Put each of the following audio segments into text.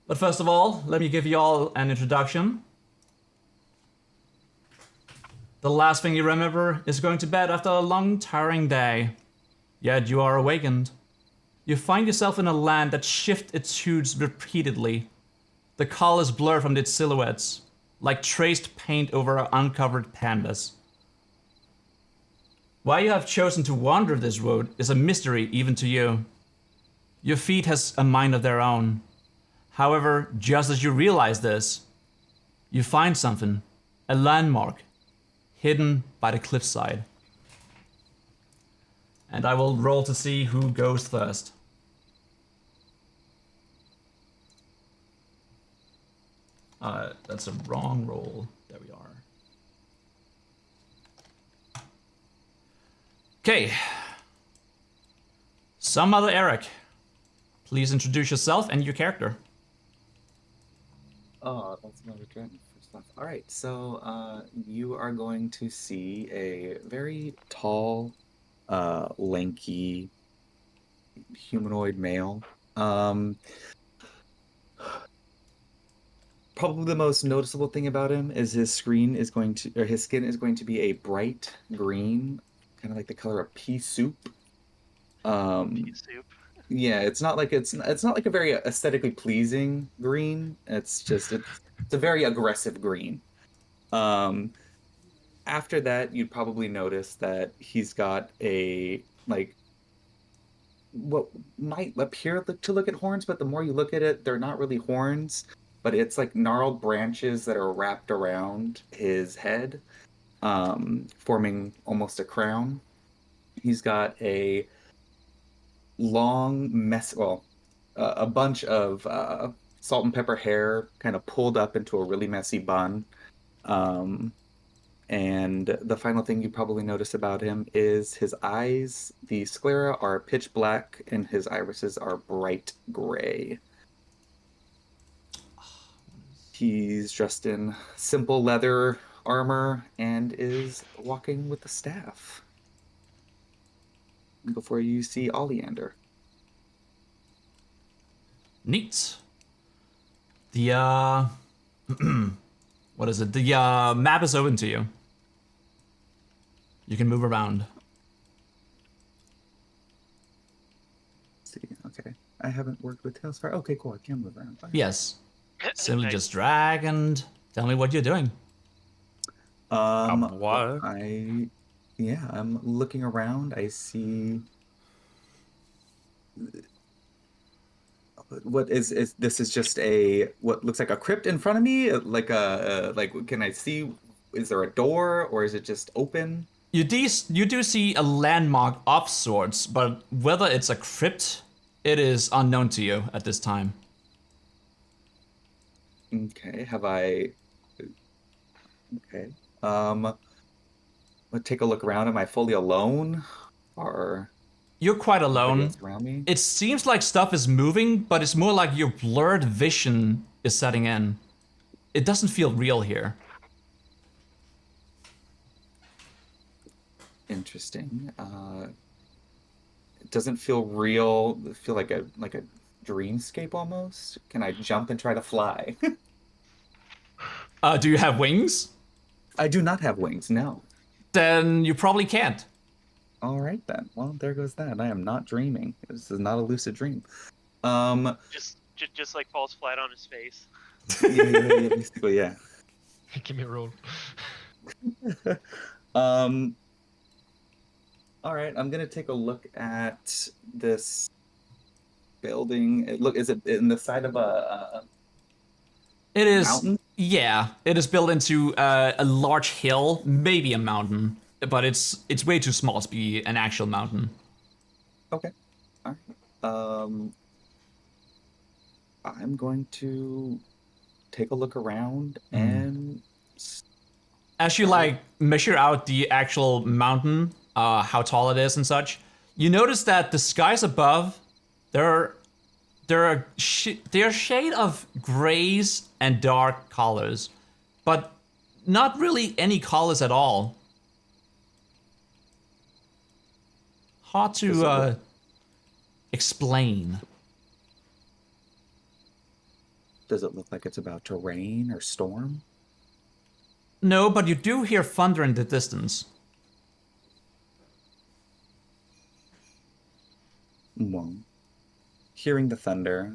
But first of all, let me give you all an introduction. The last thing you remember is going to bed after a long, tiring day. Yet you are awakened. You find yourself in a land that shifts its hues repeatedly. The colors blur from its silhouettes, like traced paint over an uncovered canvas. Why you have chosen to wander this road is a mystery even to you. Your feet has a mind of their own. However, just as you realize this, you find something, a landmark, hidden by the cliffside. And I will roll to see who goes first. That's a wrong roll. There we are. Okay. Some other Eric. Please introduce yourself and your character. Oh, that's another drink for stuff. All right, so you are going to see a very tall, lanky humanoid male. Probably the most noticeable thing about him is his skin is going to be a bright green, kind of like the color of pea soup. Pea soup. Yeah, it's not like it's not like a very aesthetically pleasing green. It's a very aggressive green. Um, After that, you'd probably notice that he's got a like what might appear to look at horns, but the more you look at it, they're not really horns, but it's like gnarled branches that are wrapped around his head, forming almost a crown. He's got a long a bunch of salt and pepper hair kind of pulled up into a really messy bun. Um, and the final thing you probably notice about him is his eyes, the sclera are pitch black and his irises are bright gray. He's dressed in simple leather armor and is walking with a staff. Before you see Oleander. Neat. The, what is it? The, map is open to you. You can move around. Let's see, okay. I haven't worked with Tailsfire. Okay, cool, I can move around. Fine. Yes. Simply Nice. just drag and tell me what you're doing. What? I'm looking around. I see. What is this? Is just a what looks like a crypt in front of me? Like can I see? Is there a door or is it just open? You do see a landmark of sorts, but whether it's a crypt, it is unknown to you at this time. Okay, have I? Okay. Let's take a look around. Am I fully alone, or You're quite anybody alone. else around me? It seems like stuff is moving, but it's more like your blurred vision is setting in. It doesn't feel real here. Interesting. It doesn't feel real. Feel like a dreamscape almost. Can I jump and try to fly? Do you have wings? I do not have wings. No. Then you probably can't. All right then. Well, there goes that. I am not dreaming. This is not a lucid dream. Just like falls flat on his face. Yeah, basically, yeah. Give me a roll. All right, I'm gonna take a look at this building. Is it in the side of a It is. mountain? Yeah, it is built into a large hill, maybe a mountain, but it's way too small to be an actual mountain. Okay. All right. I'm going to take a look around and As you like measure out the actual mountain, how tall it is and such, you notice that the skies above, they're a shade of grays and dark colors, but not really any colors at all. Hard to explain. Does it look like it's about to rain or storm? No, but you do hear thunder in the distance. Well, hearing the thunder,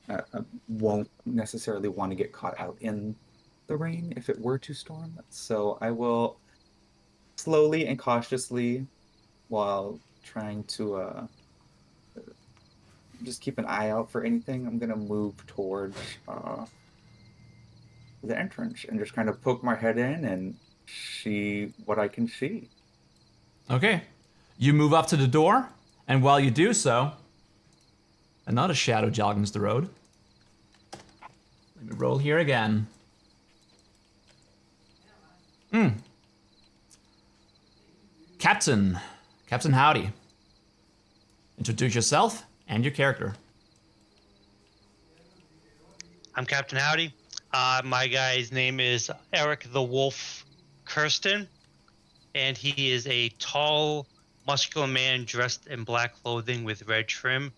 I won't necessarily want to get caught out in the rain if it were to storm. So I will slowly and cautiously, while trying to just keep an eye out for anything, I'm gonna move towards the entrance and just kind of poke my head in and see what I can see. Okay. You move up to the door, and while you do so, another shadow jogs the road. Let me roll here again. Captain Howdy. Introduce yourself and your character. I'm Captain Howdy. My guy's name is Eric the Wolf Kirsten, and he is a tall, muscular man dressed in black clothing with red trim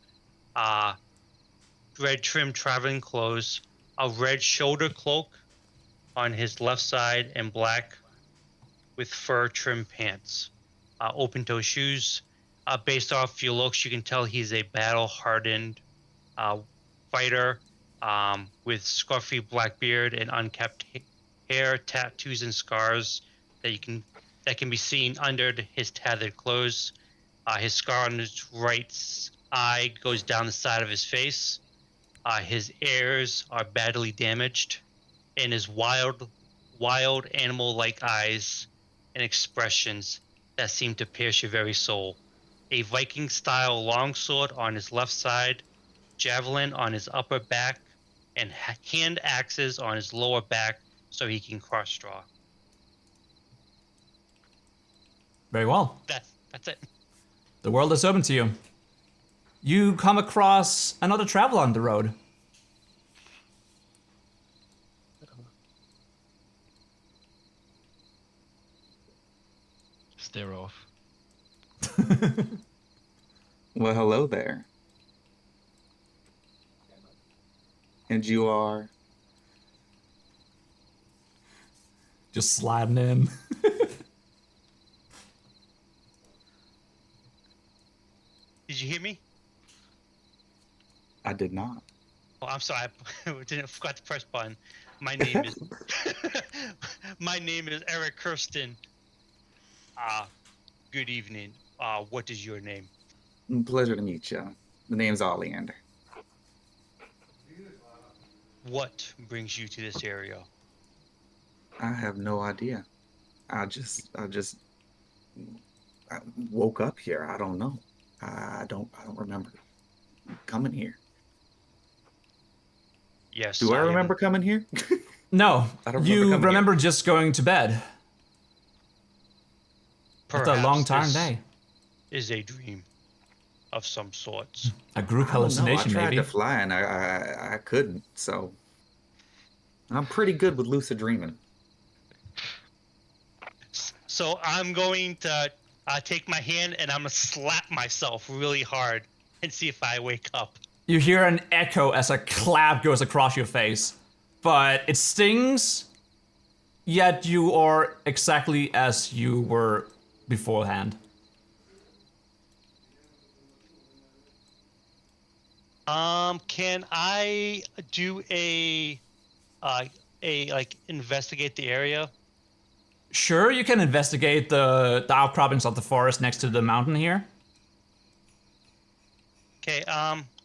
traveling clothes, a red shoulder cloak on his left side, and black with fur trim pants, open-toe shoes. Based off your looks, you can tell he's a battle-hardened fighter with scruffy black beard and unkept hair, tattoos, and scars that can be seen under his tattered clothes. His scar on his right eye goes down the side of his face. His ears are badly damaged, and his wild animal-like eyes and expressions that seem to pierce your very soul. A Viking-style longsword on his left side, javelin on his upper back, and hand axes on his lower back so he can cross-draw. Very well. That's it. The world is open to you. You come across another traveler on the road. Stare off. Well, hello there. And you are? Just sliding in. Did you hear me? I did not. Oh, I'm sorry. I forgot to press button. My name is Eric Kirsten. Good evening. What is your name? Pleasure to meet you. The name's Oleander. What brings you to this area? I have no idea. I woke up here. I don't know. I don't remember coming here. Yes. Do I remember coming here? No, I don't you coming remember here. just going to bed. It's a long time day. Is a dream of some sorts. A group I don't know. hallucination, I tried maybe. to fly and I couldn't. So I'm pretty good with lucid dreaming. So I'm going to take my hand and I'm gonna slap myself really hard and see if I wake up. You hear an echo as a clap goes across your face, but it stings, yet you are exactly as you were beforehand. Can I do a investigate the area? Sure, you can investigate the outcroppings of the forest next to the mountain here. Okay,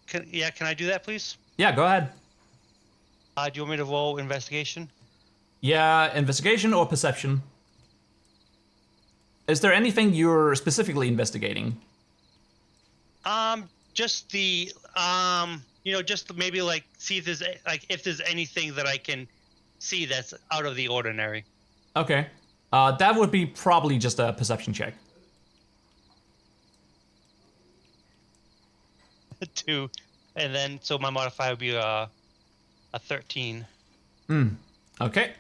can I do that, please? Yeah, go ahead. Do you want me to roll investigation? Yeah, investigation or perception. Is there anything you're specifically investigating? Just the just maybe like see if there's anything that I can see that's out of the ordinary. Okay. That would be probably just a perception check. 2, and then so my modifier would be a 13. Okay.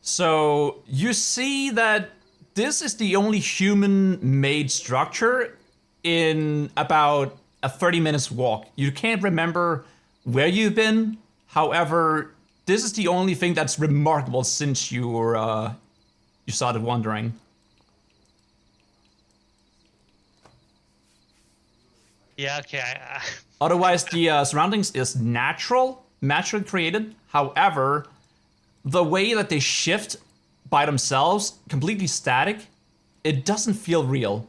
So you see that this is the only human-made structure in about a 30 minutes walk. You can't remember where you've been. However, this is the only thing that's remarkable since you were you started wandering. Yeah, okay. Otherwise, the surroundings is naturally created. However, the way that they shift by themselves, completely static, it doesn't feel real.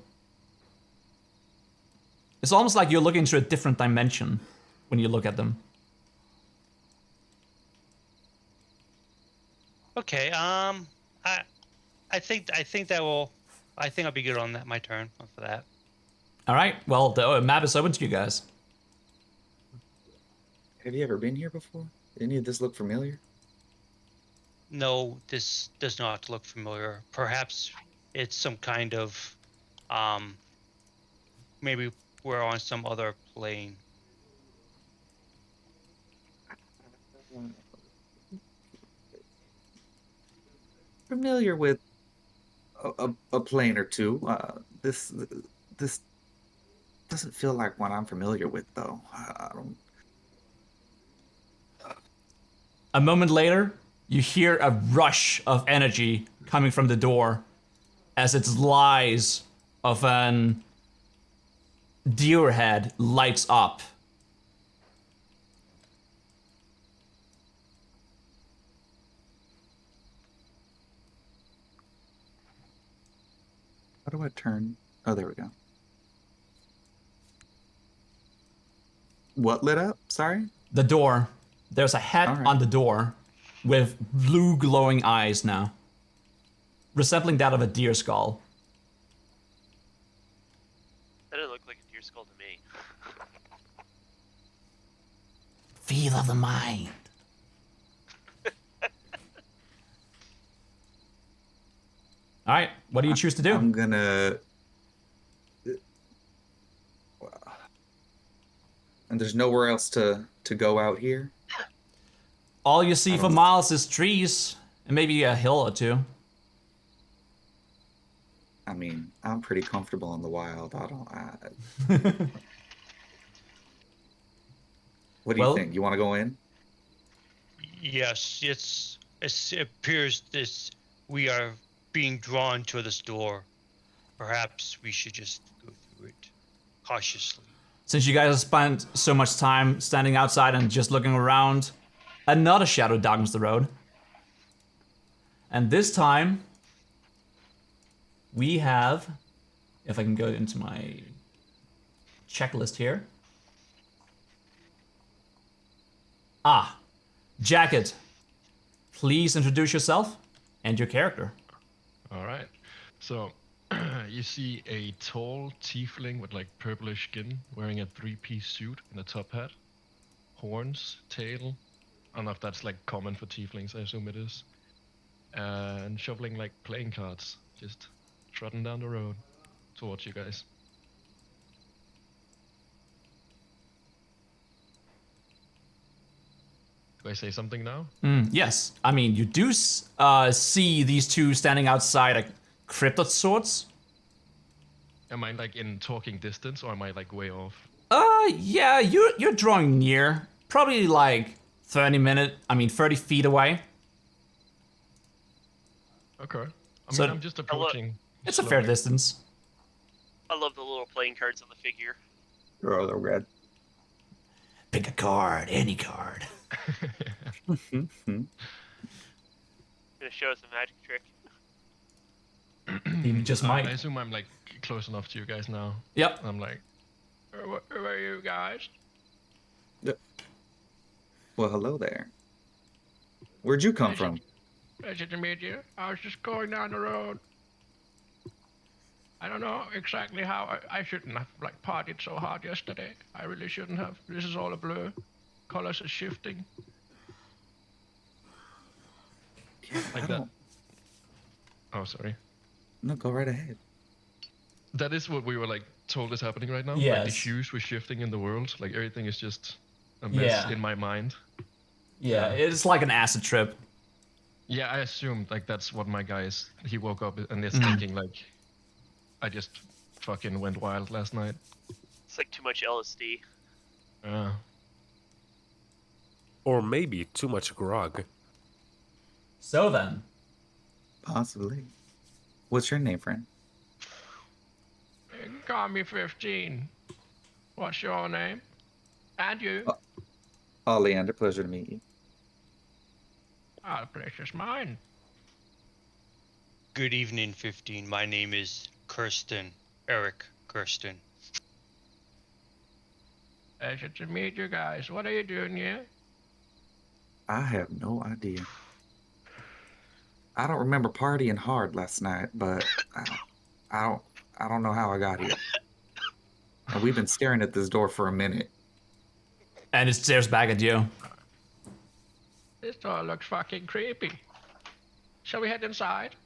It's almost like you're looking into a different dimension when you look at them. Okay. I think that will. I think I'll be good on that. My turn for that. All right. Well, the map is open to you guys. Have you ever been here before? Any of this look familiar? No, this does not look familiar. Perhaps it's some kind of, maybe we're on some other plane. Familiar with a plane or two. This doesn't feel like one I'm familiar with, though. I don't. A moment later, you hear a rush of energy coming from the door as its lies of an deer head lights up. How do I turn? Oh, there we go. What lit up? Sorry? The door. There's a head Alright. on the door with blue glowing eyes now, resembling that of a deer skull. That didn't look like a deer skull to me. Feel of the mind. All right, what do you choose to do? I'm gonna. And there's nowhere else to go out here. All you see for miles is trees and maybe a hill or two. I mean, I'm pretty comfortable in the wild. What do you Well- think? You want to go in? Yes, it appears we are being drawn to this door. Perhaps we should just go through it cautiously. Since you guys have spent so much time standing outside and just looking around, another shadow darkens the road. And this time, we have, if I can go into my checklist here. Jacket. Please introduce yourself and your character. All right. So you see a tall tiefling with like purplish skin, wearing a three-piece suit and a top hat, horns, tail. I don't know if that's like common for tieflings. I assume it is. And shoveling like playing cards, just trotting down the road towards you guys. Do I say something now? Yes, I mean, you do see these two standing outside a crypt of sorts. Am I like in talking distance or am I like way off? Yeah, you're drawing near. Probably like 30 feet away. Okay. I So- mean, I'm just approaching. It's a fair slowly. distance. I love the little playing cards on the figure. Oh, they're red. Pick a card, any card. Gonna show us a magic trick. You just I might. assume I'm like close enough to you guys now. Yep. I'm like, who are you guys? Well, hello there. Where'd you come from? Pleasure to meet you. I was just going down the road. I don't know exactly how. I shouldn't have like partied so hard yesterday. I really shouldn't have. This is all a blur. Colors are shifting. Like that. Oh, sorry. No, go right ahead. That is what we were like told is happening right now. Like the Yes. hues were shifting in the world. Like everything is just a mess Yeah. in my mind. Yeah, it's like an acid trip. Yeah, I assumed like that's what my guy is. He woke up and is thinking like, I just fucking went wild last night. It's like too much LSD. Or maybe too much grog. So then, Possibly. What's your name, friend? You can call me 15. What's your name? And you? Oh, Leander, pleasure to meet you. Ah, the pleasure's mine. Good evening, 15. My name is Kirsten. Eric Kirsten. Pleasure to meet you guys. What are you doing here? I have no idea. I don't remember partying hard last night, but I don't know how I got here. And we've been staring at this door for a minute. and it stares back at you. This door looks fucking creepy. Shall we head inside?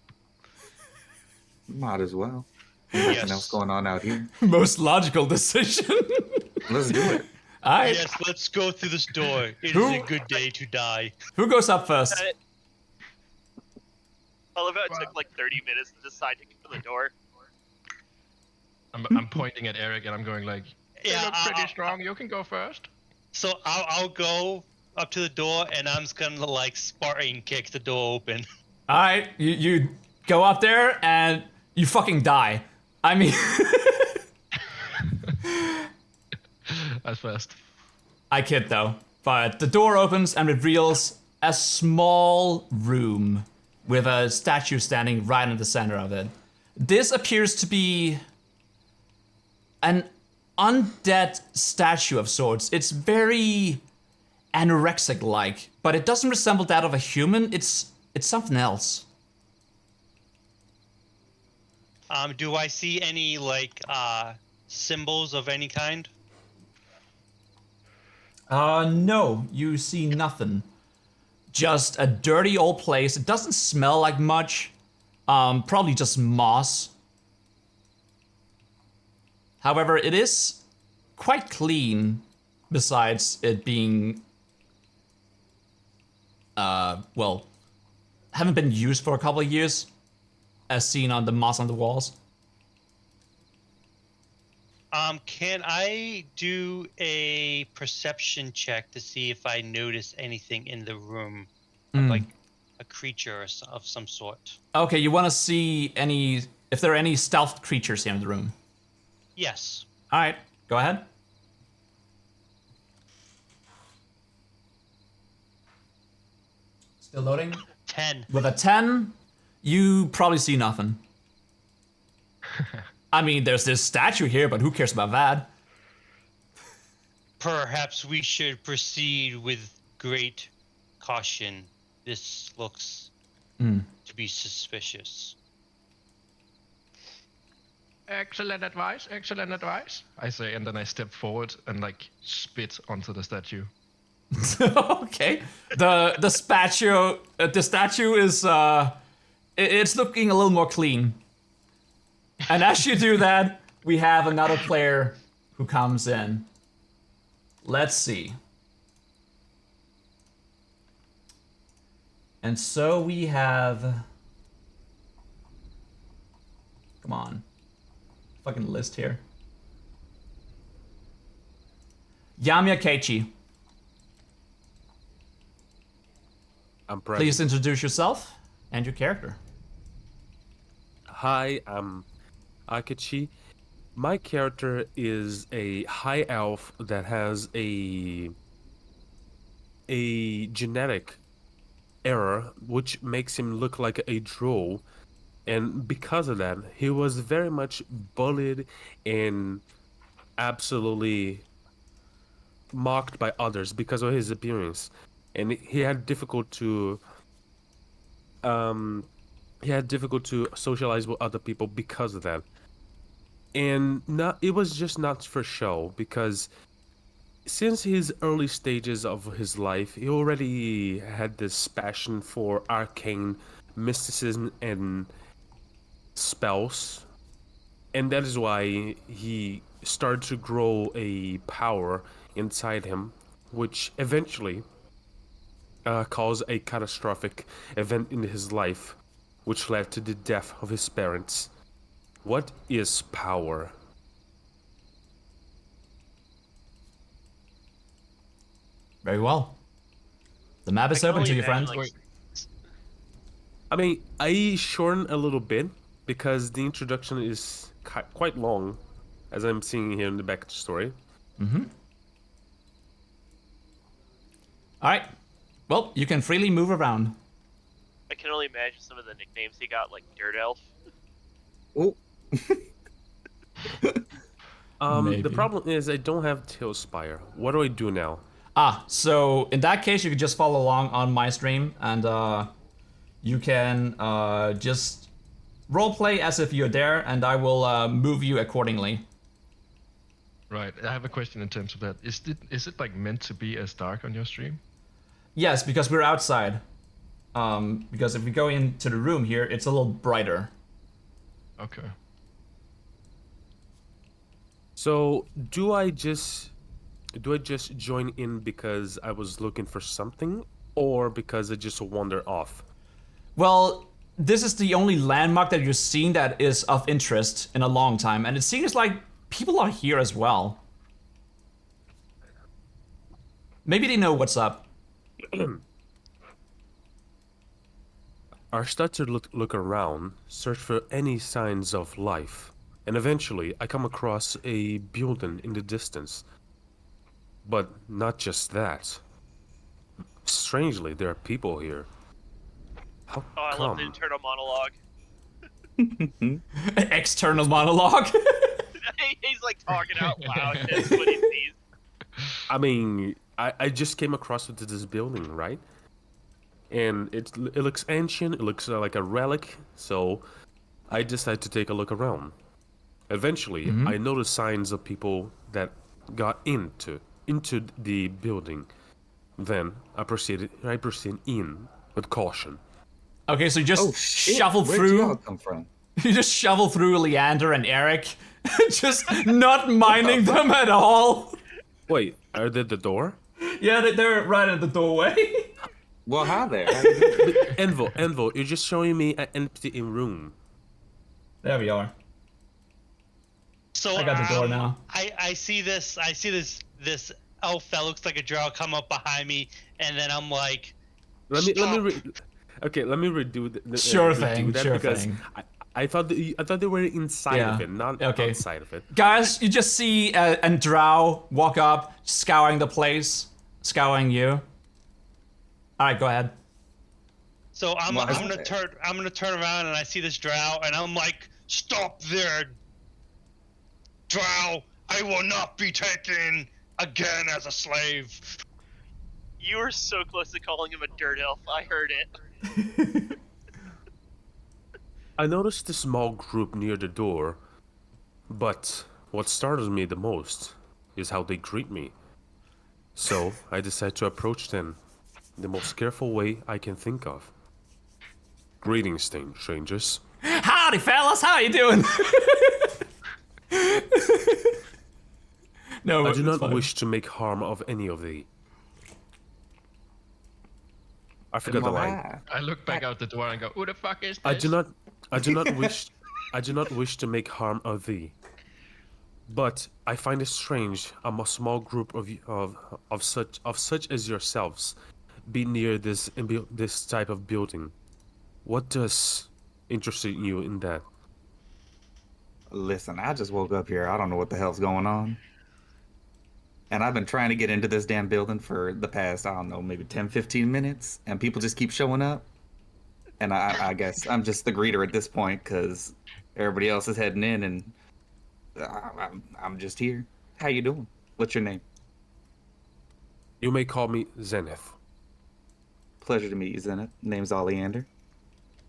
Might as well. Nothing Yes. else going on out here. Most logical decision. Let's do it. All right. Yes, let's go through this door. It is Who- a good day to die. Who goes up first? I love how it took like 30 minutes to decide to get to the door. I'm pointing at Eric and I'm going like, you Yeah, look pretty strong. You can go first. So I'll go up to the door and I'm just gonna like Spartan kick the door open. All right. You go up there and you fucking die. I mean, That's fast. I kid though. But the door opens and reveals a small room with a statue standing right in the center of it. This appears to be an undead statue of sorts. It's very anorexic-like, but it doesn't resemble that of a human. It's something else. Do I see any like symbols of any kind? No, you see nothing. Just a dirty old place. It doesn't smell like much. Probably just moss. However, it is quite clean, besides it being, well, haven't been used for a couple of years, as seen on the moss on the walls. Can I do a perception check to see if I notice anything in the room, like a creature of some sort? Okay, you want to see if there are any stealth creatures here in the room. Yes. All right, go ahead. Still loading. 10. With a 10, you probably see nothing. I mean, there's this statue here, but who cares about that? Perhaps we should proceed with great caution. This looks to be suspicious. Excellent advice. Excellent advice. I say, and then I step forward and like spit onto the statue. Okay. The statue is it's looking a little more clean. And as you do that, we have another player who comes in. Let's see. And so we have, come on, fucking list here. Yamiya Keiichi. I'm present. Please introduce yourself and your character. Hi, I'm Akechi. My character is a high elf that has a genetic error which makes him look like a drow, and because of that he was very much bullied and absolutely mocked by others because of his appearance, and he had difficult to socialize with other people because of that. And it was just not for show, because since his early stages of his life, he already had this passion for arcane mysticism and spells. And that is why he started to grow a power inside him, which eventually caused a catastrophic event in his life, which led to the death of his parents. What is power? Very well. The map is I can open only to you, imagine, friend. like, Wait. I mean, I shorten a little bit because the introduction is quite long, as I'm seeing here in the back story. All right. Well, you can freely move around. I can only imagine some of the nicknames he got, like Dirt Elf. Oh, The Maybe. problem is I don't have Tailspire. What do I do now? So in that case, you could just follow along on my stream, and you can just roleplay as if you're there, and I will move you accordingly. Right. I have a question in terms of that. Is it like meant to be as dark on your stream? Yes, because we're outside. Because if we go into the room here, it's a little brighter. Okay. So do I just join in because I was looking for something, or because I just wander off? Well, this is the only landmark that you're seeing that is of interest in a long time, and it seems like people are here as well. Maybe they know what's up. I start to look around, search for any signs of life, and eventually I come across a building in the distance. But not just that. Strangely, there are people here. How Oh, I come? love the internal monologue. External monologue. He's like talking out loud. That's what he sees. I mean, I just came across this building, right? And it looks ancient, it looks like a relic, so I decided to take a look around. Eventually, I noticed signs of people that got into the building. Then I proceed in with caution. Okay, so you just oh shit! shuffle Where'd through. y'all come from? You just shovel through Leander and Eric, just not minding them at all. Wait, are they at the door? Yeah, they're right at the doorway. Well, hi there. How you doing? Envo, you're just showing me an empty room. There we are. So I got the door now. I see this elf that looks like a drow come up behind me, and then I'm like, Let me Stop. let me redo the Sure redo thing, that sure because thing. I thought they were inside Yeah. of it, not Okay. outside of it. Guys, you just see a drow walk up, scouring the place, scouring you. All right, go ahead. So I'm Well, gonna turn around and I see this drow and I'm like, stop there, drow! I will not be taken again as a slave. You were so close to calling him a dirt elf. I heard it. I noticed a small group near the door, but what startled me the most is how they greet me. So I decided to approach them the most careful way I can think of. Greetings, strangers. Howdy, fellas. How you doing? No, I do it's not fine. wish to make harm of any of thee. I forgot the line. Hi. I look back out the door and go, "Who the fuck is this?" I do not wish to make harm of thee. But I find it strange a small group of such as yourselves be near this type of building. What does interest you in that? Listen, I just woke up here. I don't know what the hell's going on. And I've been trying to get into this damn building for the past, I don't know, maybe 10, 15 minutes. And people just keep showing up. And I guess I'm just the greeter at this point because everybody else is heading in and I'm just here. How you doing? What's your name? You may call me Zenith. Pleasure to meet you, Zenith. Name's Oleander.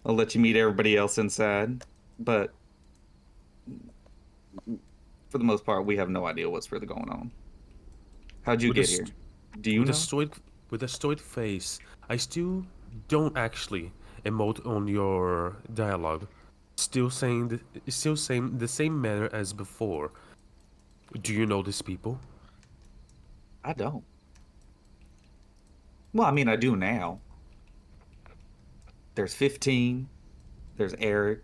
I'll let you meet everybody else inside. But for the most part, we have no idea what's really going on. How'd you With get a here? st- Do you know? With a stoic face, I still don't actually emote on your dialogue. Still saying the same manner as before. Do you know these people? I don't. Well, I mean, I do now. There's 15. There's Eric.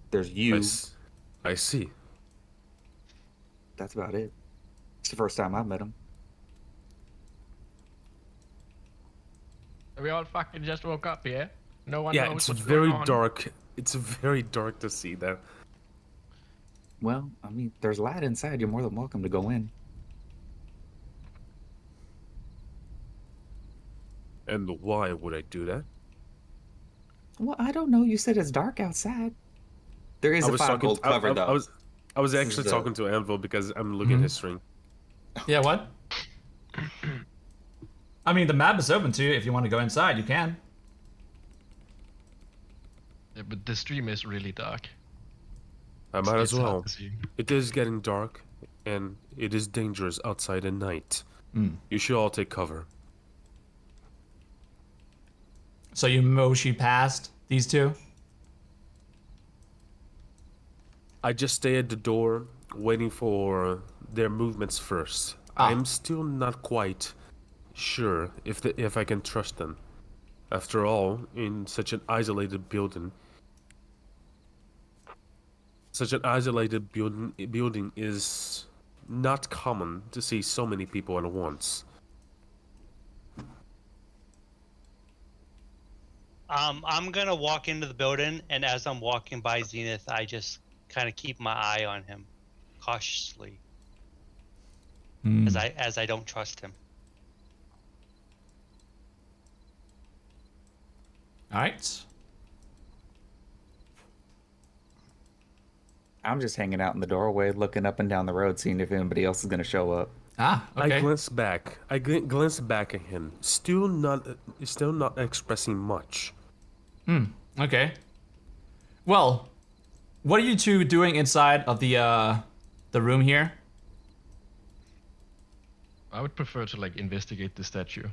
There's you. I see. That's about it. It's the first time I've met him. We all fucking just woke up, yeah? No one Yeah, knows it's what's very going on. dark. It's very dark to see that. Well, I mean, there's light inside. You're more than welcome to go in. And why would I do that? Well, I don't know. You said it's dark outside. There is a 5 gold cover, though. I was This is actually the- talking to Anvil because I'm looking at his string. Yeah, what? I mean, the map is open to you. If you want to go inside, you can. Yeah, but the stream is really dark. I might as It's hard well. to see. It is getting dark, and it is dangerous outside at night. You should all take cover. So you moshi past these two? I just stay at the door, waiting for their movements first. Ah. I'm still not quite sure if I can trust them. After all, in such an isolated building, is not common to see so many people at once. I'm gonna walk into the building, and as I'm walking by Zenith, I just kind of keep my eye on him, cautiously, as I don't trust him. All right. I'm just hanging out in the doorway, looking up and down the road, seeing if anybody else is going to show up. Ah, okay. I glance back. I glance back at him, still not expressing much. Okay. Well, what are you two doing inside of the room here? I would prefer to like investigate the statue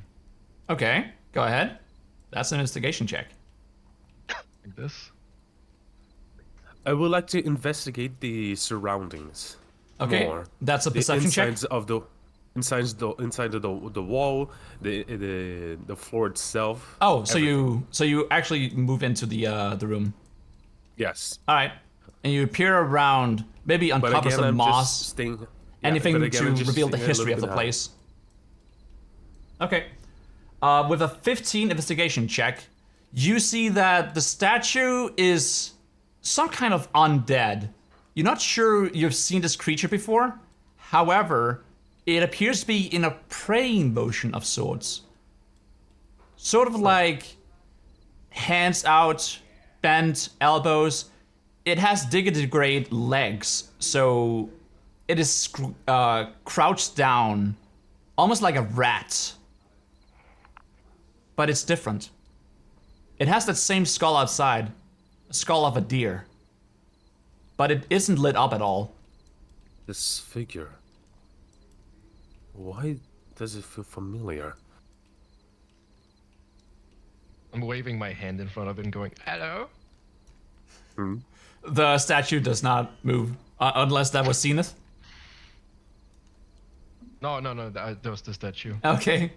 Okay, go ahead. That's an investigation check. like this. I would like to investigate the surroundings. Okay, More. that's a The perception check. insides of the inside of the wall, the floor itself. Oh, so everything. you actually move into the room. Yes. All right, and you peer around, maybe But uncover again, some I'm moss, just staying. yeah, anything but again, to I'm just reveal the staying a history of little the bit high. place. Okay. With a 15 investigation check, you see that the statue is some kind of undead. You're not sure you've seen this creature before. However, it appears to be in a praying motion of sorts. Sort of like hands out, bent elbows. It has digitigrade legs, so it is crouched down, almost like a rat. But it's different. It has that same skull outside, a skull of a deer. But it isn't lit up at all. This figure. Why does it feel familiar? I'm waving my hand in front of it and going, "Hello." The statue does not move, unless that was Zenith. No, that was the statue. Okay.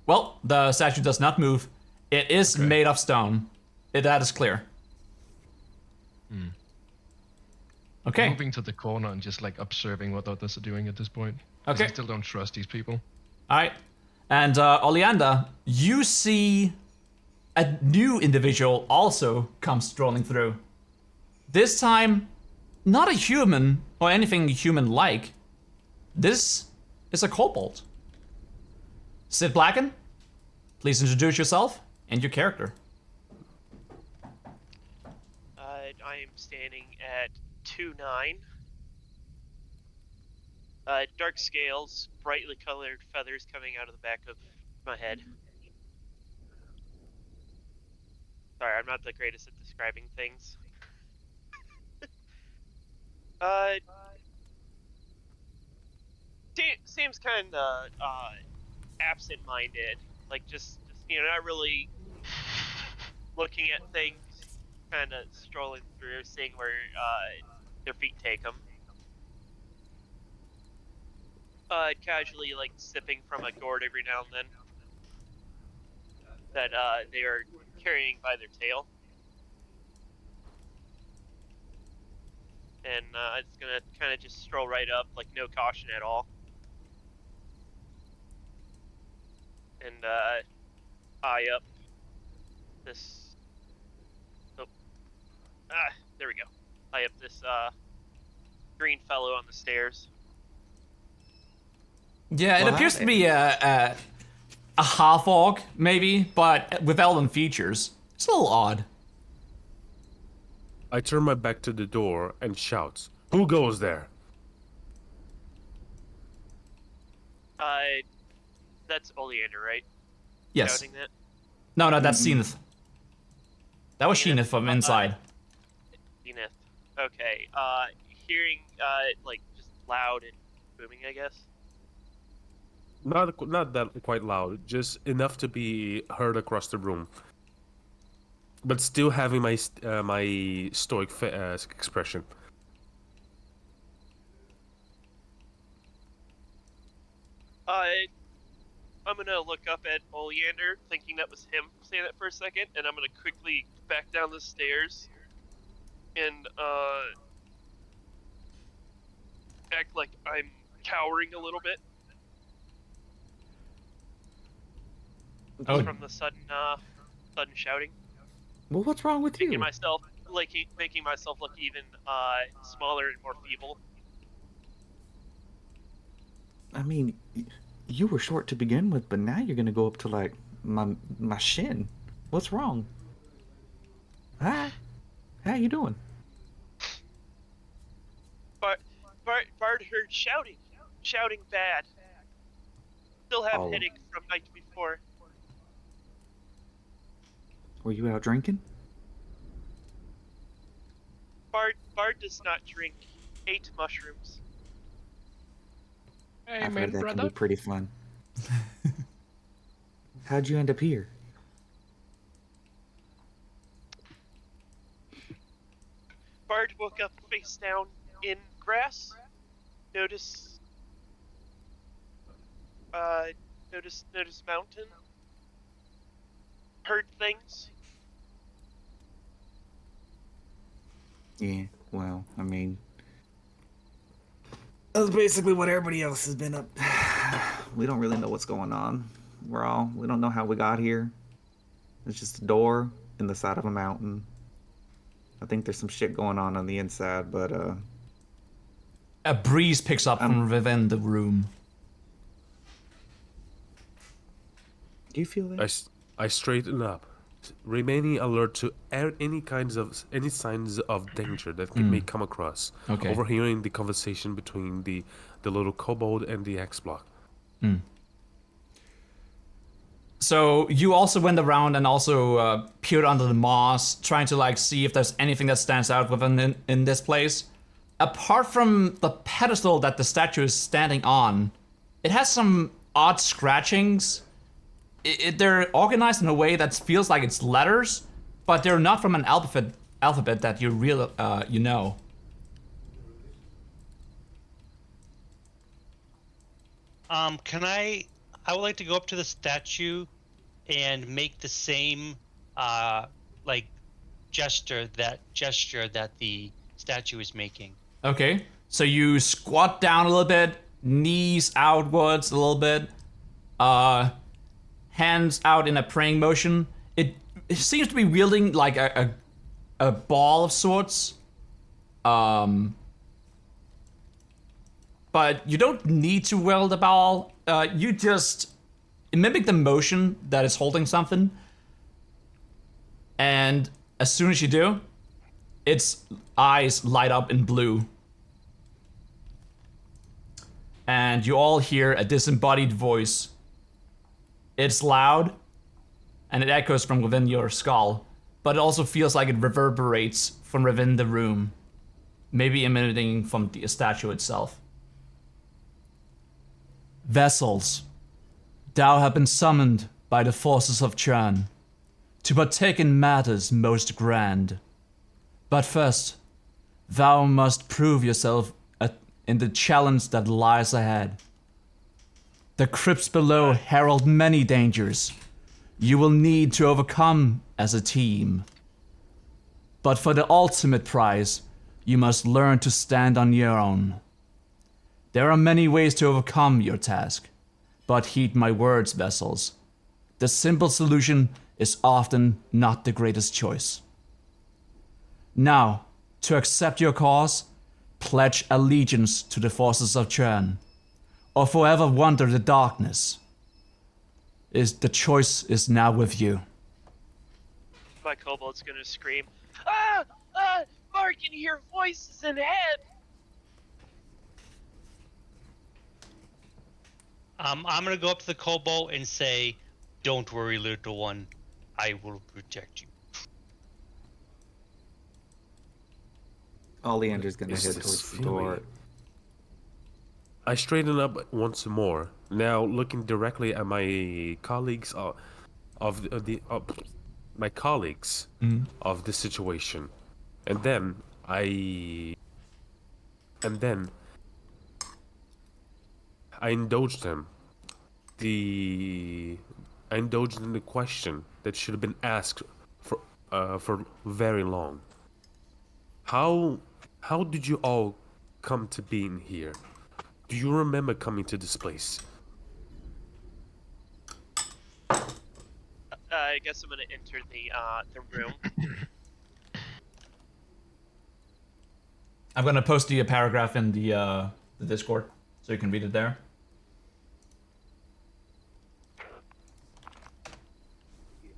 Well, the statue does not move. It is Okay. made of stone. That is clear. Okay. Moving to the corner and just like observing what others are doing at this point. 'Cause Okay. I still don't trust these people. All right. And Oleander, you see a new individual also come strolling through. This time, not a human or anything human-like. This is a kobold. Sid Blacken, please introduce yourself and your character. I am standing at 2'9". Dark scales, brightly colored feathers coming out of the back of my head. Sorry, I'm not the greatest at describing things. Seems kind of absent-minded, like just not really looking at things, kind of strolling through, seeing where their feet take them. Casually like sipping from a gourd every now and then that they are carrying by their tail. And it's gonna kind of just stroll right up, like no caution at all. And eye up this. Oh, there we go. Tie up this green fellow on the stairs. Yeah, it Well, appears to be a half orc, maybe, but with elven features. It's a little odd. I turn my back to the door and shout, "Who goes there?" That's Oleander, right? Yes. Shouting that. No, that's Zenith. That was Zenith, Sheenith from inside. Zenith. Okay. Hearing like just loud and booming, I guess. Not that quite loud, just enough to be heard across the room. But still having my my stoic expression. I'm gonna look up at Oleander, thinking that was him saying that for a second, and I'm gonna quickly back down the stairs and act like I'm cowering a little bit Oh. from the sudden shouting, Well, what's wrong with making you? myself look even smaller and more feeble. I mean, you were short to begin with, but now you're gonna go up to like my shin. What's wrong? Hi, how you doing? Bard heard shouting bad. Still have Oh. headache from night before. Were you out drinking? Bard does not drink. Ate mushrooms. Hey, I've man, heard that can be brother. pretty fun. How'd you end up here? Bard woke up face down in grass. Notice mountain. Heard things. Yeah, well, I mean, that's basically what everybody else has been up. We don't really know what's going on. We don't know how we got here. It's just a door in the side of a mountain. I think there's some shit going on the inside, but A breeze picks up from within the room. do you feel that? I straighten up, remaining alert to any signs of danger that may come across. Okay. Overhearing the conversation between the little kobold and the X-Block. So you also went around and also peered under the moss, trying to like see if there's anything that stands out within in this place. Apart from the pedestal that the statue is standing on, it has some odd scratchings. They're organized in a way that feels like it's letters, but they're not from an alphabet that you you know. I would like to go up to the statue and make the same like gesture that the statue is making. Okay, so you squat down a little bit, knees outwards a little bit, hands out in a praying motion. It seems to be wielding like a ball of sorts. But you don't need to wield the ball. You just mimic the motion that is holding something. And as soon as you do, its eyes light up in blue. And you all hear a disembodied voice. It's loud, and it echoes from within your skull, but it also feels like it reverberates from within the room, maybe emanating from the statue itself. Vessels, thou have been summoned by the forces of Churn to partake in matters most grand. But first, thou must prove yourself in the challenge that lies ahead. The crypts below herald many dangers you will need to overcome as a team. But for the ultimate prize, you must learn to stand on your own. There are many ways to overcome your task, but heed my words, vessels. the simple solution is often not the greatest choice. Now, to accept your cause, pledge allegiance to the forces of Churn, or forever wander the darkness. The choice is now with you. My kobold's gonna scream, "Ah! Ah! Mark can hear voices in head!" I'm gonna go up to the kobold and say, "Don't worry, little one. I will protect you." Oleander's gonna Is head this towards the feeling? door. I straighten up once more, now looking directly at my colleagues my colleagues of the situation, and then I indulged them. I indulged in the question that should have been asked for very long. How did you all come to being here? Do you remember coming to this place? I guess I'm gonna enter the room. I'm gonna post the paragraph in the Discord so you can read it there.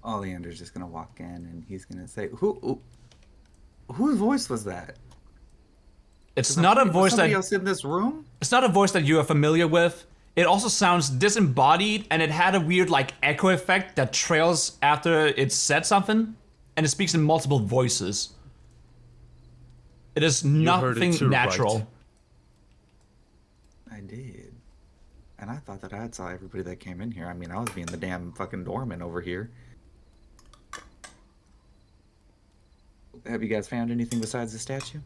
Oleander's just gonna walk in and he's gonna say, whose voice was that? It's not a voice Somebody that else in this room? it's not a voice that you are familiar with. It also sounds disembodied, and it had a weird like echo effect that trails after it said something, and it speaks in multiple voices. It is heard it nothing too, natural. I did. And I thought that I saw everybody that came in here. I mean, I was being the damn fucking doorman over here. Have you guys found anything besides the statue?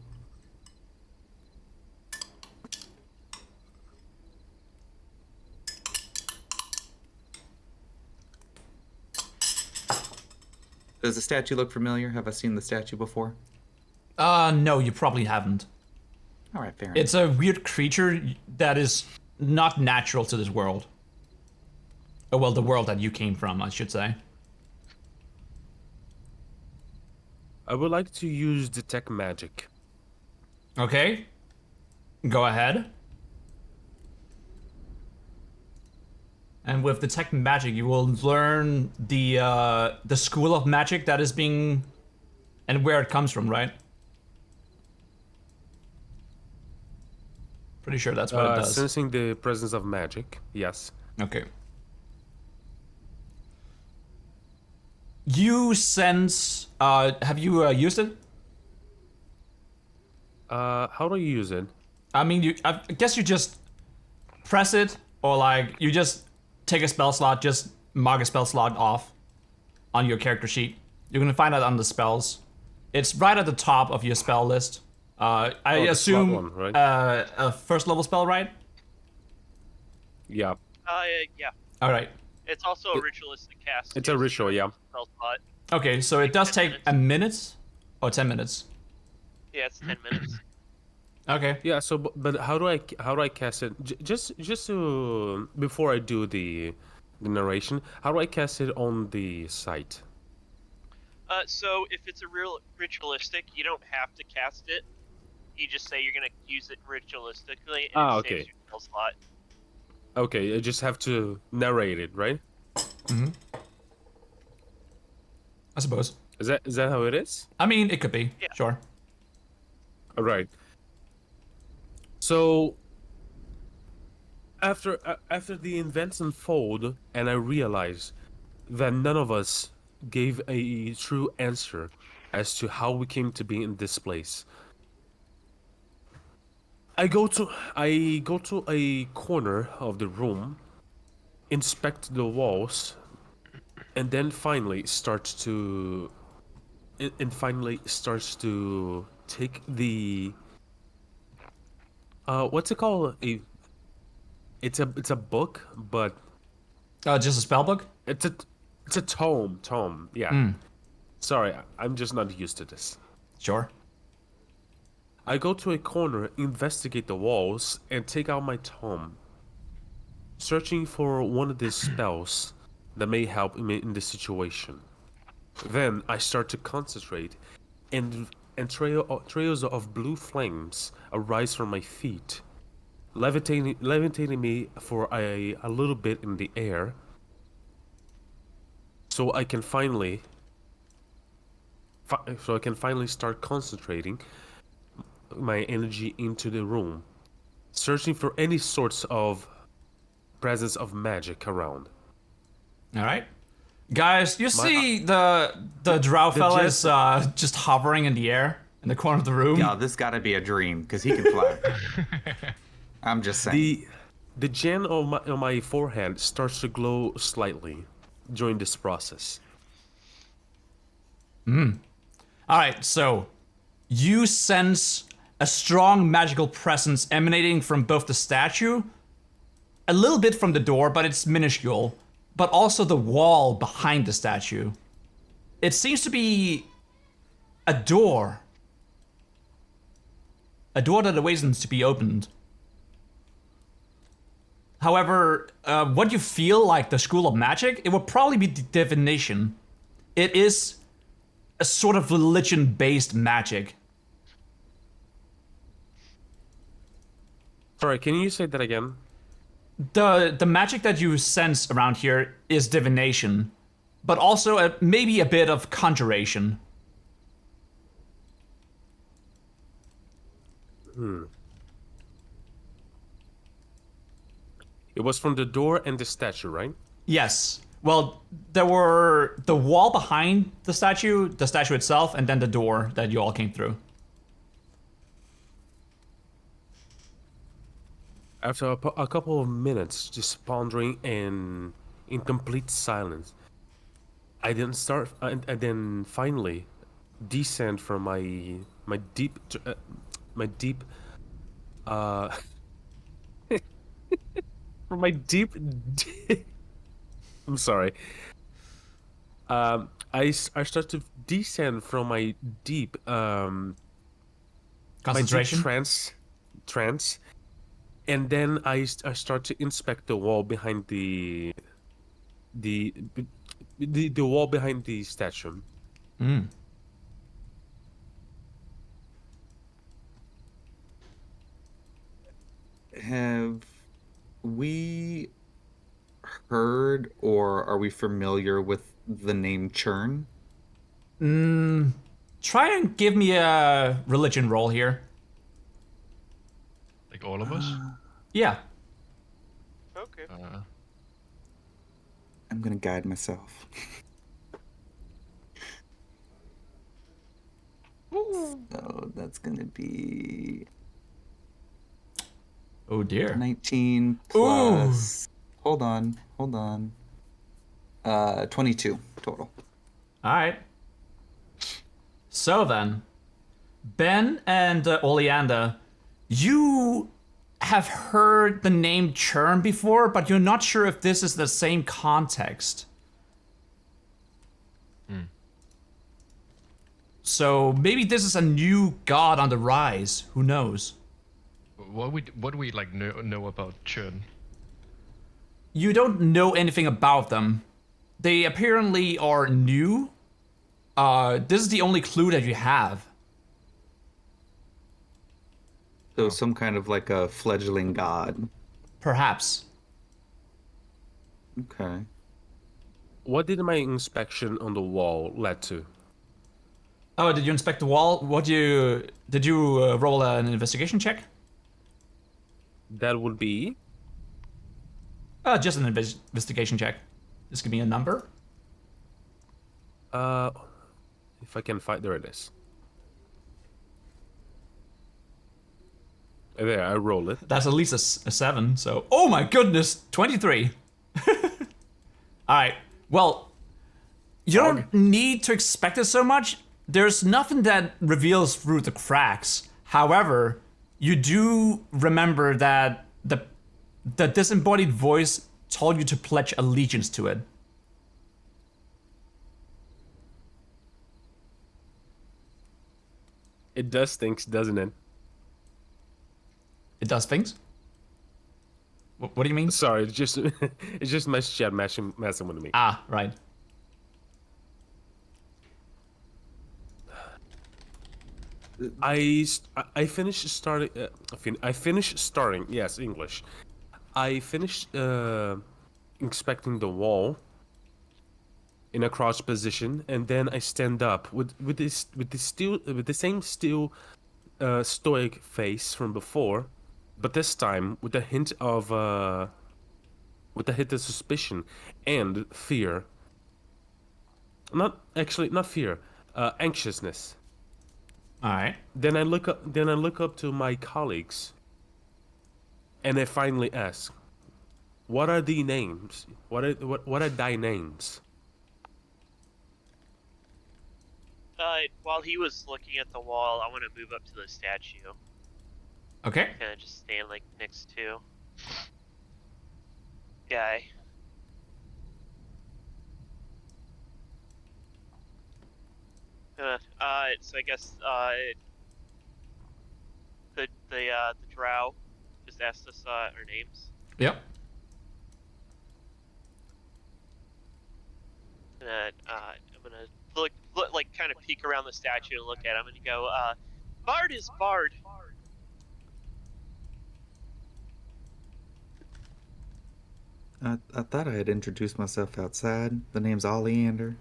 Does the statue look familiar? Have I seen the statue before? No, you probably haven't. All right, fair enough. It's a weird creature that is not natural to this world. Oh, well, the world that you came from, I should say. I would like to use detect magic. Okay. Go ahead. And with detect magic, you will learn the school of magic that is being, and where it comes from, right? Pretty sure that's what it does. Sensing the presence of magic, yes. Okay. You sense. Have you used it? How do you use it? I mean, I guess you just press it, or like you just take a spell slot, just mark a spell slot off on your character sheet. You're gonna find that on the spells. It's right at the top of your spell list. I the assume slot one, right? A first level spell, right? Yeah, Yeah. All right. It's also a ritualistic cast. it's a ritual, yeah. Spell slot. Okay, so it does 10 take minutes. a minute or 10 minutes. Yeah, it's 10 minutes. Okay. Yeah. So, but how do I cast it? Just to before I do the narration, how do I cast it on the site? So if it's a real ritualistic, you don't have to cast it. You just say you're gonna use it ritualistically, and it Okay. saves your spell slot. Okay, I just have to narrate it, right? I suppose. Is that how it is? I mean, it could be. Yeah. Sure. All right. So after the events unfold, and I realize that none of us gave a true answer as to how we came to be in this place. I go to a corner of the room, inspect the walls, and then finally starts to take the what's it called? It's a book, but Just a spell book? it's a tome. Yeah. Sorry, I'm just not used to this. Sure. I go to a corner, investigate the walls, and take out my tome. Searching for one of these spells that may help me in this situation. Then I start to concentrate, and trails of blue flames arise from my feet, levitating me for a little bit in the air, so I can finally start concentrating my energy into the room, searching for any sorts of presence of magic around. All right. Guys, you see the drow fella is just hovering in the air in the corner of the room. Yeah, this gotta be a dream because he can fly. I'm just saying. The gem on my forehead starts to glow slightly during this process. All right, so you sense a strong magical presence emanating from both the statue, a little bit from the door, but it's minuscule, but also the wall behind the statue. It seems to be a door. A door that awaits to be opened. However, what you feel like the school of magic, it would probably be divination. It is a sort of religion-based magic. Sorry, can you say that again? The magic that you sense around here is divination, but also maybe a bit of conjuration. It was from the door and the statue, right? Yes. Well, there were the wall behind the statue itself, and then the door that you all came through. After a couple of minutes, just pondering in complete silence, I then finally descend from my deep from my deep. I'm sorry. I start to descend from my deep Concentration? my deep trance, and then I start to inspect the wall behind the wall behind the statue. Have we heard or are we familiar with the name Churn? Try and give me a religion roll here. Like all of us? Yeah. Okay. I'm gonna guide myself. So that's gonna be Oh dear. 19 plus. Hold on. 22 total. Alright. So then, Ben and Oleander, you have heard the name Churn before, but you're not sure if this is the same context. So maybe this is a new god on the rise. Who knows? What do we like know about Churn? You don't know anything about them. They apparently are new. This is the only clue that you have. So some kind of like a fledgling god. Perhaps. Okay. What did my inspection on the wall lead to? Oh, did you inspect the wall? Did you roll an investigation check? That would be Just an investigation check. Just give me a number. if I can find, there it is. There, I roll it. That's at least a 7. So, oh my goodness, 23. All right. Well, you don't need to expect it so much. There's nothing that reveals through the cracks. However, you do remember that the disembodied voice told you to pledge allegiance to it. It does things, doesn't it? It does things? What do you mean? Sorry, it's just it's just my chat messing with me. Ah, right. I finished starting. I finished starting. Yes, English. I finished inspecting the wall in a crouch position, and then I stand up with the same still stoic face from before, but this time with a hint of suspicion and fear. Not fear, anxiousness. All right. Then I look up to my colleagues, and I finally ask, "What are the names? What are thy names?" While he was looking at the wall, I want to move up to the statue. Okay. Kind of just stand like next to guy. So I guess the drow just asked us our names, Yep. and I'm gonna look like kind of peek around the statue and look at him and go, Bard is Bard. I thought I had introduced myself outside. The name's Oleander.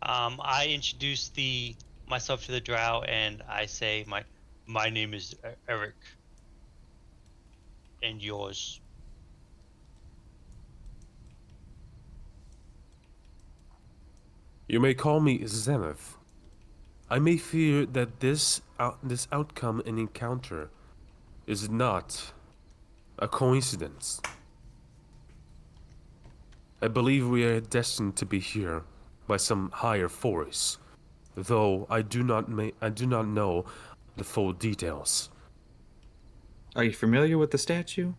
I introduce myself to the drow, and I say my name is Eric, and yours. You may call me Zenith. I may fear that this outcome and encounter is not a coincidence. I believe we are destined to be here by some higher force, though I do not know the full details. Are you familiar with the statue?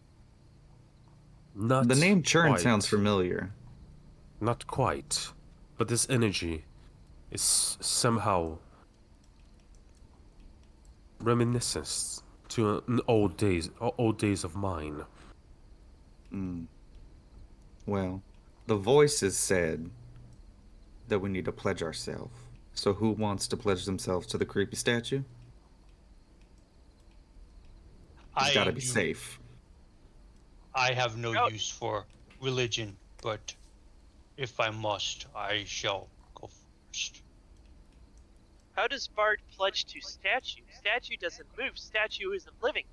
Not The name Churn quite. sounds familiar. Not quite, but this energy is somehow reminiscent to an old days of mine. Well, the voices said that we need to pledge ourselves. So who wants to pledge themselves to the creepy statue? It's gotta be safe. I have no Oh. use for religion, but if I must, I shall go first. How does Bard pledge to statue? Statue doesn't move. Statue isn't living.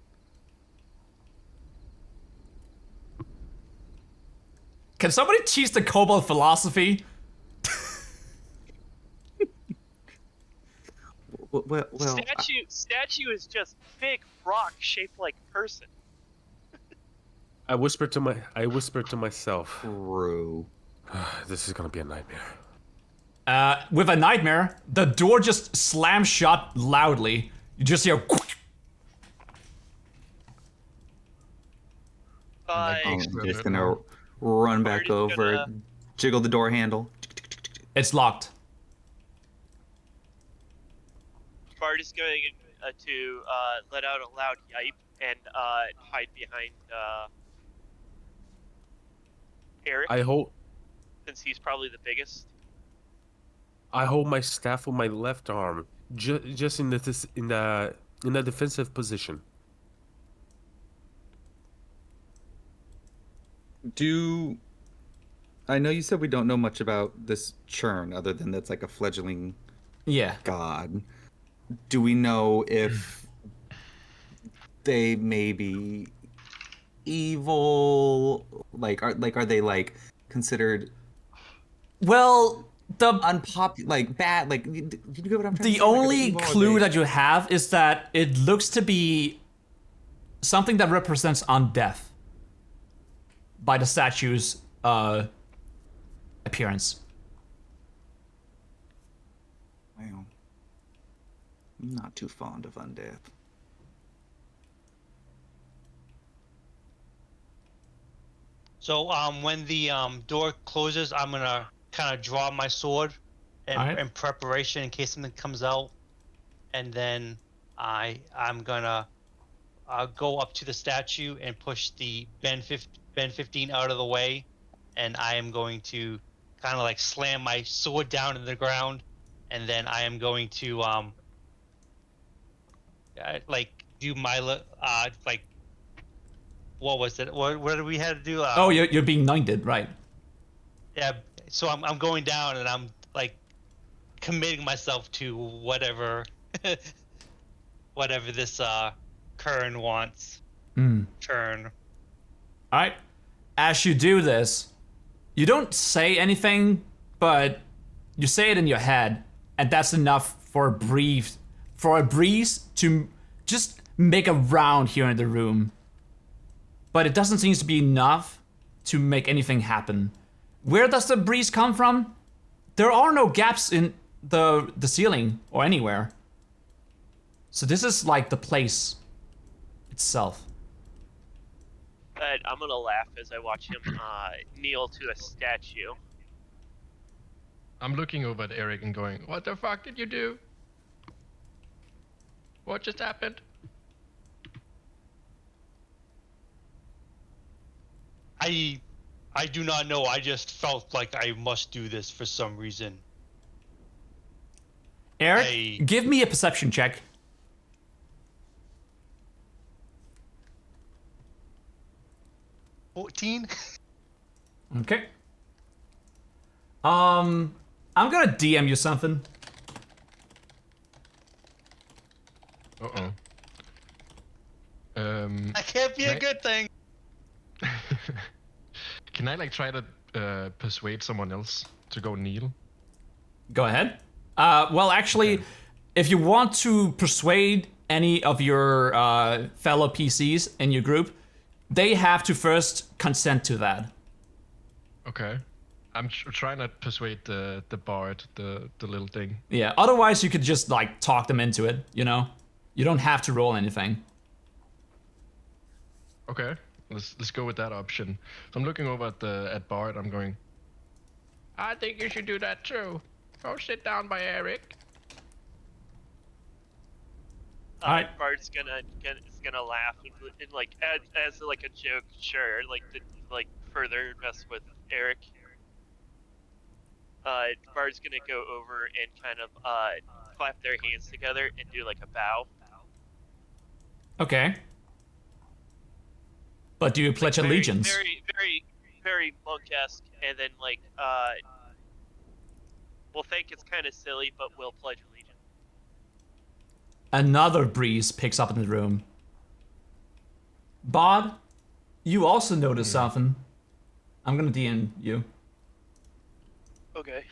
Can somebody teach the kobold philosophy? Well, Statue is just big rock shaped like person. I whispered to myself, true. this is gonna be a nightmare. With a nightmare, the door just slams shut loudly. You just hear. I'm just gonna run back Marty's over, gonna- jiggle the door handle. It's locked. Bard is going to let out a loud yipe and hide behind Eric, I hold since he's probably the biggest. my staff with my left arm, just in a defensive position. I know you said we don't know much about this Churn other than that's like a fledgling Yeah. god. Do we know if they may be evil? Are they like considered Well, bad? Like, did you get what I'm trying to the say? only clue that you have is that it looks to be something that represents undeath by the statue's appearance. Well, I'm not too fond of undeath. So when the door closes, I'm gonna kind of draw my sword Alright. in preparation in case something comes out, and then I'm gonna go up to the statue and push the Ben 15 out of the way, and I am going to kind of like slam my sword down in the ground, and then I am going to like do my like what was it? What did we have to do? Oh, you're being knighted, right? Yeah. So I'm going down and I'm like committing myself to whatever whatever this Kern wants. Turn. All right. As you do this, you don't say anything, but you say it in your head, and that's enough for a breeze to just make a round here in the room. But it doesn't seem to be enough to make anything happen. Where does the breeze come from? There are no gaps in the ceiling or anywhere. So this is like the place itself. But I'm gonna laugh as I watch him kneel to a statue. I'm looking over at Eric and going, "What the fuck did you do? What just happened?" I do not know. I just felt like I must do this for some reason. Eric, give me a perception check. 14? Okay. I'm gonna DM you something. Uh-oh. That can't be a good thing. Can I like try to persuade someone else to go kneel? Go ahead. Well, actually, if you want to persuade any of your fellow PCs in your group, they have to first consent to that. Okay. I'm trying to persuade the bard, the little thing. Yeah, otherwise you could just like talk them into it, you know? You don't have to roll anything. Okay. Let's go with that option. So I'm looking over at Bart. I'm going, I think you should do that too. Go sit down by Eric. Alright. Bart's gonna laugh and like as like a joke, sure, like to like further mess with Eric. Bart's gonna go over and kind of clap their hands together and do like a bow. Okay. But do you pledge Very, allegiance? very monk-esque, and then like we'll think it's kind of silly, but we'll pledge allegiance. Another breeze picks up in the room. Bod, you also notice something. I'm gonna DM you. Okay.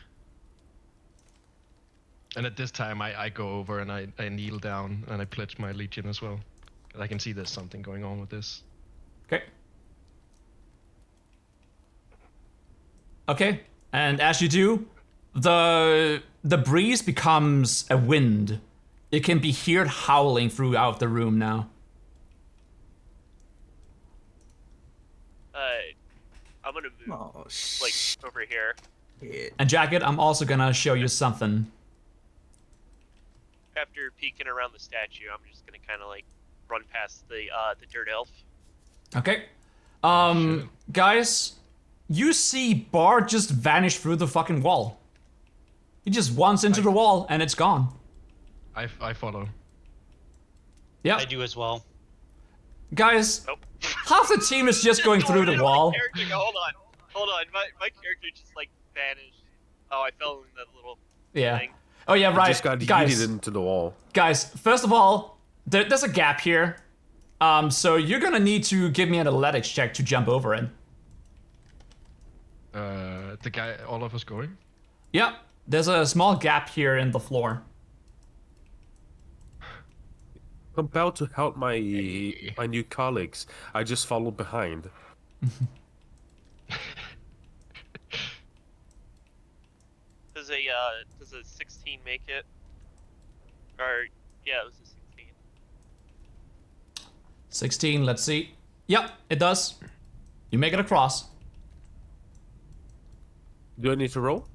And at this time, I go over and I kneel down and I pledge my allegiance as well. 'Cause I can see there's something going on with this. Okay. Okay, and as you do, the breeze becomes a wind. It can be heard howling throughout the room now. I'm gonna move Oh, like over here. shit. And Jacket, I'm also gonna show you something. After peeking around the statue, I'm just gonna kind of like run past the dirt elf. Okay. Shit. Guys, you see Bard just vanish through the fucking wall. He just runs into the wall and it's gone. I follow. Yeah. I do as well. Guys, Nope. half the team is just going through the wall. Hold on. My character just like vanished. Oh, I fell in that little Yeah. thing. Oh yeah, right. Just got Guys, yeeted into the wall. guys, first of all, there's a gap here. So you're gonna need to give me an athletics check to jump over it. The guy, all of us going? Yep. There's a small gap here in the floor. Compelled to help my new colleagues. I just follow behind. Does a 16 make it? Or yeah, it was a 16. 16, let's see. Yep, it does. You make it across. Do I need to roll?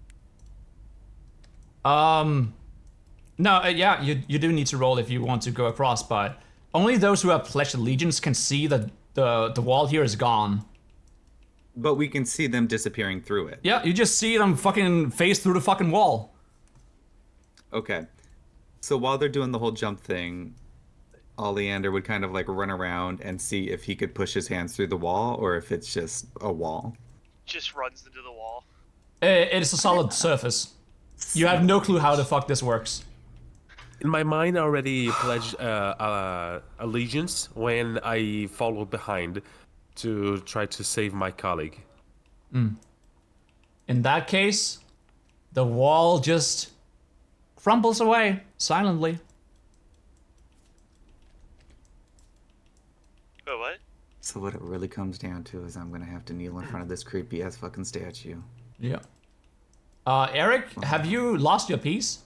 No, yeah, you do need to roll if you want to go across, but only those who have pledged allegiance can see that the wall here is gone. But we can see them disappearing through it. Yeah, you just see them fucking phase through the fucking wall. Okay. So while they're doing the whole jump thing, Oleander would kind of like run around and see if he could push his hands through the wall or if it's just a wall. Just runs into the wall. It's a solid surface. You have no clue how the fuck this works. In my mind, I already pledged allegiance when I followed behind to try to save my colleague. In that case, the wall just crumbles away silently. Oh, what? So what it really comes down to is I'm gonna have to kneel in front of this creepy ass fucking statue. Yeah. Eric, have you lost your piece?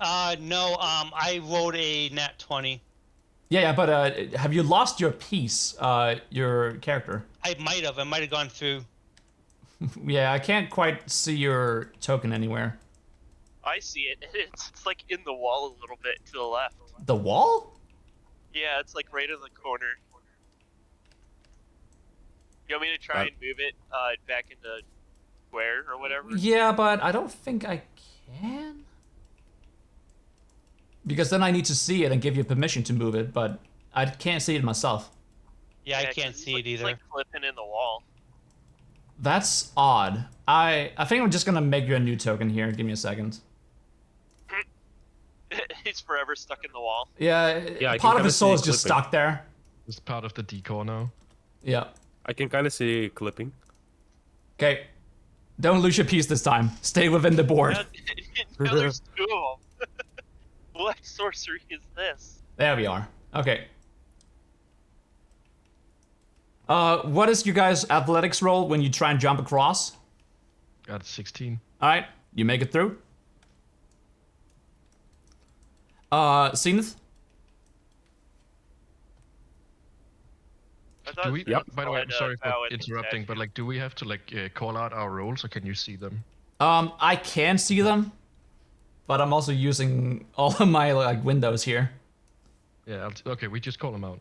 No, I rolled a nat 20. Yeah, but have you lost your piece, your character? I might have gone through. Yeah, I can't quite see your token anywhere. I see it. It's like in the wall a little bit to the left. The wall? Yeah, it's like right in the corner. You want me to try and move it back into square or whatever? Yeah, but I don't think I can. Because then I need to see it and give you permission to move it, but I can't see it myself. Yeah, I 'cause can't it's see like, it it's either. like flipping in the wall. That's odd. I think I'm just gonna make you a new token here. Give me a second. He's forever stuck in the wall. Yeah, I part can of kinda his soul see is it just clipping. stuck there. It's part of the decor now. Yeah. I can kind of see clipping. Okay. Don't lose your piece this time. Stay within the board. Now there's two of them. What sorcery is this? There we are. Okay. What is you guys' athletics roll when you try and jump across? Got 16. Alright, you make it through. Zenith? I thought Do we? Zenith By the way, I'm had, sorry bow for and interrupting, but statue. like, do we have to like call out our rolls, or can you see them? I can see them, but I'm also using all of my like windows here. Yeah. Okay, we just call them out.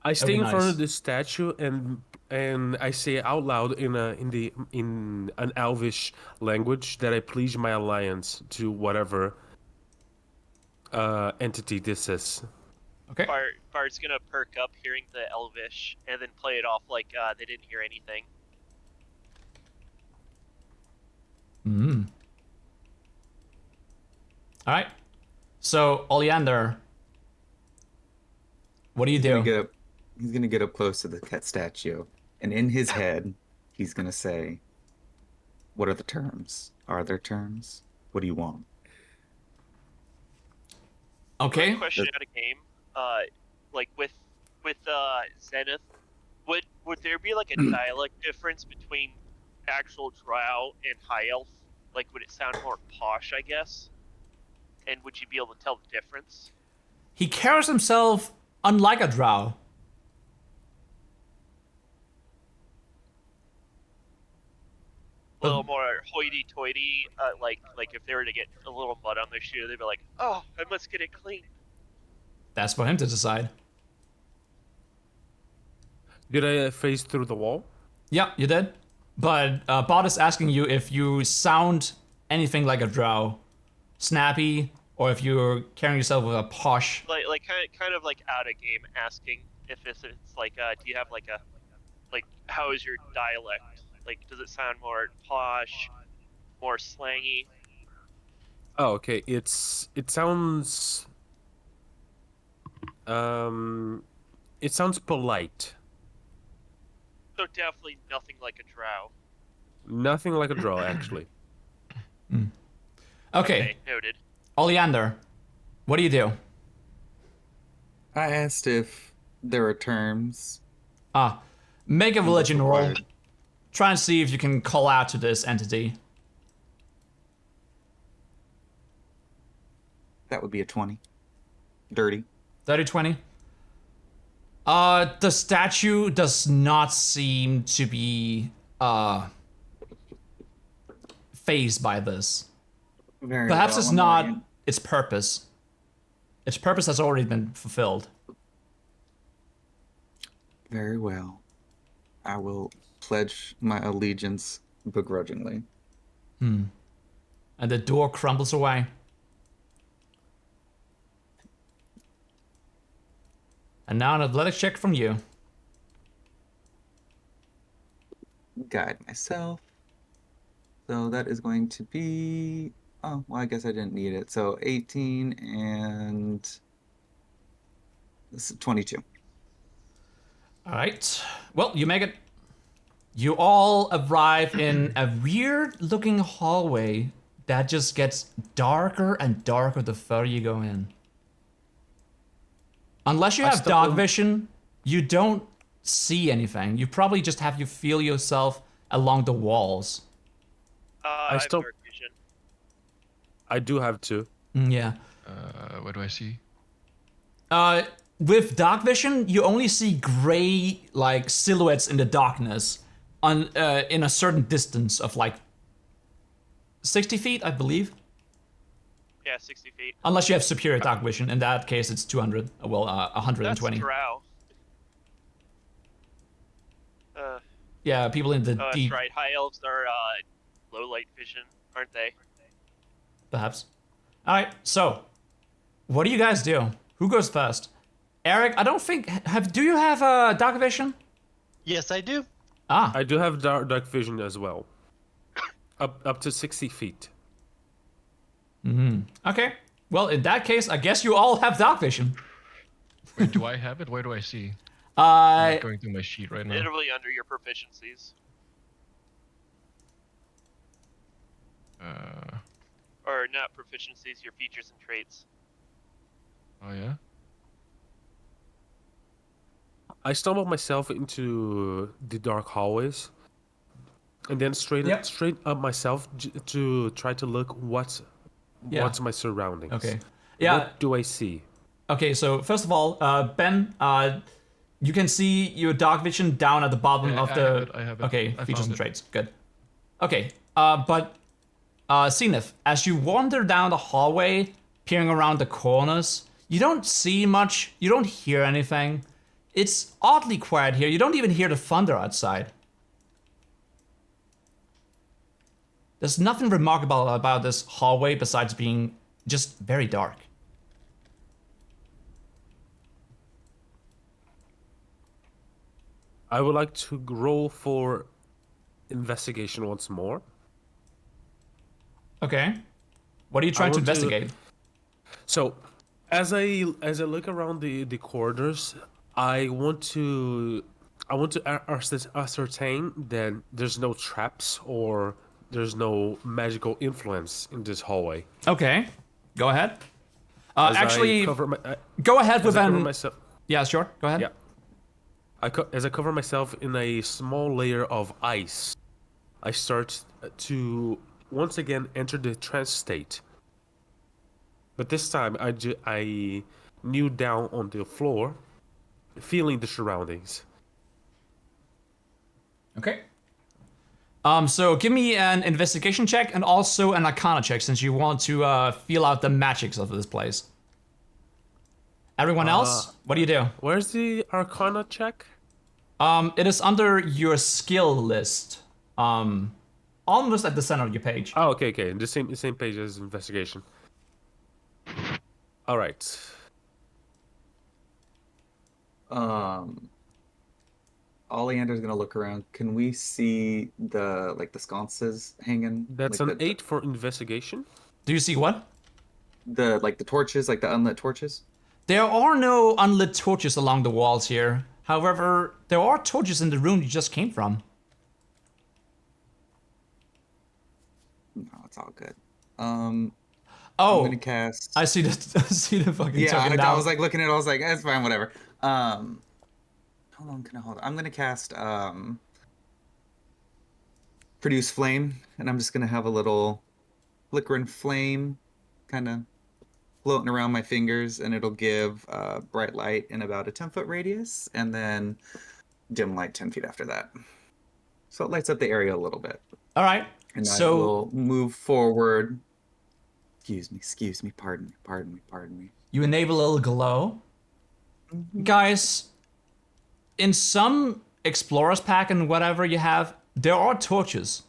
I stay be in front nice. of the statue and I say out loud in an Elvish language that I pledge my alliance to whatever entity this is. Okay. Bard's gonna perk up hearing the Elvish and then play it off like they didn't hear anything. Alright. So, Oleander, what do you do? He's gonna get up close to the cat statue, and in his head, he's gonna say, "What are the terms? Are there terms? What do you want?" Okay. Question out of game. Like with Zenith, would there be like a dialect difference between actual Drow and High Elf? Like, would it sound more posh, I guess? And would you be able to tell the difference? He carries himself unlike a drow. A little more hoity-toity, like if they were to get a little mud on their shoe, they'd be like, "Oh, I must get it clean." That's for him to decide. Did I phase through the wall? Yeah, you did. But Bot is asking you if you sound anything like a drow. Snappy, or if you're carrying yourself with a posh. Like kind of like out of game, asking if it's like, do you have like how is your dialect? Like, does it sound more posh, more slangy? Oh, okay. It sounds polite. So definitely nothing like a drow. Nothing like a draw, actually. Okay, Noted. Oleander, what do you do? I asked if there are terms. Make a religion roll. required. Try and see if you can call out to this entity. That would be a 20. Dirty. 30-20. The statue does not seem to be phased by this. Very Perhaps well, it's I'm not. orient- its purpose. Its purpose has already been fulfilled. Very well. I will pledge my allegiance begrudgingly. And the door crumbles away. And now an athletics check from you. Guide myself. So that is going to be... Oh, well, I guess I didn't need it. So 18 and... This is 22. All right. Well, you make it. You all arrive in a weird-looking hallway that just gets darker and darker the further you go in. Unless you have dog vision, you don't see anything. You probably just have you feel yourself along the walls. I have still- dark vision. I do have two. Yeah. What do I see? With dark vision, you only see gray like silhouettes in the darkness on in a certain distance of like 60 feet, I believe. Yeah, 60 feet. Unless you have superior dark vision. In that case, it's 200. Well, 120. That's drow. Yeah, people in the Oh, deep, that's right. High elves are low light vision, aren't they? perhaps. All right, so what do you guys do? Who goes first? Eric, I don't think do you have dark vision? Yes, I do. Ah, I do have dark vision as well. Up to 60 feet. okay. Well, in that case, I guess you all have dark vision. Wait, do I have it? Where do I see? I'm not going through my sheet right now. Literally under your proficiencies. Or not proficiencies, your features and traits. Oh yeah. I stumbled myself into the dark hallways, and then straight up myself to try to look what's my surroundings. Okay. Yeah. What do I see? Okay, so first of all, Ben, you can see your dark vision down at the bottom Yeah, of I the. have it, I have it. Okay, I features found and it. traits. Good. Okay, but Zenith, as you wander down the hallway, peering around the corners, you don't see much. You don't hear anything. It's oddly quiet here. You don't even hear the thunder outside. There's nothing remarkable about this hallway besides being just very dark. I would like to roll for investigation once more. Okay. What are you trying to want to- investigate? So, as I look around the corridors, I want to ascertain that there's no traps or there's no magical influence in this hallway. Okay. Go ahead. As Actually, I cover my, go ahead as with I cover an. myself. Yeah, sure. Go ahead. Yeah. As I cover myself in a small layer of ice, I start to once again enter the trance state. But this time, I kneel down on the floor, feeling the surroundings. Okay. So give me an investigation check and also an arcana check since you want to feel out the magics of this place. Everyone else, what do you do? Where's the Arcana check? It is under your skill list. Almost at the center of your page. Oh, okay. The same page as investigation. All right. Oleander's gonna look around. Can we see the sconces hanging? That's like an 8 for investigation. Do you see what? The torches, the unlit torches. There are no unlit torches along the walls here. However, there are torches in the room you just came from. No, it's all good. Oh, I'm gonna cast. I see the I see the fucking Yeah, token I now. was looking at it. I was like, it's fine, whatever. How long can I hold? I'm gonna cast produce flame, and I'm just gonna have a little flickering flame, kind of floating around my fingers, and it'll give bright light in about a 10-foot radius, and then dim light 10 feet after that. So it lights up the area a little bit, All right. and I So will move forward excuse me, pardon me. You enable a little glow. Guys, in some explorer's pack and whatever you have, there are torches.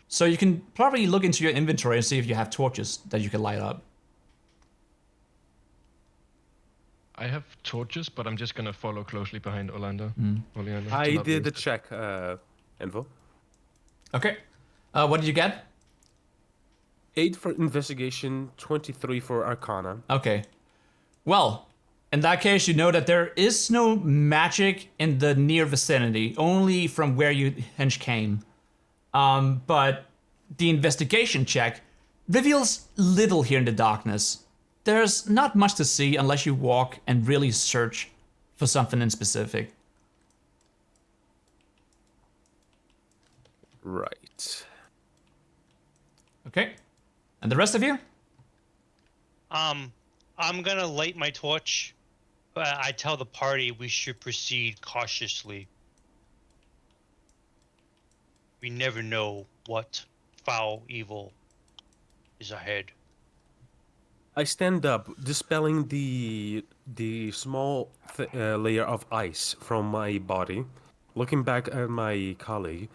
So you can probably look into your inventory and see if you have torches that you can light up. I have torches, but I'm just gonna follow closely behind Oleander. Oleander, to I not did the waste it. check, Envo. Okay. What did you get? 8 for investigation, 23 for arcana. Okay. Well, in that case, you know that there is no magic in the near vicinity, only from where you hench came. But the investigation check reveals little here in the darkness. There's not much to see unless you walk and really search for something in specific. Right. Okay. And the rest of you? I'm gonna light my torch, but I tell the party we should proceed cautiously. We never know what foul evil is ahead. I stand up, dispelling the small layer of ice from my body, looking back at my colleague,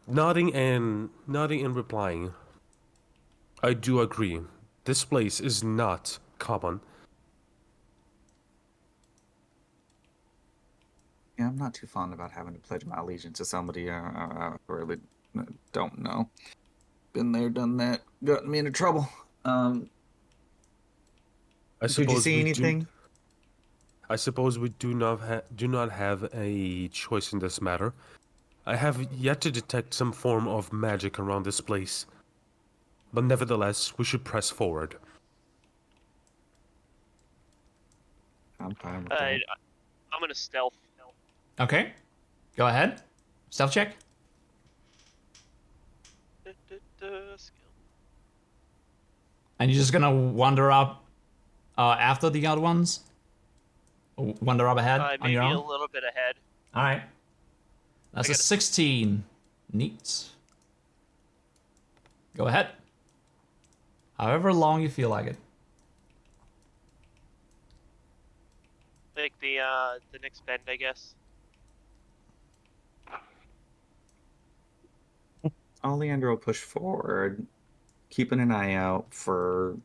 nodding and replying. I do agree. This place is not common. Yeah, I'm not too fond about having to pledge my allegiance to somebody I really don't know. Been there, done that, gotten me into trouble. I Did you suppose see we anything? I suppose we do not have a choice in this matter. I have yet to detect some form of magic around this place, but nevertheless, we should press forward. I'm fine with that. I'm gonna stealth. Okay. Go ahead. Stealth check. Skill. And you're just gonna wander up after the other ones? Wander up ahead on Maybe your a own? little bit ahead. Alright. That's a got a- 16. Neat. Go ahead. However long you feel like it. Like the next bend, I guess. Oleander will push forward, keeping an eye out for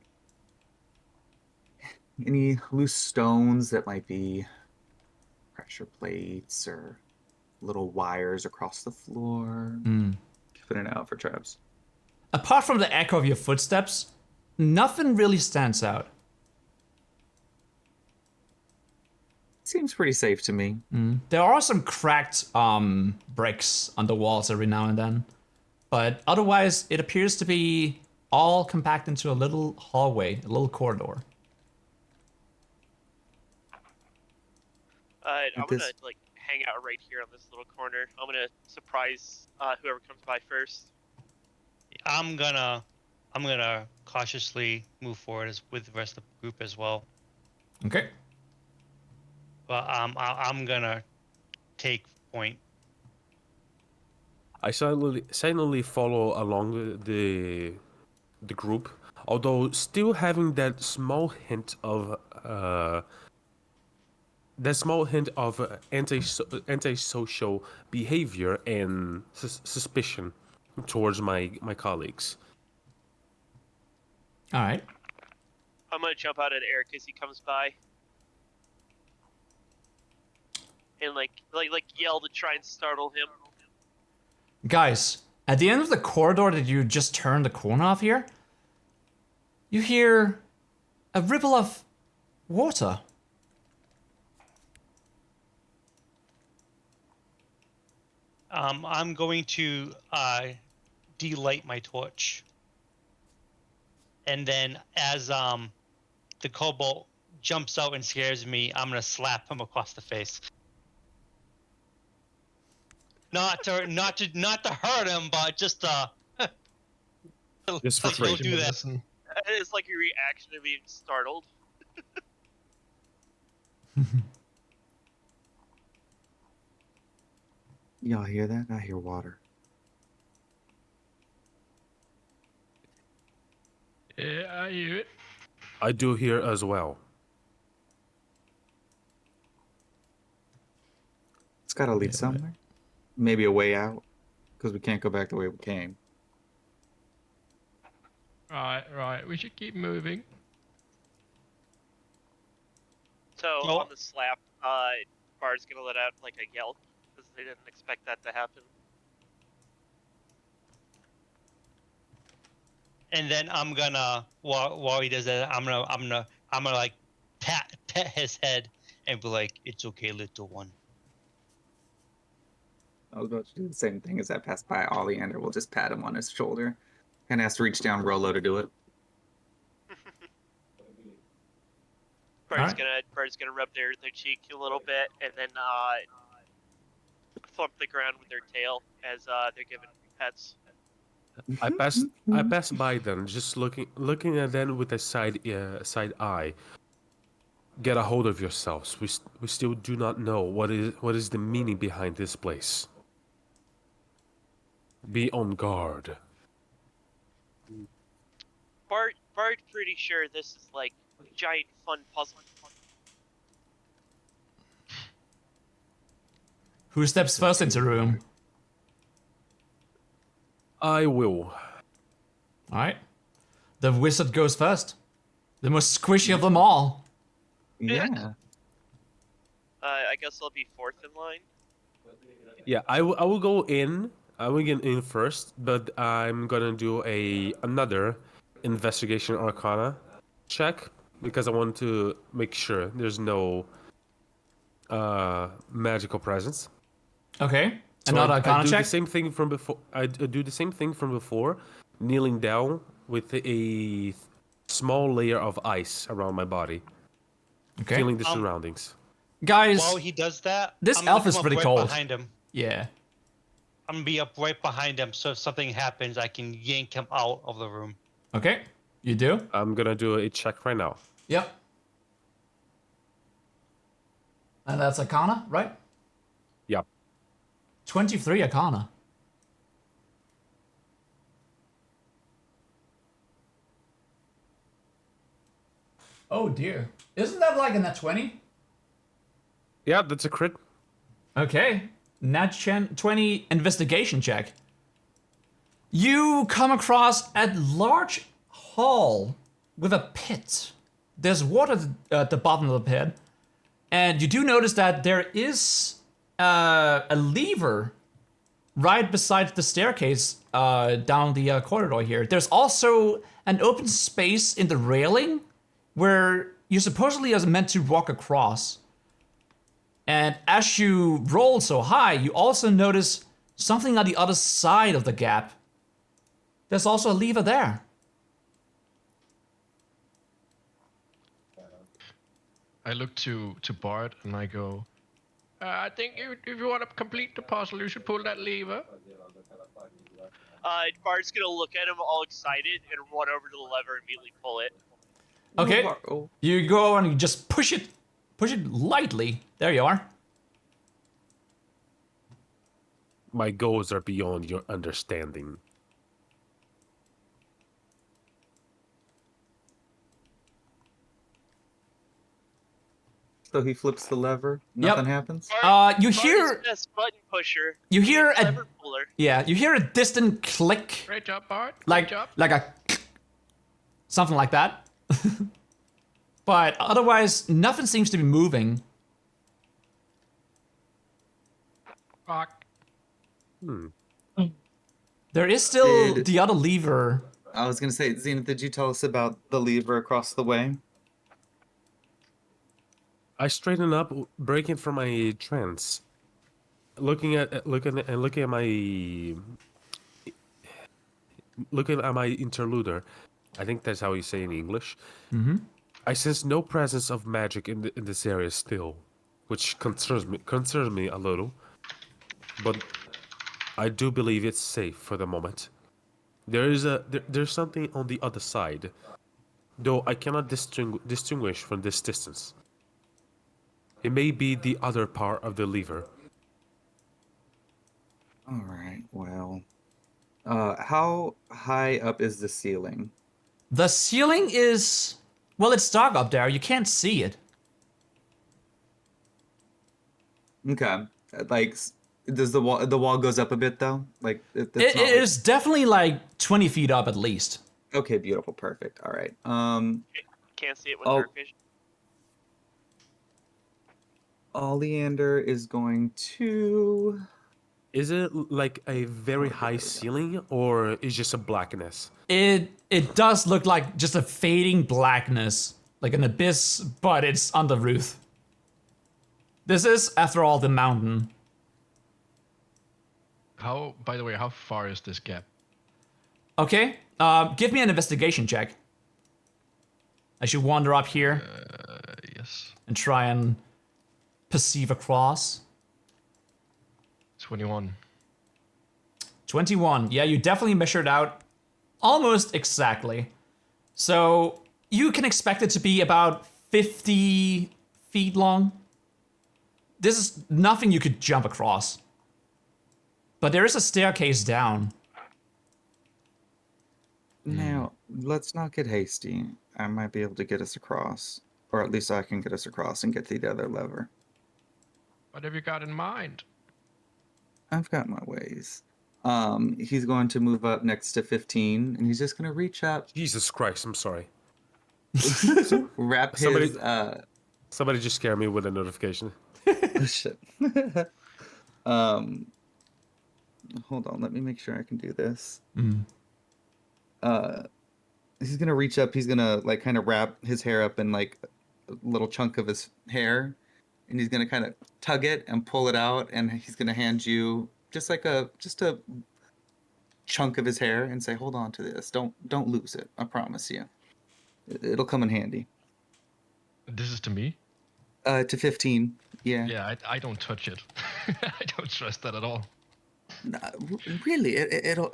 any loose stones that might be pressure plates or little wires across the floor. Keeping an eye out for traps. Apart from the echo of your footsteps, nothing really stands out. Seems pretty safe to me. There are some cracked bricks on the walls every now and then, but otherwise it appears to be all compact into a little hallway, a little corridor. I'm this- gonna like hang out right here on this little corner. I'm gonna surprise whoever comes by first. I'm gonna cautiously move forward with the rest of the group as well. Okay. But I'm gonna take point. I silently follow along the group, although still having that small hint of antisocial behavior and suspicion towards my colleagues. All right. I'm gonna jump out at Eric as he comes by. And like yell to try and startle him. Guys, at the end of the corridor that you just turned the corner off here, you hear a ripple of water. I'm going to delight my torch, and then as the kobold jumps out and scares me, I'm gonna slap him across the face. Not to hurt him, but just Just for like, free. don't do that. Listen. It's like your reaction to being startled. Y'all hear that? I hear water. Yeah, I hear it. I do hear as well. It's got to lead Yeah, somewhere. Maybe a way out, because we can't go back the way we came. Right. We should keep moving. So Well- on the slap, Bard's gonna let out like a yelp because they didn't expect that to happen. And then I'm gonna while he does that, I'm gonna like pat his head and be like, "It's okay, little one." I was about to do the same thing as I passed by Oleander. We'll just pat him on his shoulder. Kind of has to reach down Rolo to do it. Bard's gonna rub their cheek a little bit and then thump the ground with their tail as they're given pets. I pass by them, just looking at them with a side eye. Get a hold of yourselves. We still do not know what is the meaning behind this place. Be on guard. Bard's pretty sure this is like a giant fun puzzle. Who steps first into the room? I will. All right. The wizard goes first. The most squishy of them all. Yeah. I guess I'll be fourth in line. Yeah, I will go in. I will get in first, but I'm gonna do another investigation arcana check because I want to make sure there's no magical presence. Okay. So Another I arcana do check. the same thing from before. I do the same thing from before, kneeling down with a small layer of ice around my body, Okay. feeling the surroundings. Guys, While he does that, this I'm gonna elf is come up pretty right cold. behind him. yeah. I'm gonna be up right behind him, so if something happens, I can yank him out of the room. Okay. You do? I'm gonna do a check right now. Yep. And that's arcana, right? Yep. 23 arcana. Oh dear. Isn't that like a nat 20? Yeah, that's a crit. Okay. Nat 20 investigation check. You come across a large hall with a pit. There's water at the bottom of the pit. And you do notice that there is a lever right beside the staircase down the corridor here. There's also an open space in the railing where you supposedly are meant to walk across. And as you roll so high, you also notice something on the other side of the gap. There's also a lever there. I look to Bart and I go, I think if you want to complete the puzzle, you should pull that lever. Bard's gonna look at him all excited and run over to the lever and immediately pull it. Okay, Oh, you go and you just push it lightly. There you are. My goals are beyond your understanding. so he flips the lever. Nothing happens. You Bard is hear best button pusher. you hear a Lever puller. you hear a distant click, Great job, Bart. Great like job. a something like that. But otherwise, nothing seems to be moving. Fuck. There is still Did- the other lever. I was gonna say, Zenith, did you tell us about the lever across the way? I straighten up, breaking from my trance, looking at my interluder. I think that's how you say in English. Mm-hmm. I sense no presence of magic in this area still, which concerns me a little. But I do believe it's safe for the moment. There's something on the other side, though I cannot distinguish from this distance. It may be the other part of the lever. All right. Well, how high up is the ceiling? The ceiling is, well, it's dark up there. You can't see it. Okay. Like, does the wall goes up a bit though? Like, it's It not like... is definitely like 20 feet up at least. Okay, beautiful, perfect. All right. Can't see it with Oh. dark vision. Oleander is going to... Is it like a very high ceiling, or is just a blackness? It does look like just a fading blackness, like an abyss, but it's on the roof. This is, after all, the mountain. By the way, how far is this gap? Okay, give me an investigation check. I should wander up here Yes. and try and perceive across. 21. 21. Yeah, you definitely measured out almost exactly. So you can expect it to be about 50 feet long. This is nothing you could jump across. But there is a staircase down. Now, let's not get hasty. I might be able to get us across. Or at least I can get us across and get to the other lever. What have you got in mind? I've got my ways. He's going to move up next to 15, and he's just going to reach up, Jesus Christ, I'm sorry. wrap Somebody- his... Somebody just scared me with a notification. Oh, shit. Hold on, let me make sure I can do this. He's gonna reach up, he's gonna like kind of wrap his hair up in like a little chunk of his hair, and he's gonna kind of tug it and pull it out, and he's gonna hand you just a chunk of his hair and say, hold on to this. Don't lose it. I promise you. It'll come in handy. This is to me? To 15. Yeah. Yeah, I don't touch it. I don't trust that at all. Really, it'll.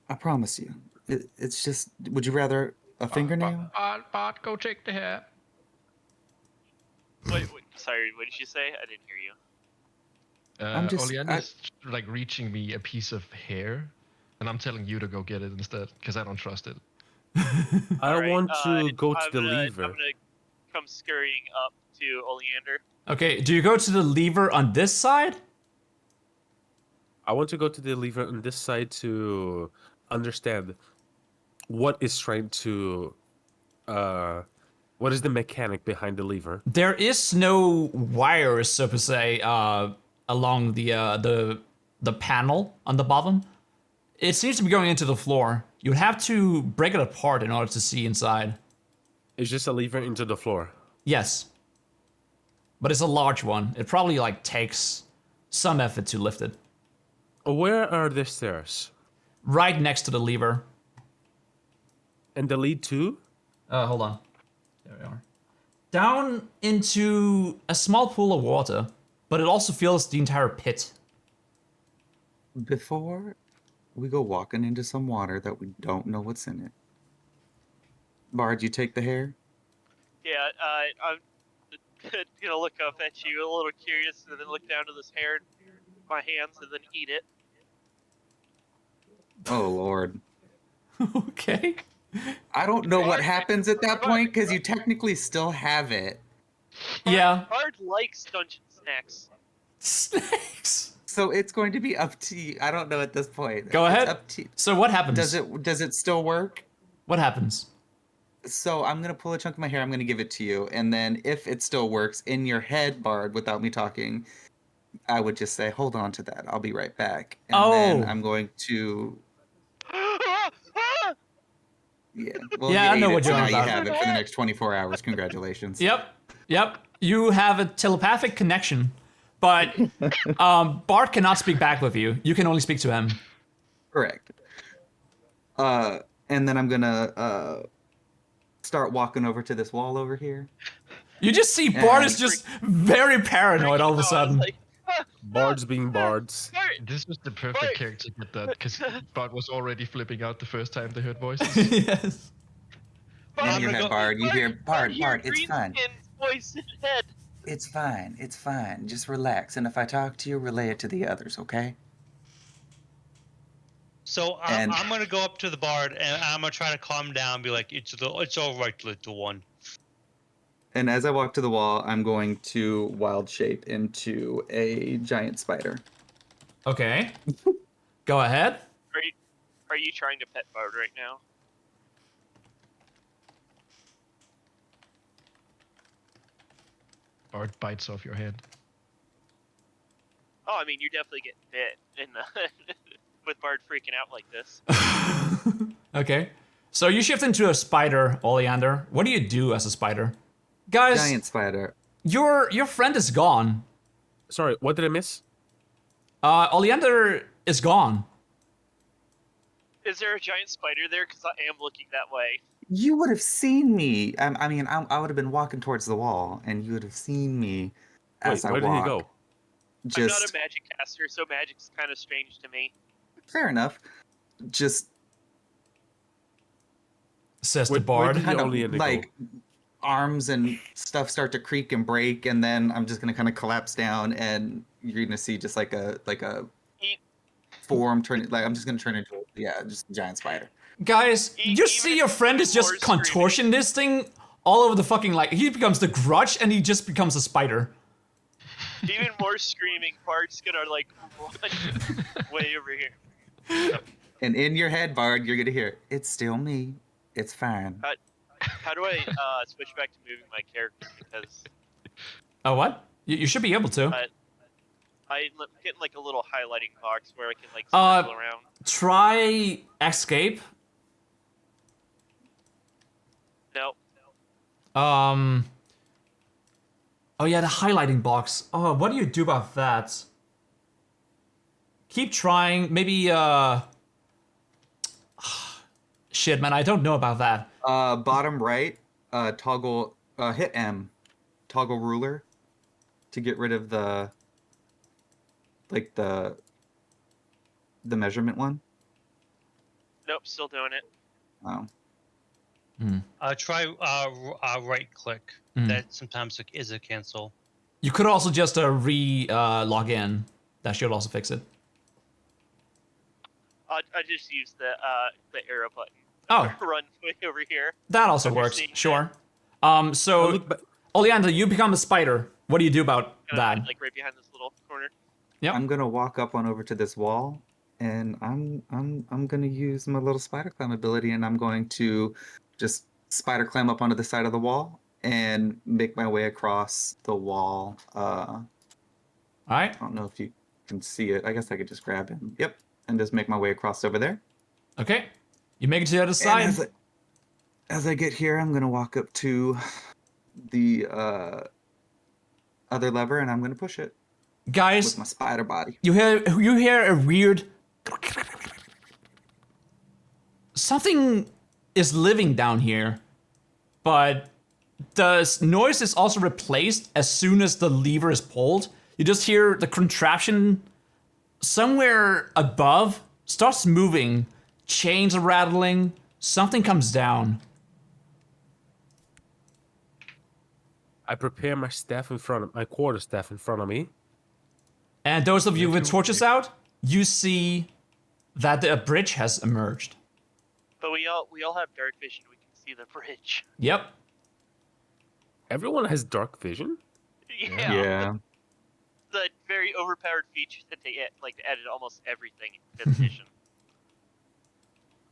I promise you. It's just. Would you rather a fingernail? Bart, go take the hair. Wait, sorry, what did you say? I didn't hear you. Oleander's like reaching me a piece of hair, and I'm telling you to go get it instead, because I don't trust it. I Alright, want to go to I'm the gonna- lever. I'm gonna come scurrying up to Oleander. Okay, do you go to the lever on this side? I want to go to the lever on this side to understand what is trying to what is the mechanic behind the lever. There is no wires, so per se, along the panel on the bottom. It seems to be going into the floor. You would have to break it apart in order to see inside. It's just a lever into the floor. Yes. But it's a large one. It probably like takes some effort to lift it. Where are the stairs? Right next to the lever. And the lead to? Hold on. There we are. Down into a small pool of water, but it also fills the entire pit. Before we go walking into some water that we don't know what's in it. Bard, you take the hair? Yeah, I'm gonna look up at you a little curious, and then look down to this hair in my hands, and then eat it. Oh, Lord. Okay. I don't know what happens at that point because you technically still have it. Yeah. Bard likes dungeon snacks. Snakes. So it's going to be up to you. I don't know at this point. Go It's ahead. up to you. So what happens? Does it still work? What happens? So I'm gonna pull a chunk of my hair. I'm gonna give it to you, and then if it still works in your head, Bard, without me talking, I would just say, "Hold on to that. I'll be right back." And then Oh. I'm going to. Yeah. Well, Yeah, you I know ate what it, so you're now on you about. have it for the next 24 hours. Congratulations. Yep. You have a telepathic connection, but Bart cannot speak back with you. You can only speak to him. Correct. And then I'm gonna start walking over to this wall over here. You just see Bart is And- just very paranoid all of a I was sudden. like, Bards being bards. Bard! This was the perfect Bart! character to get that, because Bart was already flipping out the first time they heard voices. Yes. In your head, Bard, you hear, Bard, it's Green fine. Skin's voice in head. It's fine. It's fine. Just relax. And if I talk to you, relay it to the others, okay? So And- I'm gonna go up to the bard and I'm gonna try to calm him down. Be like, it's all right, little one. And as I walk to the wall, I'm going to wild shape into a giant spider. Okay. Go ahead. Are you trying to pet Bard right now? Bart bites off your head. Oh, I mean, you're definitely getting bit in the with Bard freaking out like this. Okay. So you shift into a spider, Oleander. What do you do as a spider? Guys, Giant spider. your friend is gone. Sorry, what did I miss? Oleander is gone. Is there a giant spider there? Because I am looking that way. You would have seen me. I would have been walking towards the wall, and you would have seen me as Wait, I where did walk. he go? I'm not Just a magic caster, so magic's kind of strange to me. fair enough. Just Says the Where bard. did kind of Oleander go? like arms and stuff start to creak and break, and then I'm just gonna kind of collapse down, and you're gonna see just like a E- form turn. Like I'm just gonna turn into just a giant spider. Guys, you Even see your friend is just more screaming. contortionisting all over the fucking, like, he becomes the Grudge and he just becomes a spider. Even more screaming, Bard's gonna like run way over here. And in your head, Bard, you're gonna hear, "It's still me. It's fine." How do I switch back to moving my character? Because Oh, what? You should be able to. I'm getting like a little highlighting box where I can like Uh, circle around. Try escape. No. Oh yeah, the highlighting box. Oh, what do you do about that? Keep trying. Maybe, shit, man, I don't know about that. Bottom right, toggle, hit M, toggle ruler, to get rid of the measurement one. Nope, still doing it. Oh, Try right click. Mhm. That sometimes is a cancel. You could also just log in. That should also fix it. I just used the arrow button. Oh. Run way over here. That also Have you works. seen Sure. Oh, So, look ba- Oleander, you become a spider. What do you do about Kinda that? like right behind this little corner. Yep. I'm gonna walk up on over to this wall, and I'm gonna use my little spider climb ability, and I'm going to just spider climb up onto the side of the wall and make my way across the wall. All right. I don't know if you can see it. I guess I could just grab him. Yep, and just make my way across over there. Okay. You make it to the other And side. as I get here, I'm gonna walk up to the other lever, and I'm gonna push it Guys, with my spider body. you hear a weird. Something is living down here, but the noise is also replaced as soon as the lever is pulled. You just hear the contraption somewhere above starts moving, chains are rattling, something comes down. I prepare my staff in front of my quarterstaff in front of me. And those of you with torches out, you see that a bridge has emerged. But we all have dark vision. We can see the bridge. Yep. Everyone has dark vision. Yeah. The very overpowered feature that they added almost everything in 5th edition.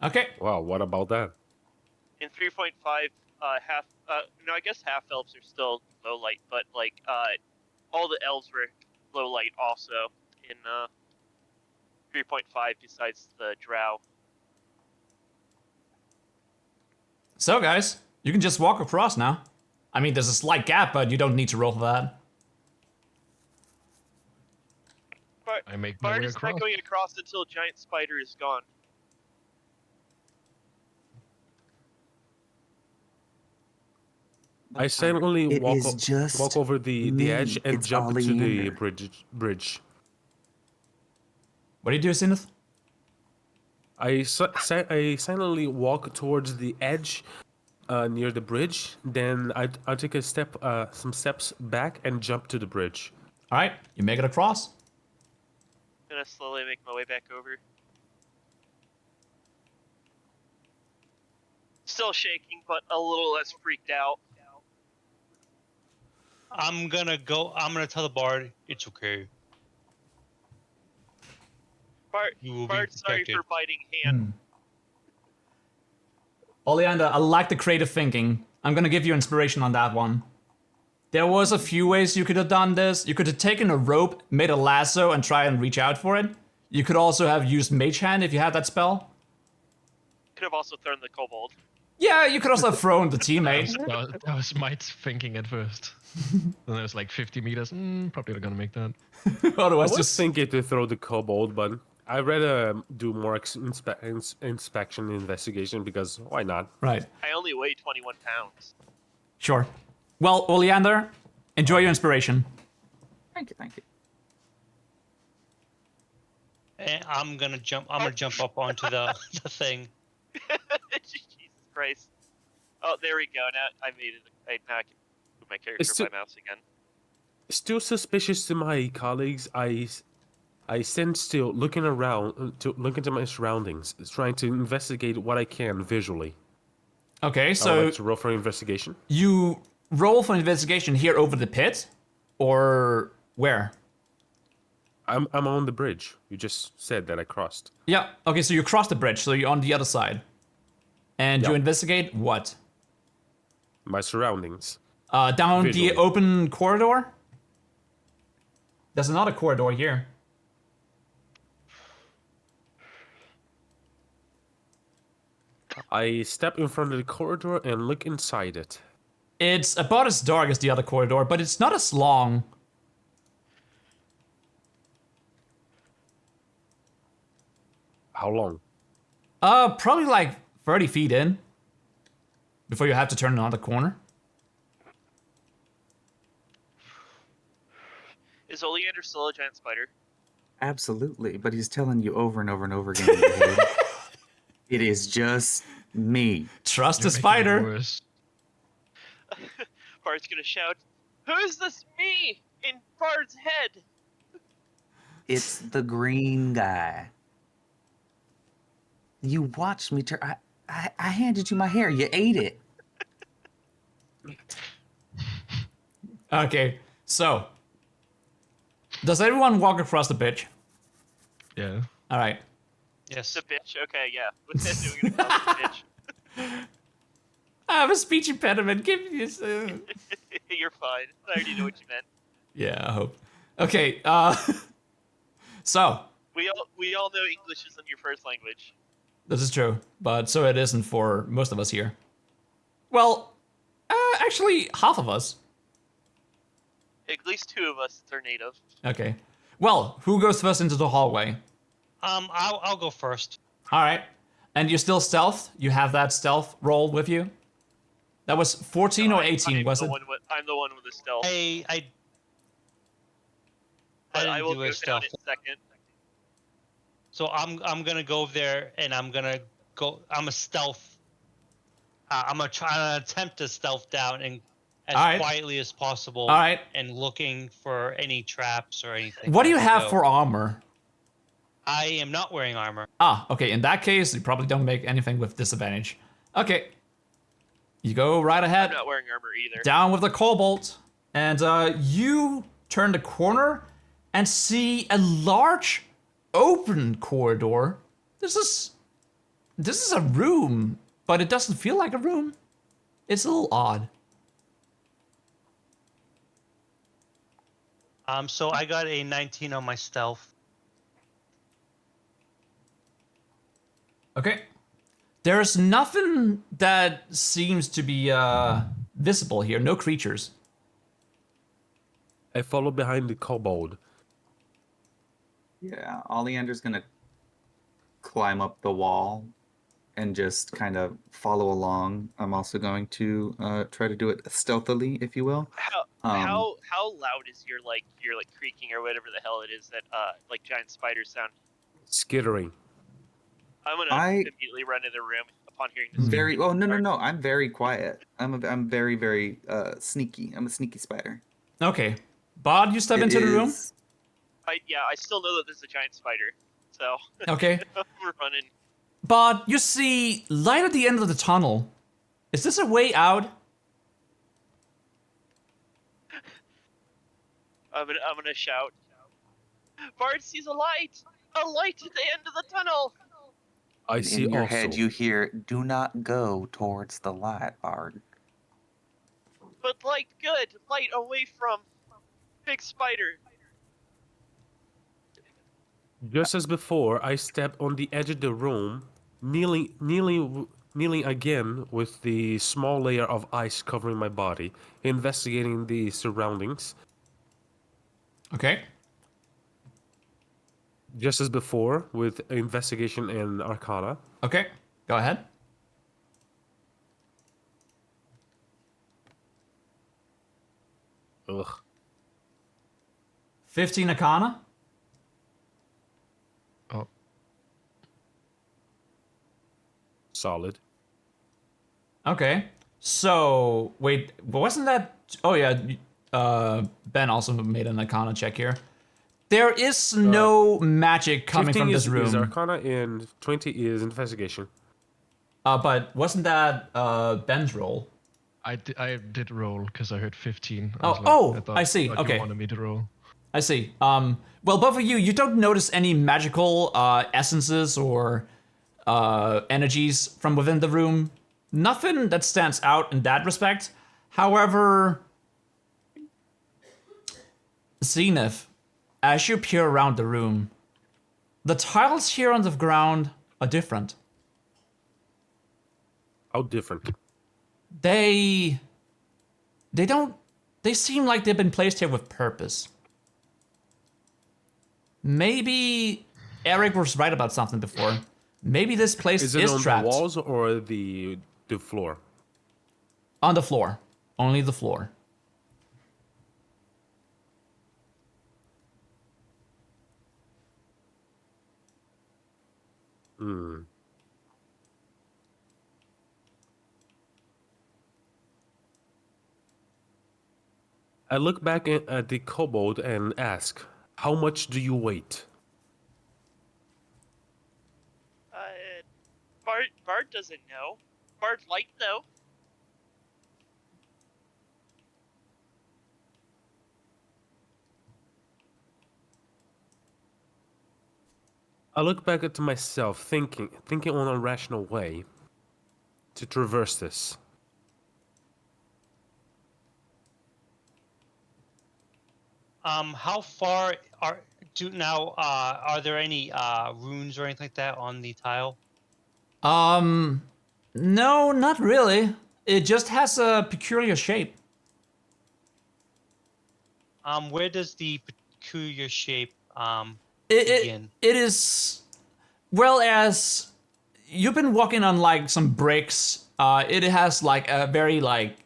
Okay. Wow, what about that? In 3.5, I guess half elves are still low light, but all the elves were low light also in 3.5 besides the drow. So, guys, you can just walk across now. I mean, there's a slight gap, but you don't need to roll for that. But I make my Bard way is across. not going across until giant spider is gone. I silently It is just walk over the me. edge and It's jump into the Oleander. bridge. What do you do, Zenith? I silently walk towards the edge near the bridge. Then I take some steps back and jump to the bridge. All right, you make it across. Gonna slowly make my way back over. Still shaking, but a little less freaked out. I'm gonna tell the bard it's okay. You will be Bart, sorry protected. for biting hand. Oleander, I like the creative thinking. I'm gonna give you inspiration on that one. There was a few ways you could have done this. You could have taken a rope, made a lasso, and try and reach out for it. You could also have used Mage Hand if you had that spell. Could have also thrown the kobold. Yeah, you could also have thrown the teammate. That was my thinking at first. Then it was like 50 meters. Probably not gonna make that. I Otherwise, was just thinking to throw the kobold, but I'd rather do more inspection investigation because why not? right. I only weigh 21 pounds. Sure. Well, Oleander, enjoy your inspiration. Thank you, thank you. And I'm gonna jump up onto the thing. Jesus Christ. Oh, there we go. Now I made it. Now I can move my character It's by mouse again. Still suspicious to my colleagues. I stand still, looking around to look into my surroundings, trying to investigate what I can visually. Okay, I would so like to roll for investigation. you roll for investigation here over the pit, or where? I'm on the bridge. You just said that I crossed. Yeah. Okay, so you cross the bridge, so you're on the other side, and you Yep. investigate what? My surroundings. Down Visually. the open corridor. There's another corridor here. I step in front of the corridor and look inside it. It's about as dark as the other corridor, but it's not as long. How long? Probably like 30 feet in. Before you have to turn another corner. Is Oleander still a giant spider? Absolutely, but he's telling you over and over and over again in your head, it is just me. Trust You're the making it spider. worse. Bart's gonna shout, "Who's this me in Bart's head?" It's the green guy. You watched me turn. I handed you my hair. You ate it. Okay, so. Does everyone walk across the pitch? Yeah. Alright. Yes. The bitch. Okay, yeah. What's that doing across the bitch? I have a speech impediment. Give me this. You're fine. I already know what you meant. Yeah, I hope. Okay, so. We all know English isn't your first language. This is true, but so it isn't for most of us here. Well, actually, half of us. At least two of us are native. Okay. Well, who goes first into the hallway? I'll go first. Alright. And you're still stealth? You have that stealth roll with you? That was 14 or 18, was it? I'm the one with the stealth. I But I didn't will do go a down stealth. in a second. So I'm gonna go over there and I'm gonna go. I'm a stealth. I'm gonna try to attempt to stealth down and as Alright. quietly as possible. Alright. And looking for any traps or anything. What do you as I have go. for armor? I am not wearing armor. Ah, okay, in that case, you probably don't make anything with disadvantage. Okay. You go right ahead. I'm not wearing armor either. Down with the cobalt, and you turn the corner and see a large open corridor. This is a room, but it doesn't feel like a room. It's a little odd. So I got a 19 on my stealth. Okay. There's nothing that seems to be visible here. No creatures. I follow behind the kobold. Yeah, Oleander's gonna climb up the wall and just kind of follow along. I'm also going to try to do it stealthily, if you will. How loud is your creaking or whatever the hell it is that like giant spiders sound? Skittering. I'm gonna I- immediately run in the room upon hearing this. Very. Oh no! I'm very quiet. I'm very sneaky. I'm a sneaky spider. Okay. Bod, you step It into the room? I still know that there's a giant spider, so Okay. we're running. But you see light at the end of the tunnel. Is this a way out? I'm gonna shout. Bart sees a light! A light at the end of the tunnel! I And see in your also. head, you hear, "Do not go towards the light, Bard." But light good! Light away from Big Spider! Just as before, I step on the edge of the room, kneeling again with the small layer of ice covering my body, investigating the surroundings. Okay. Just as before, with investigation and arcana. Okay. Go ahead. Ugh. 15 Arcana. Oh, Solid. Okay. So, wait, wasn't that... Oh, yeah. Ben also made an Arcana check here. There is no magic coming 15 from this is room. arcana and 20 is investigation. But wasn't that Ben's roll? I did roll because I heard 15. I see. thought Okay. You wanted me to roll. I see. Well, both of you don't notice any magical essences or energies from within the room. Nothing that stands out in that respect. However, Zenith, as you peer around the room, the tiles here on the ground are different. How different? They seem like they've been placed here with purpose. Maybe Eric was right about something before. Maybe this place Is it on trapped. the walls or the floor? On the floor. Only the floor. Hmm. I look back at the kobold and ask, "How much do you wait?" Bart doesn't know. Bart light though. I look back at myself, thinking on a rational way to traverse this. How far are there any runes or anything like that on the tile? No, not really. It just has a peculiar shape. Where does the peculiar shape It begin? is, well, as you've been walking on like some bricks, it has like a very like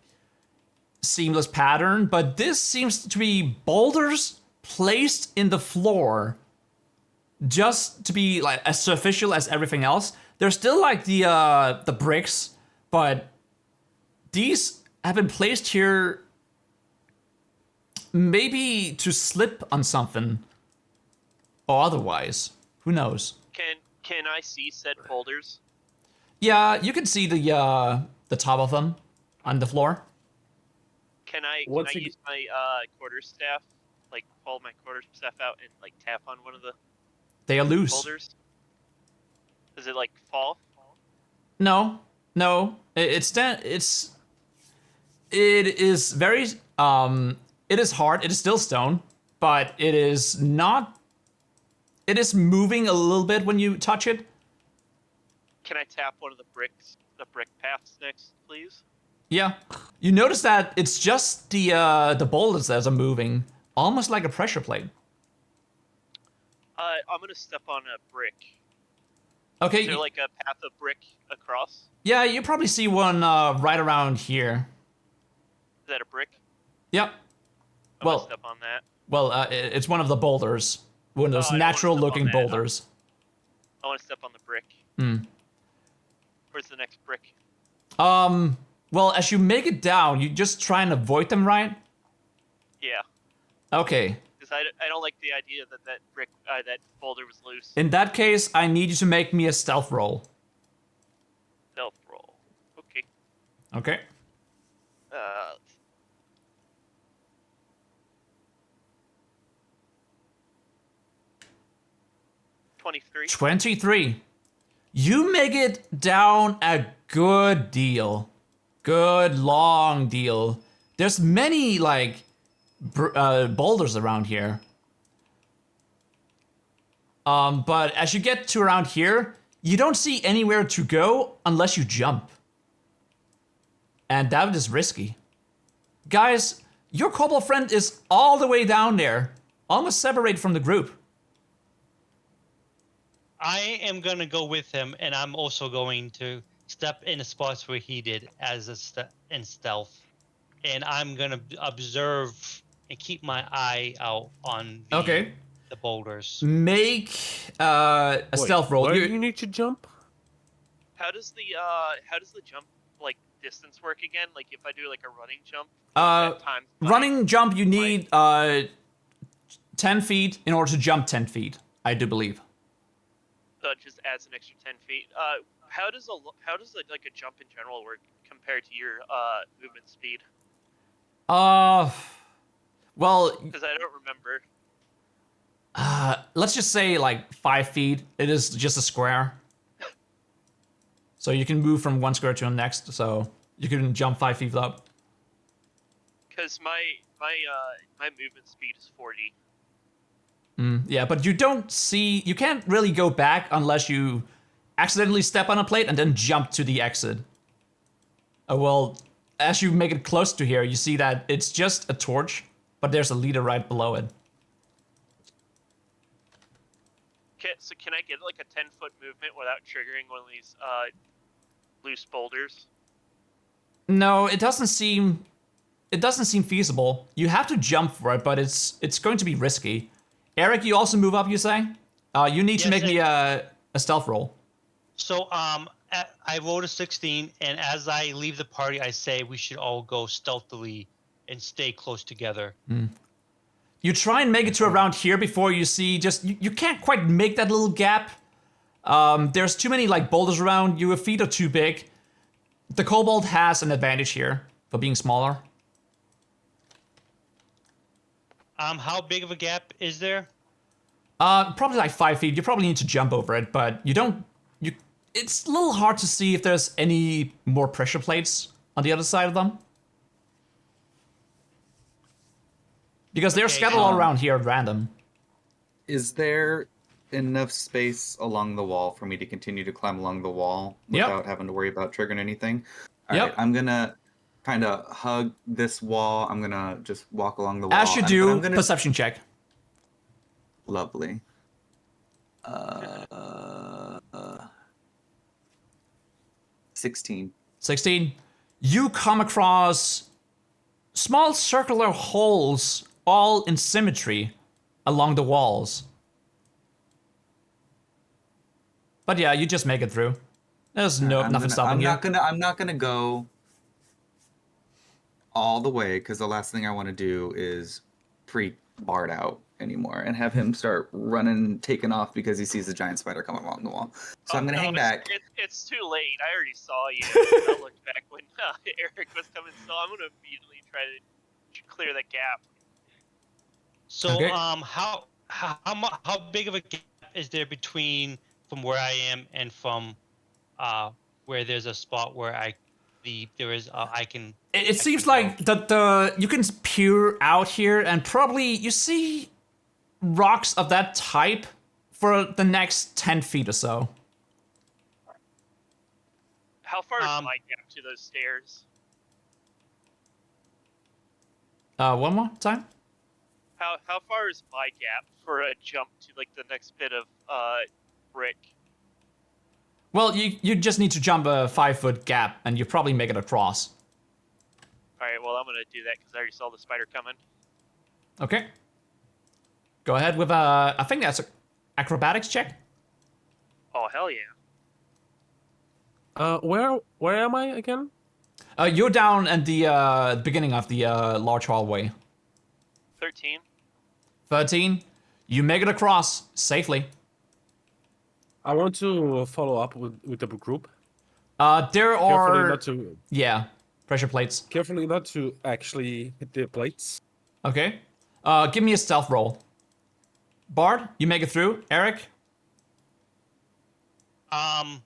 seamless pattern, but this seems to be boulders placed in the floor just to be like as superficial as everything else. There's still like the bricks, but these have been placed here maybe to slip on something or otherwise. Who knows? Can I see said boulders? Yeah, you can see the top of them on the floor. Can I Once you use my quarterstaff, like pull my quarterstaff out and like tap on one of the They are loose. boulders? Does it like fall? No. It is very it is hard. It is still stone, but it is not. It is moving a little bit when you touch it. Can I tap one of the brick paths next, please? Yeah, you notice that it's just the boulders that are moving, almost like a pressure plate. I'm gonna step on a brick. Okay. Is there like a path of brick across? Yeah, you probably see one right around here. Is that a brick? Yep. I'm Well- gonna step on that. Well, it's one of the boulders. One of those I don't wanna natural-looking step on that. boulders. I want to step on the brick. Hmm. Where's the next brick? Well, as you make it down, you just try and avoid them, right? Yeah, Okay. because I don't like the idea that that boulder was loose. In that case, I need you to make me a stealth roll. Stealth roll. Okay. Okay. Uh, 23. 23. You make it down a good deal. Good long deal. There's many, like, boulders around here. But as you get to around here, you don't see anywhere to go unless you jump. And that is risky. Guys, your kobold friend is all the way down there, almost separated from the group. I am gonna go with him, and I'm also going to step in the spots where he did as in stealth, and I'm gonna observe and keep my eye out on the boulders. Make a stealth roll. Where do you need to jump? How does the jump like distance work again? Like if I do like a running jump. Running jump, you need 10 feet in order to jump 10 feet. I do believe. Just adds an extra 10 feet. How does like a jump in general work compared to your movement speed? Well, Because I don't remember. let's just say like 5 feet. It is just a square. So you can move from one square to the next. So you can jump 5 feet up. Because my movement speed is 40. Yeah, but you can't really go back unless you accidentally step on a plate and then jump to the exit. Well, as you make it close to here, you see that it's just a torch, but there's a leader right below it. Okay, so can I get like a 10-foot movement without triggering one of these loose boulders? No, it doesn't seem feasible. You have to jump for it, but it's going to be risky. Eric, you also move up, you say? You need to make me a stealth roll. So I rolled a 16, and as I leave the party, I say we should all go stealthily and stay close together. You try and make it to around here before you see you can't quite make that little gap. There's too many like boulders around. Your feet are too big. The kobold has an advantage here for being smaller. How big of a gap is there? Probably like 5 feet. You probably need to jump over it, but it's a little hard to see if there's any more pressure plates on the other side of them. Because they're scattered all around here at random. Is there enough space along the wall for me to continue to climb along the wall without having to worry about triggering anything? All right, I'm gonna kind of hug this wall. I'm gonna just walk along the wall. As you do, perception check. Lovely. 16. 16. You come across small circular holes, all in symmetry, along the walls. But yeah, you just make it through. There's nothing stopping you. I'm not gonna go all the way because the last thing I want to do is freak Bart out anymore and have him start running, taking off because he sees a giant spider coming along the wall. So I'm gonna hang back. It's too late. I already saw you. I looked back when Eric was coming, so I'm gonna immediately try to clear the gap. So how big of a gap is there between from where I am and from where there's a spot where I can. It seems like the you can peer out here and probably you see rocks of that type for the next 10 feet or so. How far is my gap to those stairs? One more time. How far is my gap for a jump to like the next bit of brick? Well, you just need to jump a 5-foot gap, and you probably make it across. All right, well I'm gonna do that because I already saw the spider coming. Okay. Go ahead with I think that's an acrobatics check. Oh hell yeah! Where am I again? You're down at the beginning of the large hallway. 13. 13. You make it across safely. I want to follow up with the group. There Carefully are not to... yeah. Pressure plates. Carefully not to actually hit the plates. Okay. Give me a stealth roll. Bard, you make it through. Eric? I'm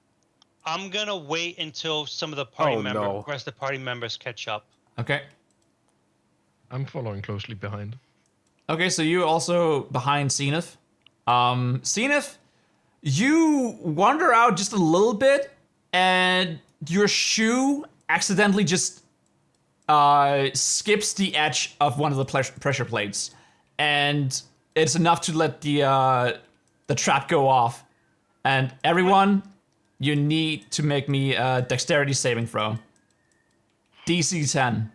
gonna wait until some of the party rest of the party members catch up. Okay. I'm following closely behind. Okay, so you also behind Zenith. Zenith, you wander out just a little bit, and your shoe accidentally just skips the edge of one of the pressure plates, and it's enough to let the trap go off. And everyone, you need to make me a dexterity saving throw. DC 10.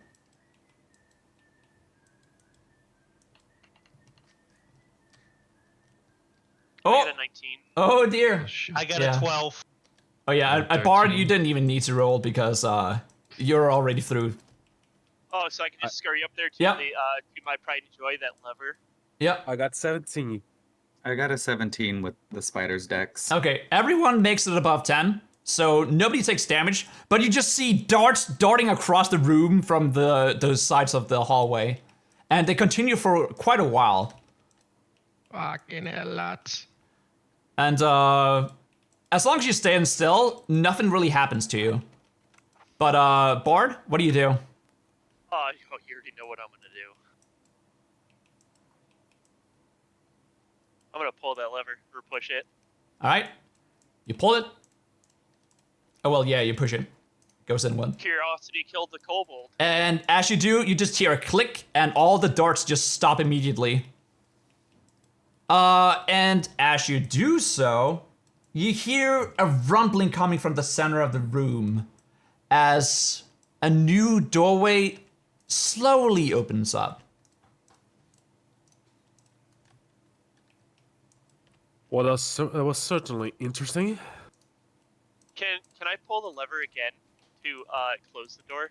I Oh, got a 19. oh dear. Oh, shit. I got Yeah. a 12. Oh yeah, Oh, at Bard, 13. you didn't even need to roll because you're already through. Oh, so I can just scurry up there to Yeah. to my pride and joy, that lever. Yep. I got 17. I got a 17 with the spider's dex. Okay, everyone makes it above 10, so nobody takes damage, but you just see darts darting across the room from those sides of the hallway, and they continue for quite a while. Fucking hell, lads. And as long as you stand still, nothing really happens to you. But Bard, what do you do? Oh, you already know what I'm gonna do. I'm gonna pull that lever or push it. All right, you pull it. Oh well, yeah, you push it. Goes in one. Curiosity killed the kobold. And as you do, you just hear a click, and all the darts just stop immediately. And as you do so, you hear a rumbling coming from the center of the room as a new doorway slowly opens up. Well, that was certainly interesting. Can I pull the lever again to close the door?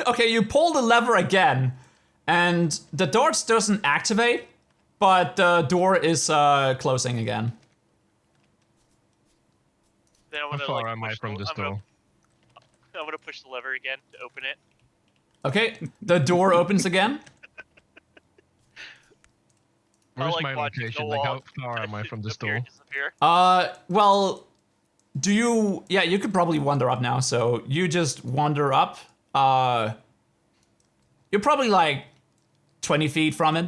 Okay, you pull the lever again, and the door doesn't activate, but the door is closing again. Then I'm How gonna far like am I push from the, this I'm gonna- door? I'm gonna push the lever again to open it. Okay, the door opens again. Where's like my watching location? the Like, how wall far am I from this appear, door? disappear. Well, do you? Yeah, you could probably wander up now. So you just wander up. You're probably like 20 feet from it.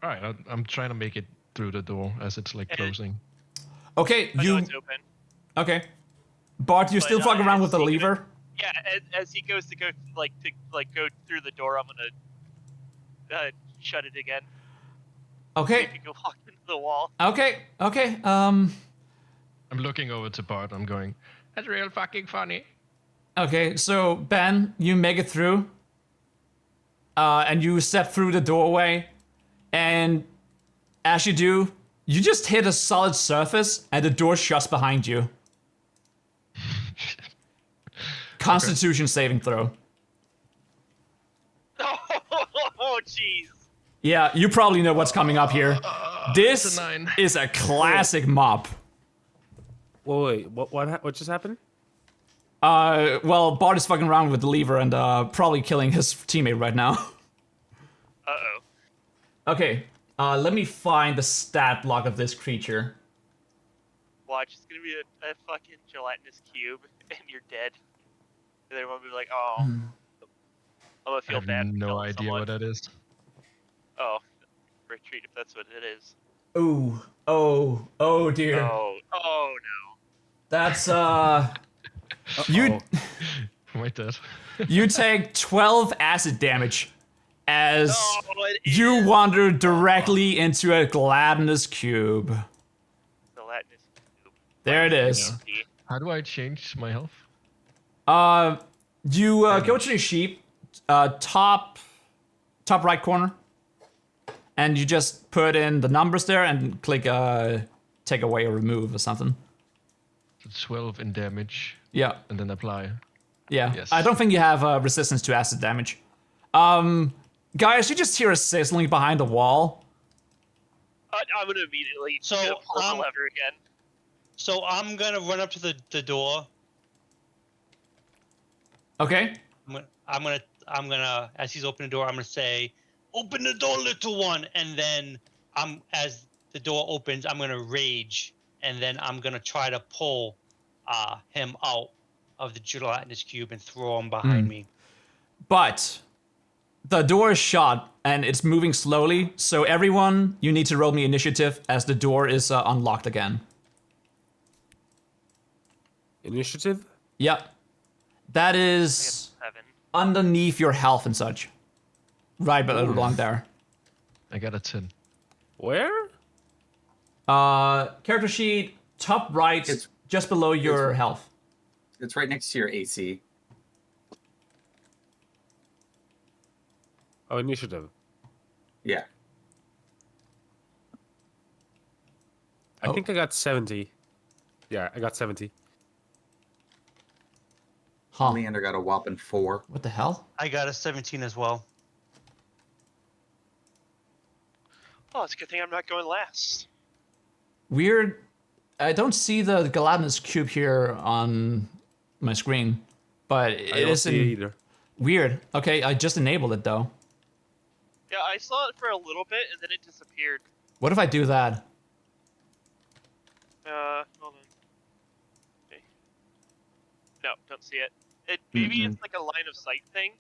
All right, I'm trying to make it through the door as it's like And- closing. Okay, I know you. it's open. Okay, Bart, you But, still fucking around with the it's even- lever. Yeah, as he goes to go go through the door, I'm gonna shut it again. Okay, You can walk into the wall. okay. I'm looking over to Bart. I'm going, that's real fucking funny. Okay, so Ben, you make it through. And you step through the doorway, and as you do, you just hit a solid surface, and the door shuts behind you. Constitution saving throw. Oh, jeez. Yeah, you probably know what's coming up here. This It's a 9. is a classic mop. Wait, what just happened? Well, Bart is fucking around with the lever and probably killing his teammate right now. Uh-oh. Okay, let me find the stat block of this creature. Watch, it's gonna be a fucking gelatinous cube, and you're dead. And everyone will be like, oh. I'm gonna I feel have bad for no killing idea someone. what that is. Oh, retreat if that's what it is. Ooh, oh dear. Oh no. That's you Wait, that. you take 12 acid damage as Oh, it you is wander directly into a gelatinous cube. gelatinous cube. There it is. See? How do I change my health? You go to the sheep, top right corner, and you just put in the numbers there and click take away or remove or something. So 12 in damage, Yeah, and then apply. yeah. Yes. I don't think you have resistance to acid damage. Guys, you just hear a sizzling behind the wall. I'm gonna immediately So, pull the lever again. So I'm gonna run up to the door, Okay. I'm gonna, as he's opening the door, I'm gonna say, "Open the door, little one," and then as the door opens, I'm gonna rage, and then I'm gonna try to pull him out of the gelatinous cube and throw him behind me. But the door is shut and it's moving slowly. So everyone, you need to roll me initiative as the door is unlocked again. Initiative? Yep. That is 7. underneath your health and such. Right, but along there. I got a 10. Where? Character sheet, top right, It's- just below your it's- health. It's right next to your AC. Oh, initiative. Yeah. I Oh. think I got 70. Yeah, I got 70. Huh. Leander got a whopping 4. What the hell? I got a 17 as well. Oh, it's a good thing I'm not going last. Weird. I don't see the gelatinous cube here on my screen, but I it don't is see it in either. weird. Okay, I just enabled it though. Yeah, I saw it for a little bit and then it disappeared. What if I do that? Hold on. Okay. No, don't see it. Maybe it's like a line of sight thing,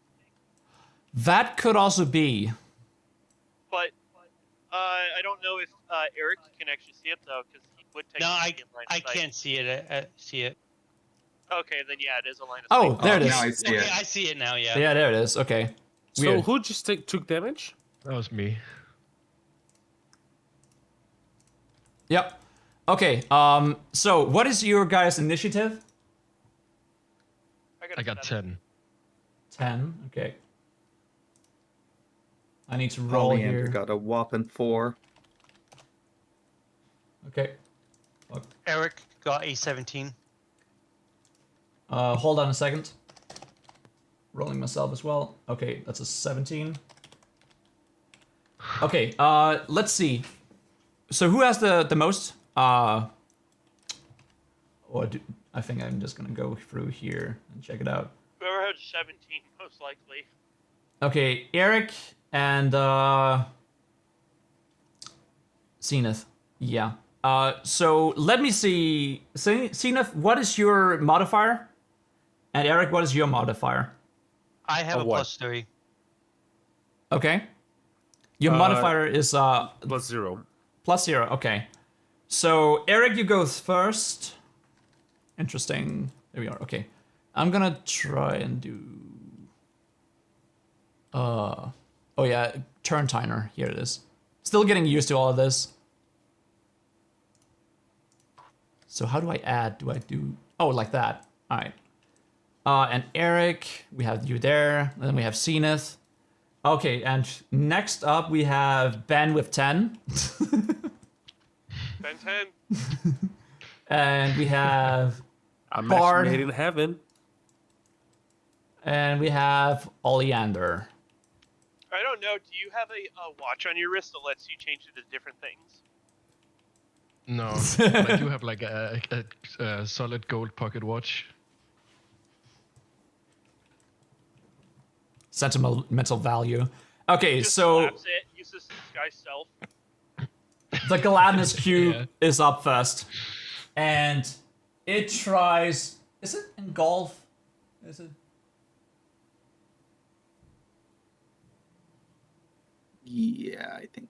That could also be. but I don't know if Eric can actually see it though, because he would take. No, line of I sight. can't see it. See it. Okay, then yeah, it is a line of Oh, sight. there it is. Now I see Okay, it. I see it now. Yeah. Yeah, there it is. Okay. So Weird. who just took damage? That was me. Yep. Okay. So what is your guys' initiative? I got 10. 10. Okay. I need to roll Leander here. got a whopping 4. Okay. Eric got a 17. Hold on a second. Rolling myself as well. Okay, that's a 17. Okay, let's see. So who has the most? I think I'm just gonna go through here and check it out. Whoever had 17, most likely. Okay, Eric and Zenith. Yeah. So let me see. Zenith, what is your modifier? And Eric, what is your modifier? I have A a what? +3. Okay. Your modifier is +0. +0. Okay. So Eric, you go first. Interesting. There we are. Okay. I'm gonna try and do. Oh yeah, turn timer. Here it is. Still getting used to all of this. So how do I add? Do I do? Oh, like that. All right. And Eric, we have you there. Then we have Zenith. Okay, and next up we have Ben with 10. Ben 10. And we have A match Bard. made in heaven. and we have Oleander. I don't know. Do you have a watch on your wrist that lets you change it to different things? No, but I do have like a solid gold pocket watch. Sentimental value. Okay, Just so slaps it, uses disguise self. the gelatinous cube Yeah. is up first. And it tries. Is it engulf? Is it? Yeah, I think.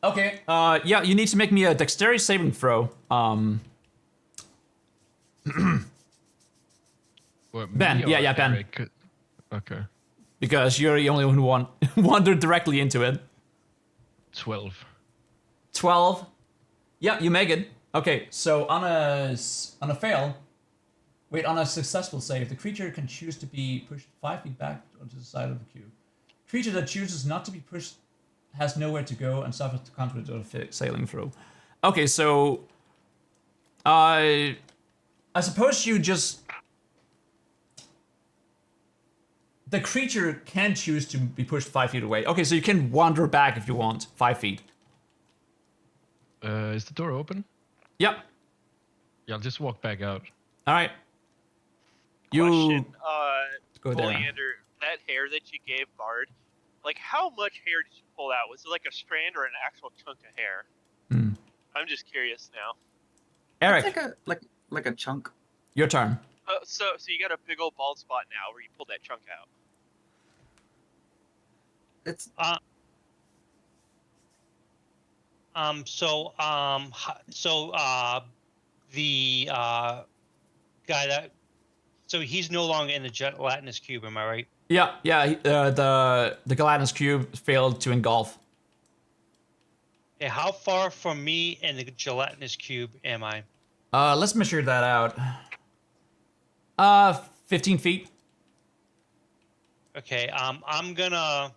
Okay, yeah, you need to make me a dexterity saving throw. What, Ben, me or yeah, Ben. Eric? Okay, Because you're the only one who wandered directly into it. 12. 12. Yeah, you make it. Okay, so on a fail, wait, on a successful save, the creature can choose to be pushed 5 feet back onto the side of the cube. Creature that chooses not to be pushed has nowhere to go and suffers the consequence of a sailing throw. Okay, so I suppose you just. The creature can choose to be pushed 5 feet away. Okay, so you can wander back if you want, 5 feet. Is the door open? Yep. Yeah, I'll just walk back out. All right. You. Question. Go there. Oleander, that hair that you gave Bard, like how much hair did you pull out? Was it like a strand or an actual chunk of hair? Hmm. I'm just curious now. Eric, It's like a chunk. your turn. So you got a big old bald spot now where you pulled that chunk out. It's The guy that, so he's no longer in the gelatinous cube, am I right? Yeah, the gelatinous cube failed to engulf. Okay, how far from me and the gelatinous cube am I? Let's measure that out. 15 feet. Okay, I'm gonna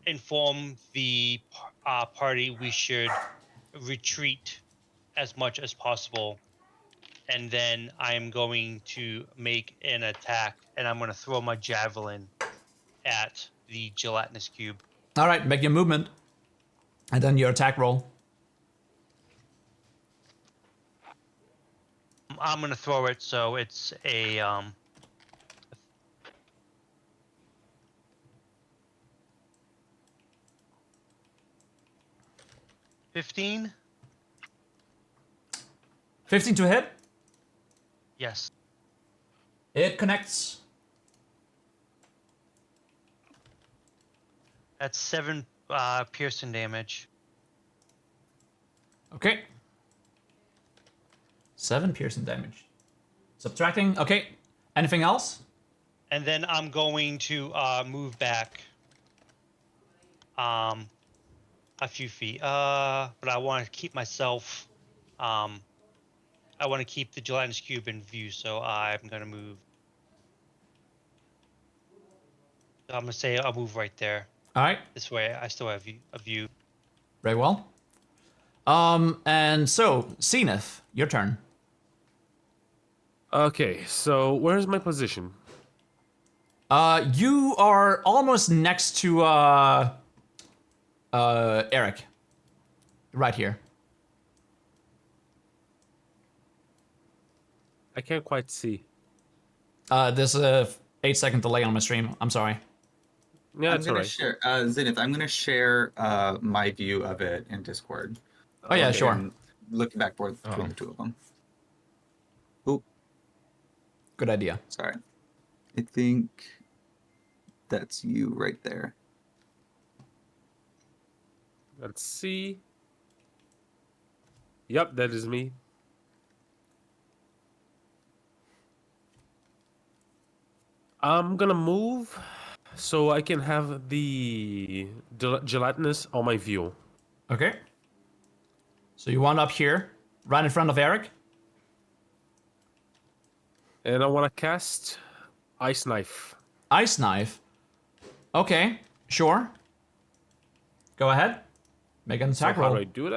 inform the party we should retreat as much as possible, and then I'm going to make an attack, and I'm gonna throw my javelin at the gelatinous cube. All right, make your movement, and then your attack roll. I'm gonna throw it, so it's a 15. 15 to hit. Yes. It connects. That's 7 piercing damage. Okay. 7 piercing damage. Subtracting. Okay. Anything else? And then I'm going to move back a few feet. But I want to keep myself. I want to keep the gelatinous cube in view, so I'm gonna move. I'm gonna say I'll move right there. All right. This way, I still have a view. Very well. And so, Zenith, your turn. Okay, so where's my position? You are almost next to Eric. Right here. I can't quite see. There's a 8-second delay on my stream. I'm sorry. Yeah, I'm it's gonna alright. share Zenith. I'm gonna share my view of it in Discord. Oh yeah, sure. And look back forth between the two of them. Oh, Good idea. sorry. I think that's you right there. Let's see. Yep, that is me. I'm gonna move so I can have the gelatinous on my view. Okay. So you want up here, right in front of Eric? And I want to cast Ice Knife. Ice Knife. Okay, sure. Go ahead. Make an So attack how do roll. I do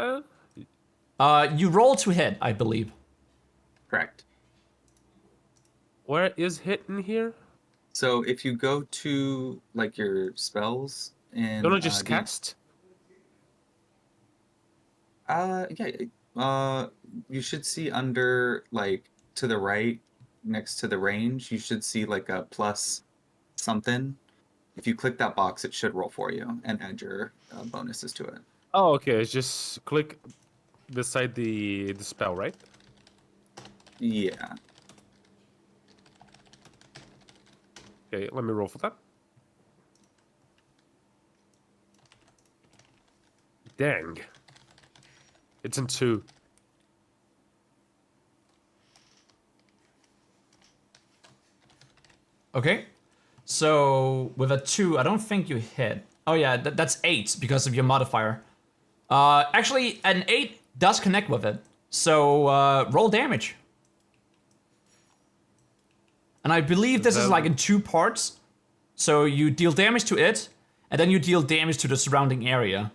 that? You roll to hit, I believe. Correct. Where is hit in here? So if you go to like your spells and Don't I just cast? You should see under like to the right next to the range. You should see like a plus something. If you click that box, it should roll for you and add your bonuses to it. Oh, okay. Just click beside the spell, right? Yeah. Okay, let me roll for that. Dang. It's in 2. Okay. So with a 2, I don't think you hit. Oh yeah, that's 8 because of your modifier. Actually, an 8 does connect with it. So roll damage. And I believe this is like in 2 parts. So you deal damage to it, and then you deal damage to the surrounding area.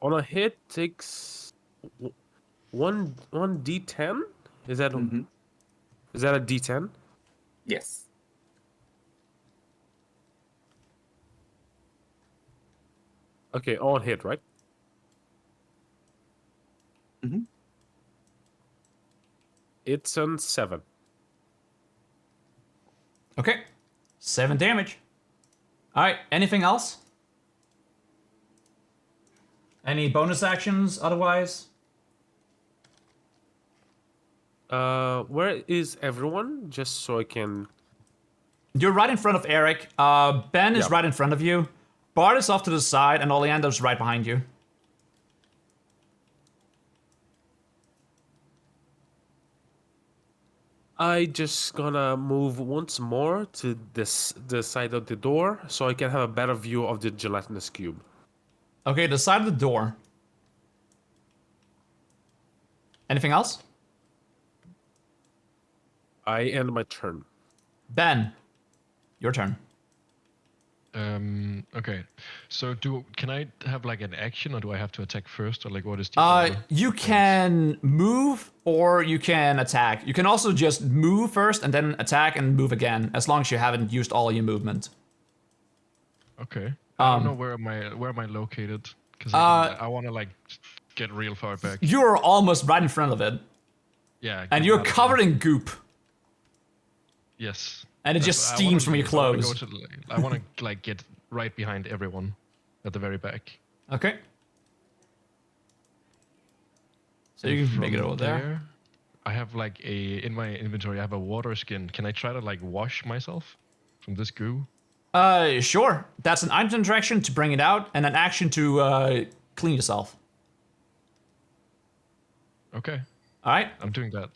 On a hit, takes one d10. Is that is that a d10? Yes. Okay, on hit, right? Mhm. It's on 7. Okay. 7 damage. All right. Anything else? Any bonus actions otherwise? Where is everyone? Just so I can. You're right in front of Eric. Ben is Yep. right in front of you. Bart is off to the side, and Oleander's right behind you. I just gonna move once more to the side of the door so I can have a better view of the gelatinous cube. Okay, the side of the door. Anything else? I end my turn. Ben, your turn. Okay. So can I have like an action, or do I have to attack first, or like what is the order? You can move or you can attack. You can also just move first and then attack and move again, as long as you haven't used all your movement. Okay. I don't know where am I located? Because I want to like get real far back. You're almost right in front of it, Yeah. and get you're out of covered there. in goop, Yes. and it just steams from your clothes. I want to like get right behind everyone, at the very back. Okay. So you can make it From over there. I have like in my inventory. I have a water skin. Can I try to like wash myself from this goo? Sure. That's an item interaction to bring it out, and an action to clean yourself. Okay, All right. I'm doing that.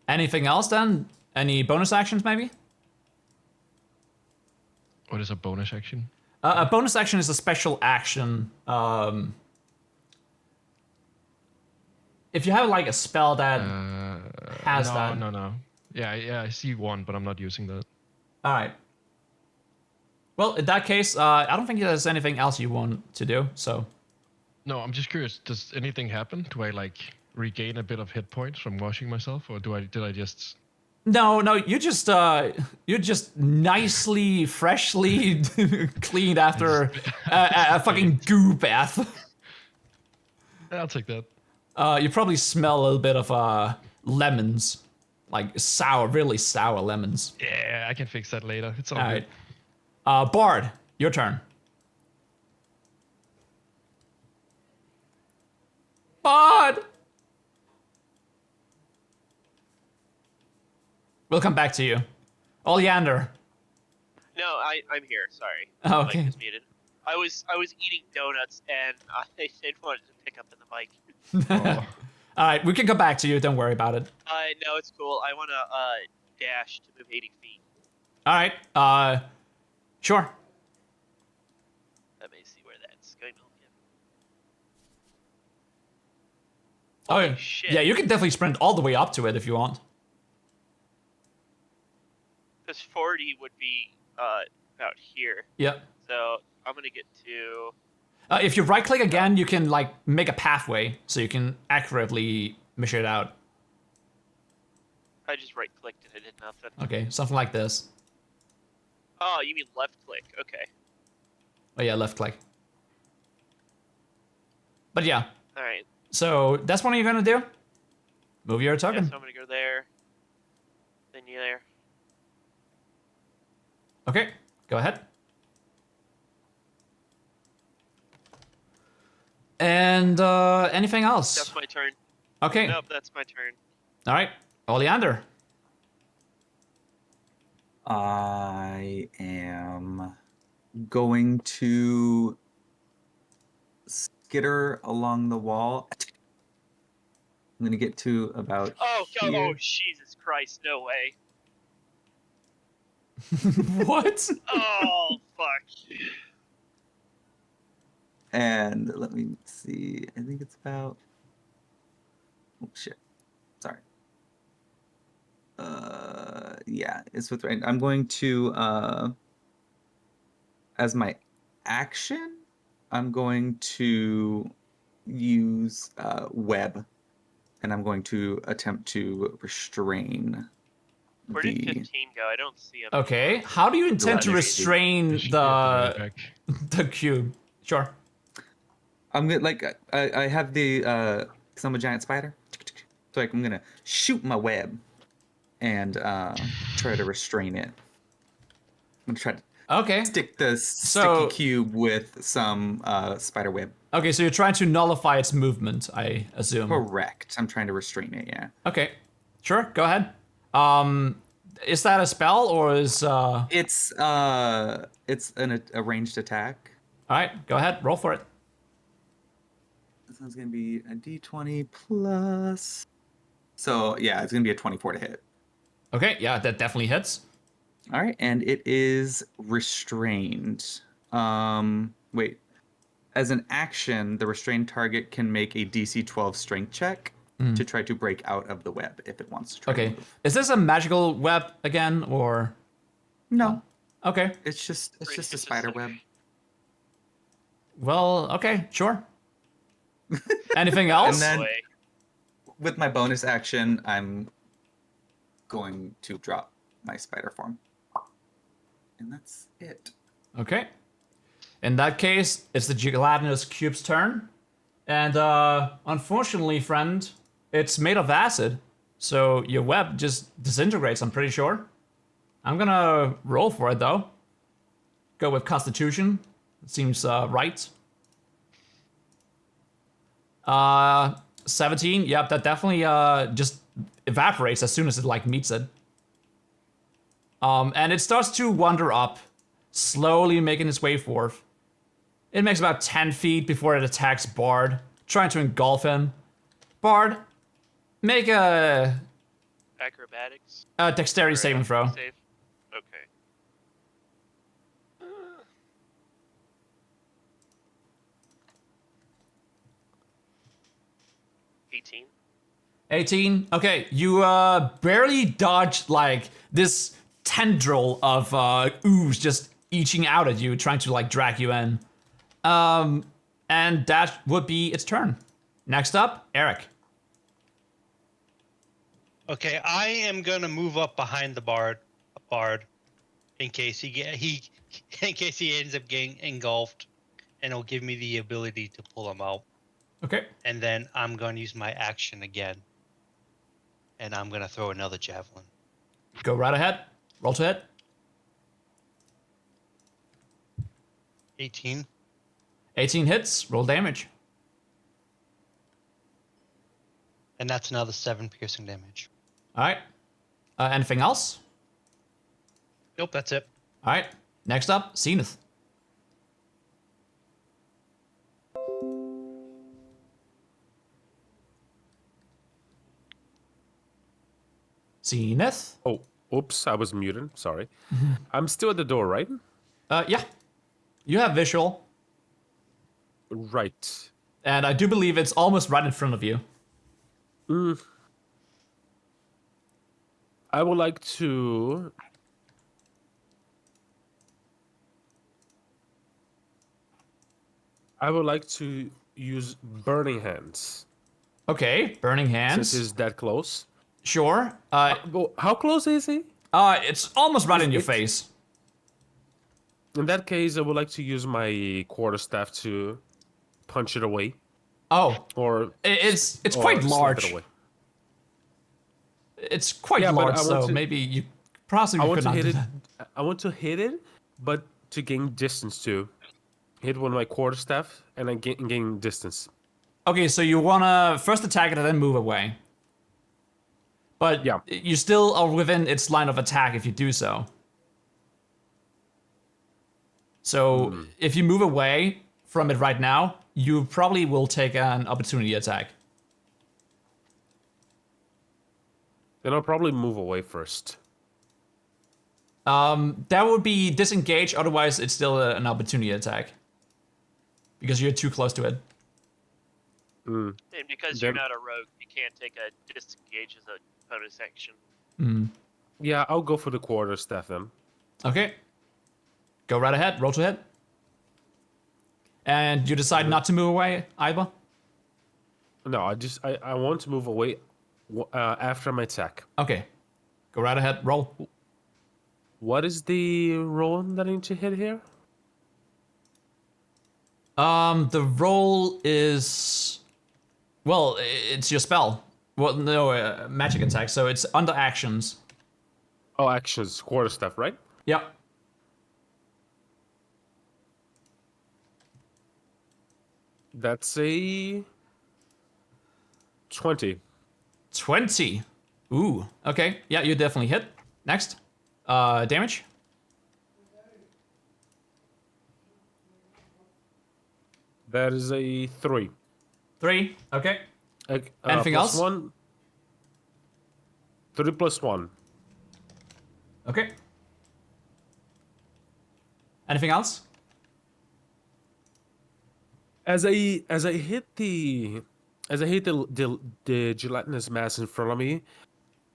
Anything else then? Any bonus actions maybe? What is a bonus action? A bonus action is a special action. If you have like a spell that has no, that. No. Yeah, I see one, but I'm not using that. All right. Well, in that case, I don't think there's anything else you want to do. So. No, I'm just curious. Does anything happen? Do I like regain a bit of hit points from washing myself, or did I just? No, you're just nicely, freshly cleaned after a fucking goo bath. I'll take that. You probably smell a little bit of lemons, like really sour lemons. Yeah, I can fix that later. It's all All good. right. Bard, your turn. Bard! We'll come back to you. Oleander. No, I'm here. Sorry. Oh, My okay. mic is muted. I was eating donuts and I didn't want to pick up in the mic. Oh. All right, we can come back to you. Don't worry about it. No, it's cool. I want to dash to move 80 feet. All right. Sure. Let me see where that's going to look Oh, Holy yeah. shit. Yeah, you can definitely sprint all the way up to it if you want. Because 40 would be about here. Yeah. So I'm going to get to... If you right click again, you can like make a pathway so you can accurately measure it out. I just right clicked and it did nothing. Okay, something like this. Oh, you mean left click. Okay. Oh yeah, left click. But yeah, Alright. so that's what you're gonna do? Move your Yeah, token. so I'm going to go there. Then you there. Okay, go ahead. And anything else? That's my turn. Okay, Nope, that's my turn. all right. Oleander. I am going to skitter along the wall. I'm gonna get to about Oh, here. oh, Jesus Christ, no way. What? Oh, fuck. And let me see. I think it's about. Oh shit! Sorry. Yeah, it's with right. I'm going to as my action, I'm going to use web, and I'm going to attempt to restrain. Where did 15 go? I don't see him. Okay, how do you intend to Right. restrain Should get the way the back. the cube? Sure. I'm gonna like I have the cause I'm a giant spider, so like I'm gonna shoot my web and try to restrain it. I'm gonna try to Okay. stick the So- sticky cube with some spider web. Okay, so you're trying to nullify its movement, I assume. Correct. I'm trying to restrain it. Yeah. Okay. Sure, go ahead. Is that a spell or is It's a ranged attack. Alright, go ahead, roll for it. This one's gonna be a D20 plus. So yeah, it's gonna be a 24 to hit. Okay, yeah, that definitely hits. All right, and it is restrained. Wait. As an action, the restrained target can make a DC 12 strength check to try to break out of the web if it wants to try to Okay. move. Is this a magical web again or No, Okay. it's just a Pretty spider web. specific. Well, okay, sure. Anything else? then- Way. With my bonus action, I'm going to drop my spider form. And that's it. Okay. In that case, it's the gelatinous cube's turn. And unfortunately, friend, it's made of acid. So your web just disintegrates, I'm pretty sure. I'm gonna roll for it though. Go with Constitution. It seems right. 17. Yep, that definitely just evaporates as soon as it like meets it. And it starts to wander up, slowly making its way forth. It makes about 10 feet before it attacks Bard, trying to engulf him. Bard, make a Acrobatics. dexterity Or saving throw. Save. Okay. 18. 18. Okay, you barely dodge like this tendril of ooze just eating out at you, trying to like drag you in. And that would be its turn. Next up, Eric. Okay, I am gonna move up behind the bard, in case he ends up getting engulfed, and it'll give me the ability to pull him out. Okay. And then I'm gonna use my action again, and I'm gonna throw another javelin. Go right ahead. Roll to hit. 18. 18 hits. Roll damage. And that's another 7 piercing damage. All right. Anything else? Nope, that's it. All right. Next up, Zenith. Zenith? Oh, oops, I was muted. Sorry. I'm still at the door, right? Yeah. You have visual, Right. and I do believe it's almost right in front of you. I would like to. I would like to use Burning Hands Okay, burning hands. since he's that close. Sure. Well, how close is he? It's almost right in your it's- face. In that case, I would like to use my quarterstaff to punch it away, Oh, or it's or quite slap large. it away. It's quite Yeah, but large, I want so to- maybe you possibly I want could to not hit do it. that. I want to hit it, but to gain distance too. Hit one of my quarterstaff and I gain distance. Okay, so you wanna first attack it and then move away. But Yeah. you still are within its line of attack if you do so. So if you move away from it right now, you probably will take an opportunity attack. Then I'll probably move away first. That would be disengage, otherwise it's still an opportunity attack. Because you're too close to it. And because Then- you're not a rogue, you can't take a disengage as a bonus action. Yeah, I'll go for the quarterstaff then. Okay. Go right ahead, roll to hit. And you decide not to move away, Iva? No, I want to move away after my attack. Okay. Go right ahead, roll. What is the roll that I need to hit here? The roll is... Well, it's your spell. Well, no, magic attack, so it's under actions. Oh, actions, quarterstaff, right? Yep. That's a 20. 20. Ooh. Okay. Yeah, you definitely hit. Next. Damage. That is a 3. 3. Okay. Anything Plus else? 1. 3 plus 1. Okay. Anything else? As I hit the the gelatinous mass in front of me,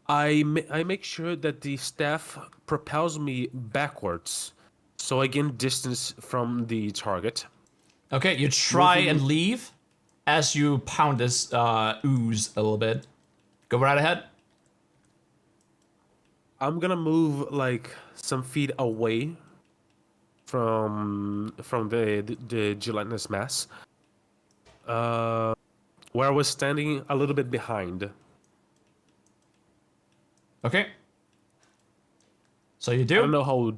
I make sure that the staff propels me backwards, so I gain distance from the target. Okay, you try Moving- and leave as you pound this ooze a little bit. Go right ahead. I'm gonna move like some feet away from the gelatinous mass, where I was standing a little bit behind. Okay. So you I do? don't know how.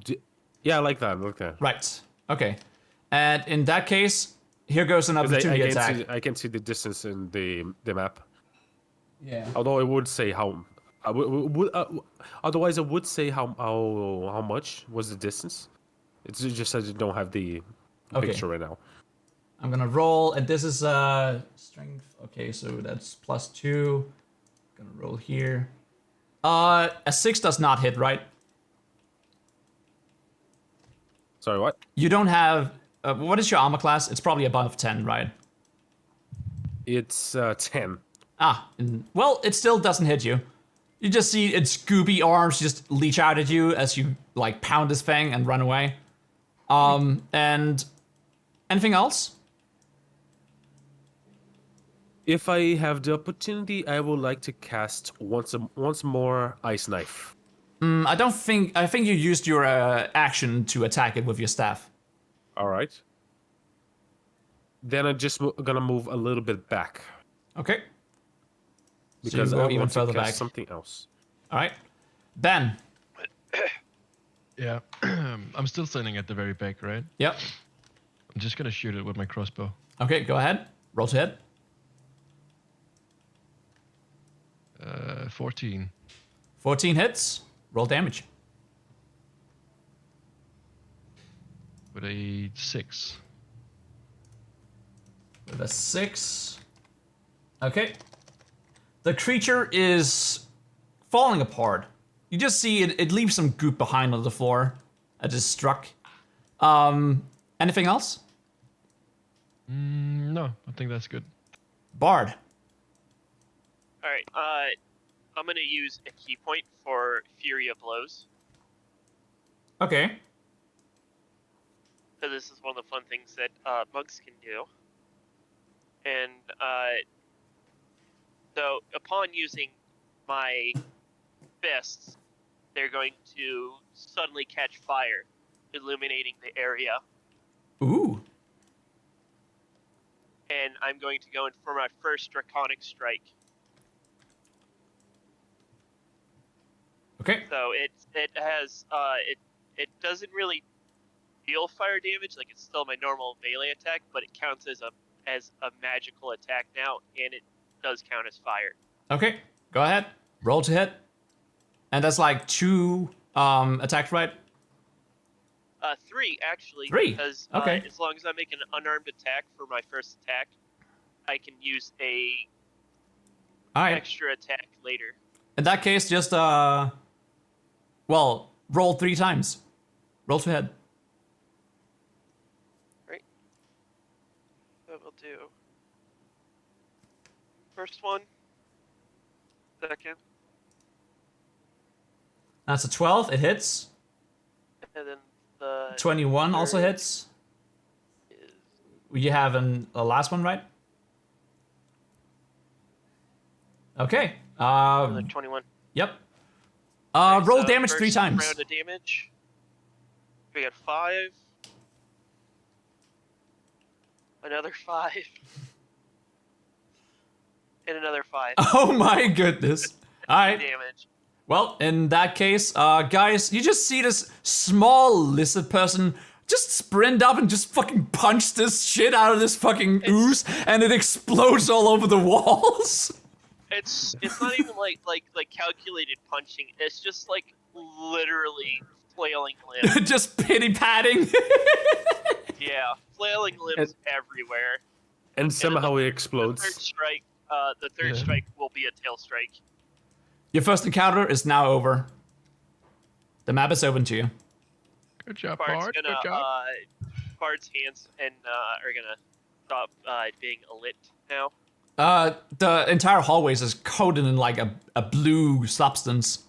Yeah, I like that. Okay. Right. Okay. And in that case, here goes an opportunity attack. I can see the distance in the map. Yeah. Although I would say how. Otherwise, I would say how much was the distance. It's just that I don't have the Okay. picture right now. I'm gonna roll, and this is strength. Okay, so that's +2. Gonna roll here. A 6 does not hit, right? Sorry, what? You don't have. What is your armor class? It's probably above 10, right? It's 10. Well, it still doesn't hit you. You just see its gooby arms just leech out at you as you like pound this thing and run away. And anything else? If I have the opportunity, I would like to cast once more Ice Knife. I think you used your action to attack it with your staff. All right. Then I'm just gonna move a little bit back Okay. because go I even want to further cast back. something else. All right. Ben. Yeah, I'm still standing at the very back, right? Yep. I'm just gonna shoot it with my crossbow. Okay, go ahead. Roll to hit. 14. 14 hits. Roll damage. With a 6. With a 6. Okay. The creature is falling apart. You just see it leaves some goop behind on the floor as it struck. Anything else? No, I think that's good. Bard. All right. I'm gonna use a key point for Fury of Blows. Okay. So this is one of the fun things that monks can do. And so upon using my fists, they're going to suddenly catch fire, illuminating the area. Ooh. And I'm going to go in for my first Draconic Strike. Okay. So it has it doesn't really deal fire damage, like it's still my normal melee attack, but it counts as a magical attack now, and it does count as fire. Okay. Go ahead. Roll to hit. And that's like 2 attacks, right? 3 actually. 3? Because Okay. as long as I make an unarmed attack for my first attack, I can use a All right. extra attack later. In that case, just well, roll 3 times. Roll to hit. So we'll do first one, second, That's a 12. It hits. and then the 21 also third hits. is You have a last one, right? Okay. another 21. Yep. Alright, Roll so damage 3 first times. Round of damage. We got 5. Another 5. And another 5 Oh my goodness. All right. damage. Well, in that case, guys, you just see this small lizard person just sprint up and just fucking punch this shit out of this fucking ooze, and it explodes all over the walls. It's not even like calculated punching. It's just like literally flailing limbs. Just pity patting. Yeah, flailing limbs everywhere. And somehow it The explodes. third strike, Yeah. strike will be a tail strike. Your first encounter is now over. The map is open to you. Good job, Bard's Bard. gonna Good job. Bard's hands and are gonna stop being lit now. The entire hallways is coated in like a blue substance.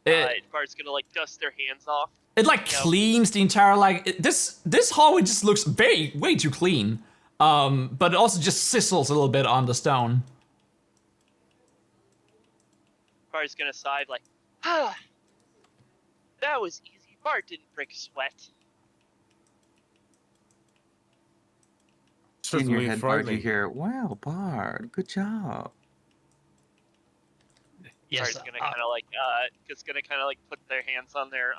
Bard's gonna like dust their hands off. It like cleans the entire this hallway just looks way too clean. But it also just sizzles a little bit on the stone. Bard's gonna sigh like, ah, that was easy. Bard didn't break a sweat. In your Certainly head, Bard, you frightening. hear, "Wow, Bard, good job." Yes. Bard's gonna kind of like put their hands on their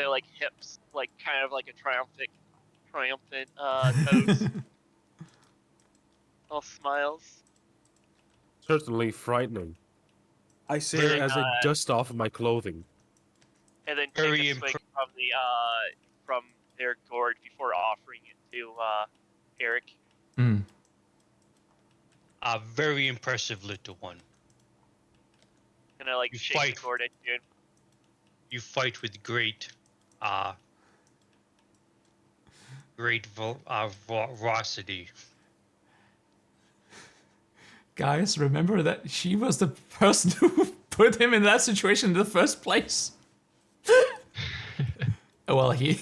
like hips, like kind of like a triumphant pose. All smiles. Certainly frightening. I say Very, it as I dust off my clothing. And then Very take a swig from the from their gourd before offering it to Eric. A very impressive little one. Gonna like You shake fight. the gourd at you. You fight with great ferocity. Guys, remember that she was the person who put him in that situation in the first place. Well, he.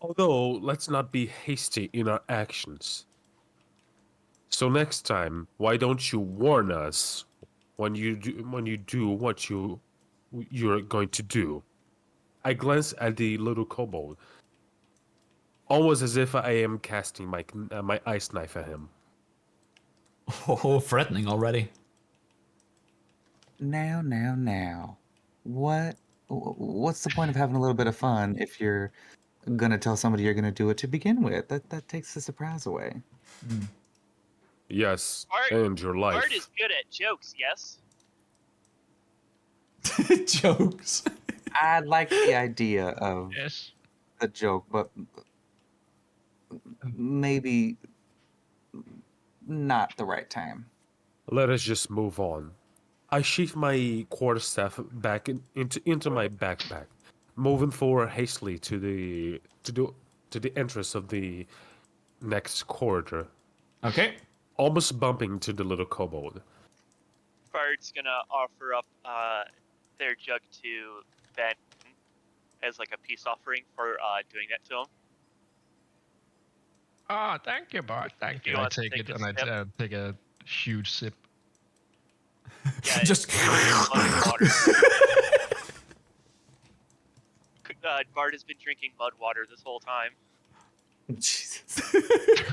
Although, let's not be hasty in our actions. So next time, why don't you warn us when you do what you're going to do? I glance at the little kobold, almost as if I am casting my ice knife at him. Oh, threatening already. Now. What's the point of having a little bit of fun if you're gonna tell somebody you're gonna do it to begin with? That takes the surprise away. Yes, Art- and your life. Bard is good at jokes, yes. Jokes. I like the idea of Yes. a joke, but maybe not the right time. Let us just move on. I sheath my quarterstaff back into my backpack, moving forward hastily to the entrance of the next corridor, Okay. almost bumping to the little kobold. Bard's gonna offer up their jug to Ben as like a peace offering for doing that to him. Ah, thank you, Bart. Thank you. You I want to take take it a and I sip? take a huge sip. Yeah, Just. mud water. Bard has been drinking mud water this whole time. Jesus.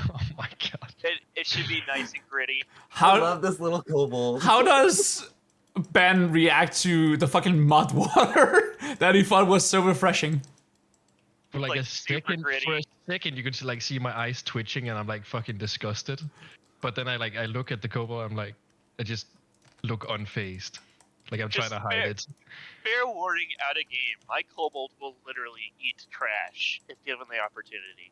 Oh my god. It should be nice and gritty. I How love this little kobold. how does Ben react to the fucking mud water that he thought was so refreshing? For like Like, a super second, you could like see my eyes twitching, and I'm like fucking disgusted. But then I look at the kobold, I'm like, I just look unfazed, like I'm trying Just to hide fair. it. Fair warning out of game. My kobold will literally eat trash if given the opportunity.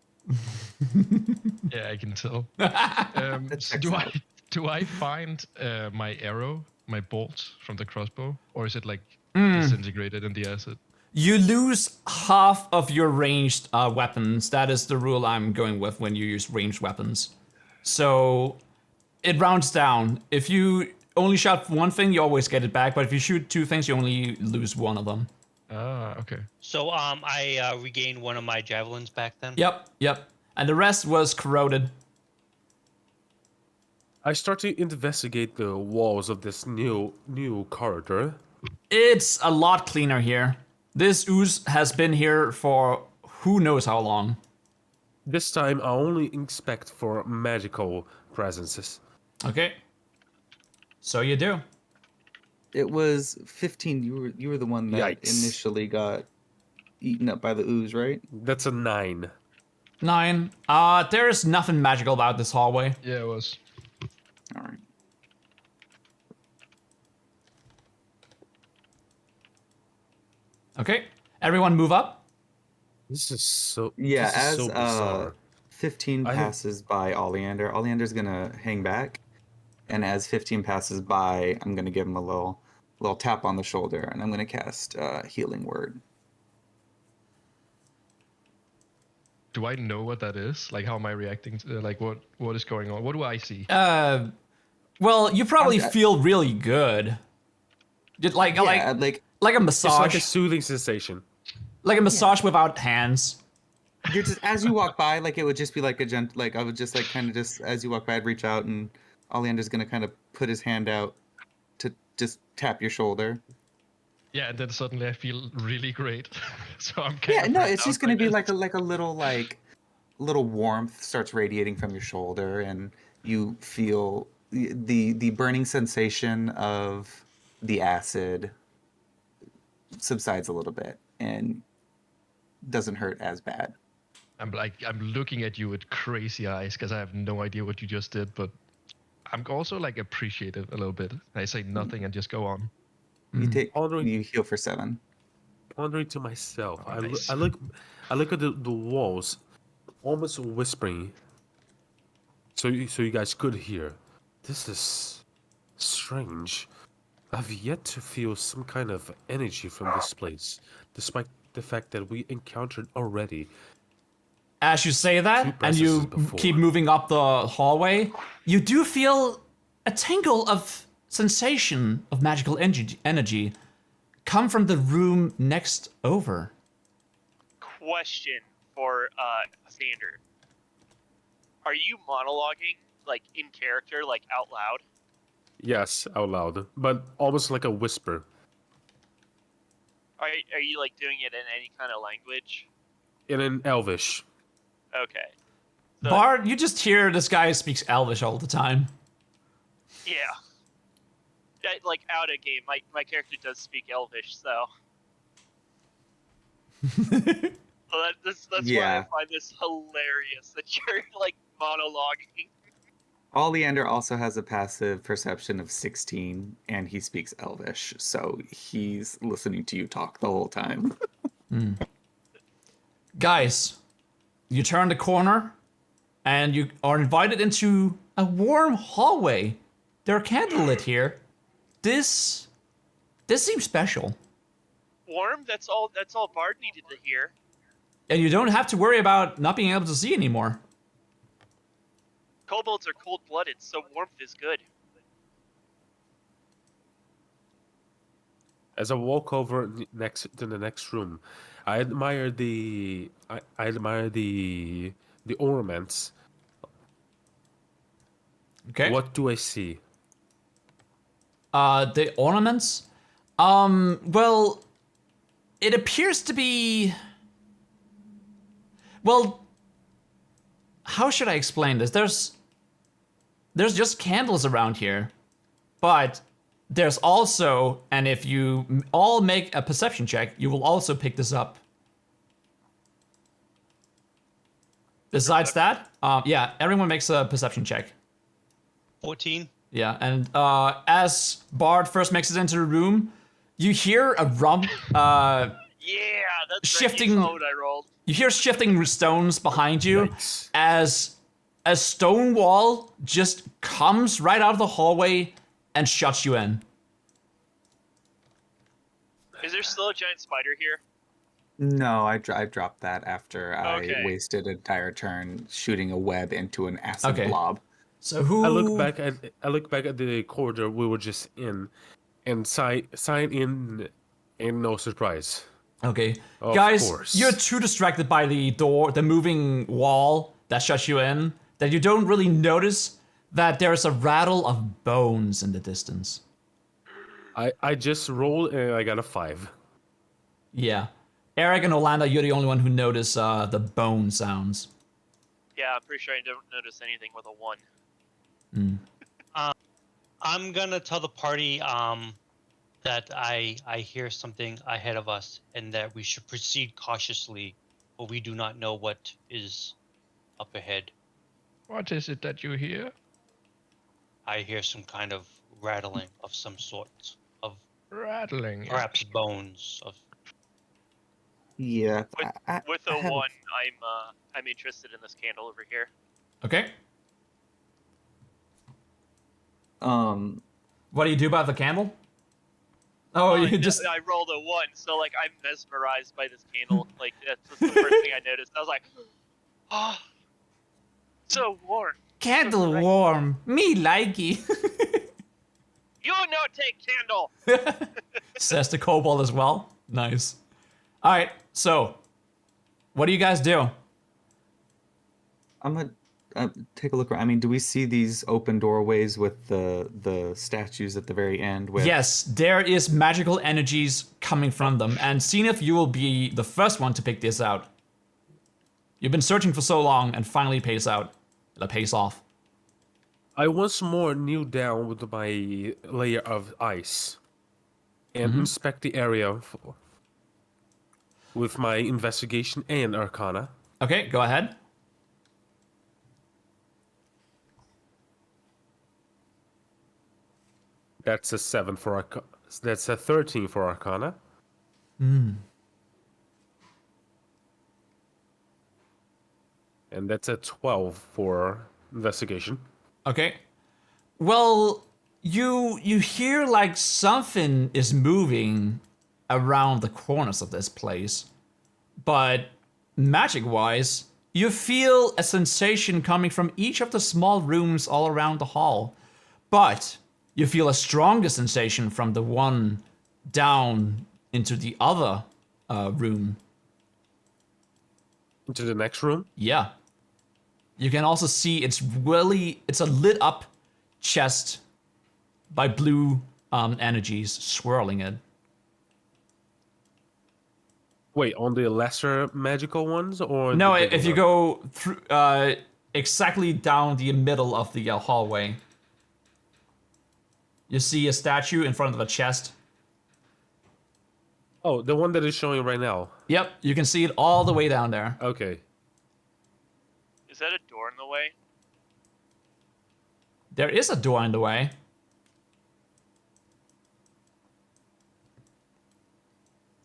Yeah, I can tell. That So checks do I find my arrow, my bolt from the crossbow, or is it like Hmm. disintegrated in the acid? You lose half of your ranged weapons. That is the rule I'm going with when you use ranged weapons. So it rounds down. If you only shot one thing, you always get it back. But if you shoot two things, you only lose one of them. Ah, okay. So I regained one of my javelins back then. Yep. And the rest was corroded. I start to investigate the walls of this new corridor. It's a lot cleaner here. This ooze has been here for who knows how long. This time, I only inspect for magical presences. Okay. So you do. It was 15. You were the one that Yikes. initially got eaten up by the ooze, right? That's a 9. 9. There's nothing magical about this hallway. Yeah, it was. All right. Okay, everyone move up. This is so. Yeah, This is as so bizarre. 15 I- passes by Oleander, Oleander's gonna hang back, and as 15 passes by, I'm gonna give him a little tap on the shoulder, and I'm gonna cast Healing Word. Do I know what that is? Like, how am I reacting? Like, what is going on? What do I see? Well, you probably I'm- feel really good. Like Yeah, like like like a It's massage, like a soothing sensation. like a massage without hands. you're just as you walk by, like it would just be like a like I would just like kind of just as you walk by, I'd reach out, and Oleander's gonna kind of put his hand out to just tap your shoulder. Yeah, and then suddenly I feel really great. So I'm kind Yeah, of no, freaked it's out just gonna by be this. like a little warmth starts radiating from your shoulder, and you feel the burning sensation of the acid subsides a little bit and doesn't hurt as bad. I'm looking at you with crazy eyes because I have no idea what you just did, but I'm also like appreciative a little bit. I say nothing and just go on. You heal for 7. Pondering to myself, Oh, I nice. look at the walls, almost whispering. So you guys could hear. This is strange. I've yet to feel some kind of energy from this place, despite the fact that we encountered already. As you say that, Two and you presses before. keep moving up the hallway, you do feel a tingle of sensation of magical energy come from the room next over. Question for Sander. Are you monologuing like in character, like out loud? Yes, out loud, but almost like a whisper. Are you like doing it in any kind of language? In an Elvish. Okay. So- Bard, you just hear this guy speaks Elvish all the time. Yeah. Like out of game, my character does speak Elvish, so. So that's why I Yeah. find this hilarious that you're like monologuing. Oleander also has a passive perception of 16, and he speaks Elvish, so he's listening to you talk the whole time. Guys, you turn the corner, and you are invited into a warm hallway. There are candlelit here. This seems special. Warm, that's all Bard needed to hear. And you don't have to worry about not being able to see anymore. Kobolds are cold-blooded, so warmth is good. As I walk over next to the next room, I admire the ornaments. Okay. What do I see? The ornaments? Well, it appears to be... Well, how should I explain this? There's just candles around here, but there's also, and if you all make a perception check, you will also pick this up. Besides that, yeah, everyone makes a perception check. 14. Yeah, and as Bard first makes it into the room, you hear a Yeah, that's Shifting- the code I rolled. you hear shifting stones behind you Yikes. as a stone wall just comes right out of the hallway and shuts you in. Is there still a giant spider here? No, I dropped that after Okay. I wasted an entire turn shooting a web into an acid Okay. blob. So who? I look back at the corridor we were just in, and sign in, and no surprise. Okay, Of guys, course. you're too distracted by the door, the moving wall that shuts you in, that you don't really notice that there's a rattle of bones in the distance. I just rolled and I got a 5. Yeah, Eric and Orlando, you're the only one who notice the bone sounds. Yeah, I'm pretty sure I don't notice anything with a 1. I'm gonna tell the party that I hear something ahead of us and that we should proceed cautiously, for we do not know what is up ahead. What is it that you hear? I hear some kind of rattling of some sort, of Rattling. perhaps bones of. Yeah. With I a have 1, I'm interested in this candle over here. Okay. Um. What do you do about the candle? Oh, you just. I rolled a 1, so like I'm mesmerized by this candle. Like that's just the first thing I noticed. I was like, oh, so warm. Candle Right. warm. Me likey. You not take candle. Says the kobold as well. Nice. All right. So, what do you guys do? I'm gonna take a look around. I mean, do we see these open doorways with the statues at the very end? With Yes, there is magical energies coming from them, and Zenith, you will be the first one to pick this out. You've been searching for so long, and finally pays out. It pays off. I once more kneel down with my layer of ice and inspect the area with my investigation and arcana. Okay, go ahead. That's a 7 for arcana. That's a 13 for arcana. And that's a 12 for investigation. Okay. Well, you hear like something is moving around the corners of this place, but magic-wise, you feel a sensation coming from each of the small rooms all around the hall, but you feel a stronger sensation from the one down into the other room. Into the next room. Yeah. You can also see it's a lit up chest by blue energies swirling it. Wait, on the lesser magical ones, or No, the bigger if you one? go through exactly down the middle of the hallway, you see a statue in front of a chest. Oh, the one that is showing right now. Yep, you can see it all the way down there. Okay. Is that a door in the way? There is a door in the way.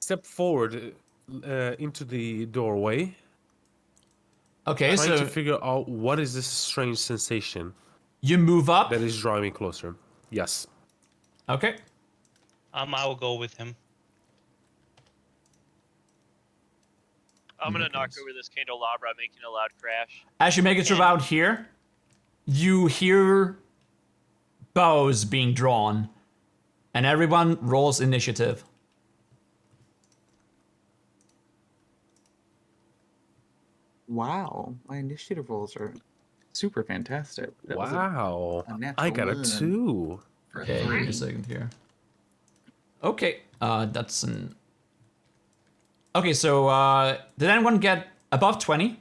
Step forward into the doorway, Okay, trying to so figure out what is this strange sensation you move up. that is drawing me closer. Yes. Okay. I will go with him. I'm gonna knock over this candelabra, making a loud crash. As you make it about here, you hear bows being drawn, and everyone rolls initiative. Wow, my initiative rolls are super fantastic. That was Wow. a natural I got a one 2. for a Okay, give me a three. second here. Okay, that's an. Okay, so did anyone get above 20?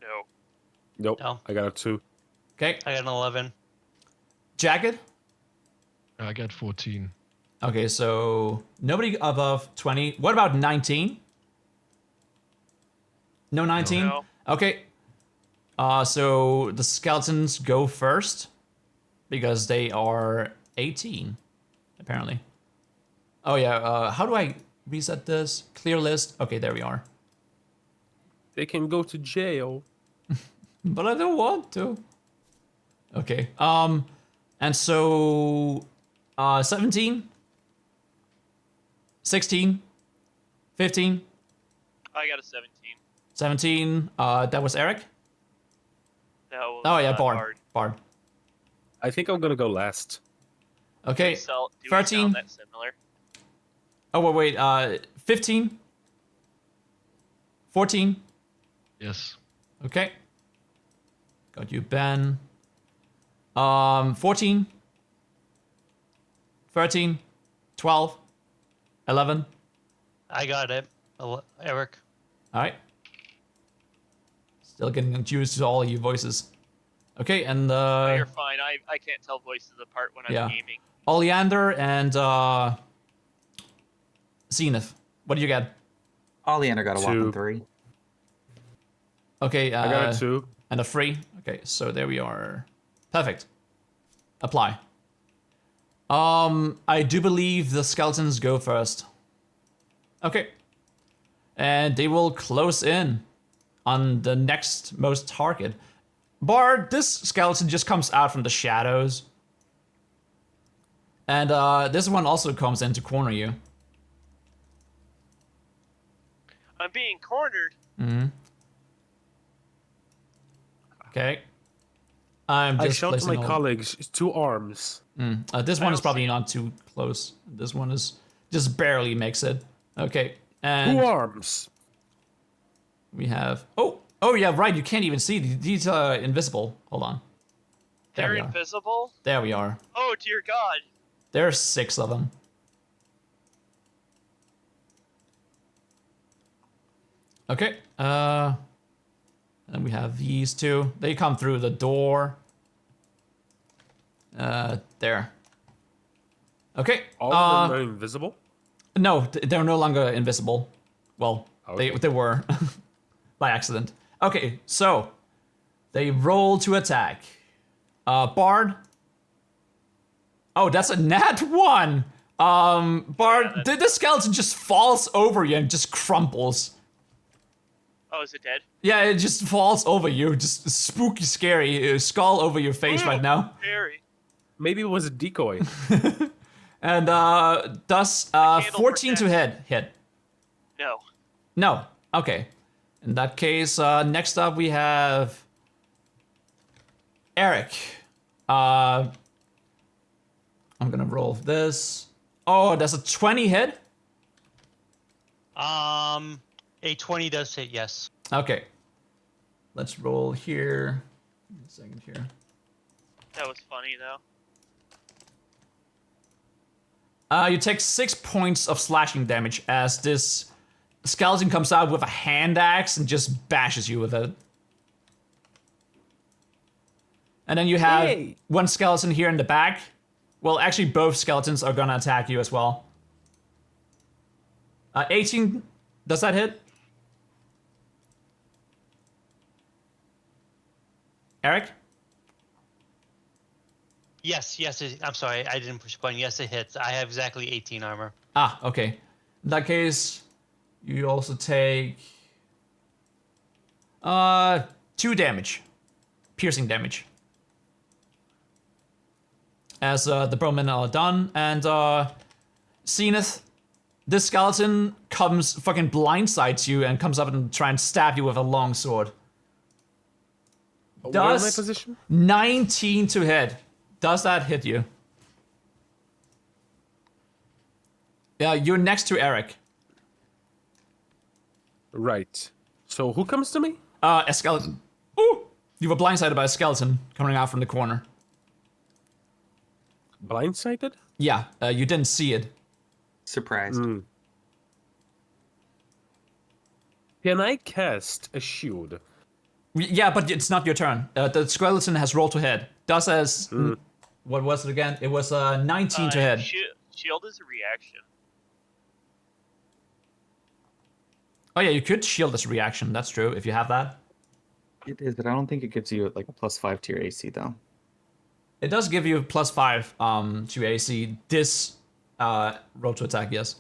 No. Nope. No. I got a 2. Okay, I got an 11. Jagged? I got 14. Okay, so nobody above 20. What about 19? No 19? No. Okay. So the skeletons go first because they are 18, apparently. Oh yeah, how do I reset this? Clear list. Okay, there we are. They can go to jail. But I don't want to. Okay. And so 17, 16, 15, I got a 17. 17. That was Eric. That was, Oh yeah, Bard. I think I'm gonna go last. Okay. Do we 13. sound that similar? Oh wait, 15, 14. Yes. Okay. Got you, Ben. 14, 13, 12, 11. I got it. Eric. All right. Still getting confused to all of you voices. Okay, and Oh, you're fine. I can't tell voices apart when I'm Yeah. gaming. Oleander and Zenith. What do you get? Oleander got a whopping 2. 3. Okay, I got a 2. and a 3. Okay, so there we are. Perfect. Apply. I do believe the skeletons go first. Okay. And they will close in on the next most target. Bard, this skeleton just comes out from the shadows. And this one also comes in to corner you. I'm being cornered. Okay. I'm I just shot placing my all- colleagues 2 arms. this one is don't probably see not too close. This one is just barely makes it. Okay. And 2 arms. we have... Oh yeah, right. You can't even see. These are invisible. Hold on. There They're we are. invisible. There we are. Oh dear God. There's 6 of them. Okay. And then we have these 2. They come through the door. There. Okay. All of them are invisible. No, they're no longer invisible. Well, Okay. they were by accident. Okay, so they roll to attack. Bard. Oh, that's a nat 1. Bard, the skeleton just falls over you and just crumples. Oh, is it dead? Yeah, it just falls over you, just spooky, scary skull over your face right now. Very. Maybe it was a decoy. And does candle 14 to hit. No. No. Okay. In that case, next up we have Eric. I'm gonna roll this. Oh, that's a 20 hit. A 20 does hit, yes. Okay. Let's roll here. Give me a second here. That was funny though. You take 6 points of slashing damage as this skeleton comes out with a hand axe and just bashes you with it. And then you have Yay. one skeleton here in the back. Well, actually, both skeletons are gonna attack you as well. 18, does that hit? Eric? Yes, I'm sorry, I didn't push the button. Yes, it hits. I have exactly 18 armor. Ah, okay. In that case, you also take 2 damage. Piercing damage. As the bowmen are done, and Zenith, this skeleton comes fucking blindsides you and comes up and try and stab you with a long sword. What is my Does position? 19 to hit. Does that hit you? Yeah, you're next to Eric. Right. So who comes to me? A skeleton. Ooh! You were blindsided by a skeleton coming out from the corner. Blindsided? Yeah, you didn't see it. Surprised. Can I cast a shield? Yeah, but it's not your turn. The skeleton has rolled to hit. Does as... What was it again? It was 19 to hit. Shield is a reaction. Oh yeah, you could shield this reaction. That's true, if you have that. It is, but I don't think it gives you like a +5 to your AC though. It does give you +5 to AC. This roll to attack, yes.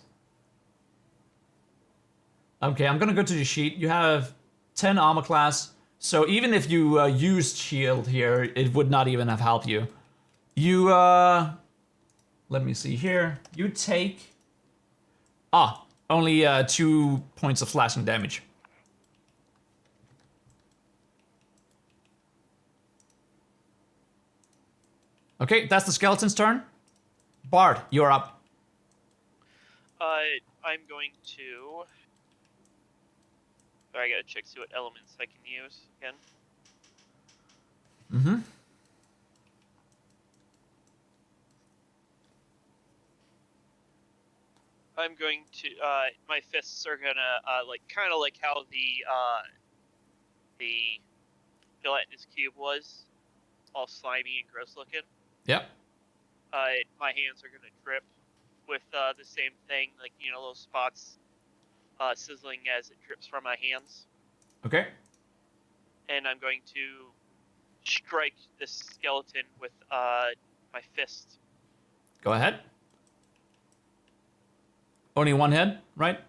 Okay, I'm gonna go to your sheet. You have 10 armor class. So even if you used shield here, it would not even have helped you. You, let me see here. You take, only 2 points of slashing damage. Okay, that's the skeleton's turn. Bard, you're up. I'm going to. I gotta check see what elements I can use again. Mm-hmm. I'm going to. My fists are gonna like kind of like how the gelatinous cube was. all slimy and gross looking. Yep. My hands are gonna drip with the same thing, like little spots sizzling as it drips from my hands, Okay. and I'm going to strike this skeleton with my fist. Go ahead. Only one hit, right?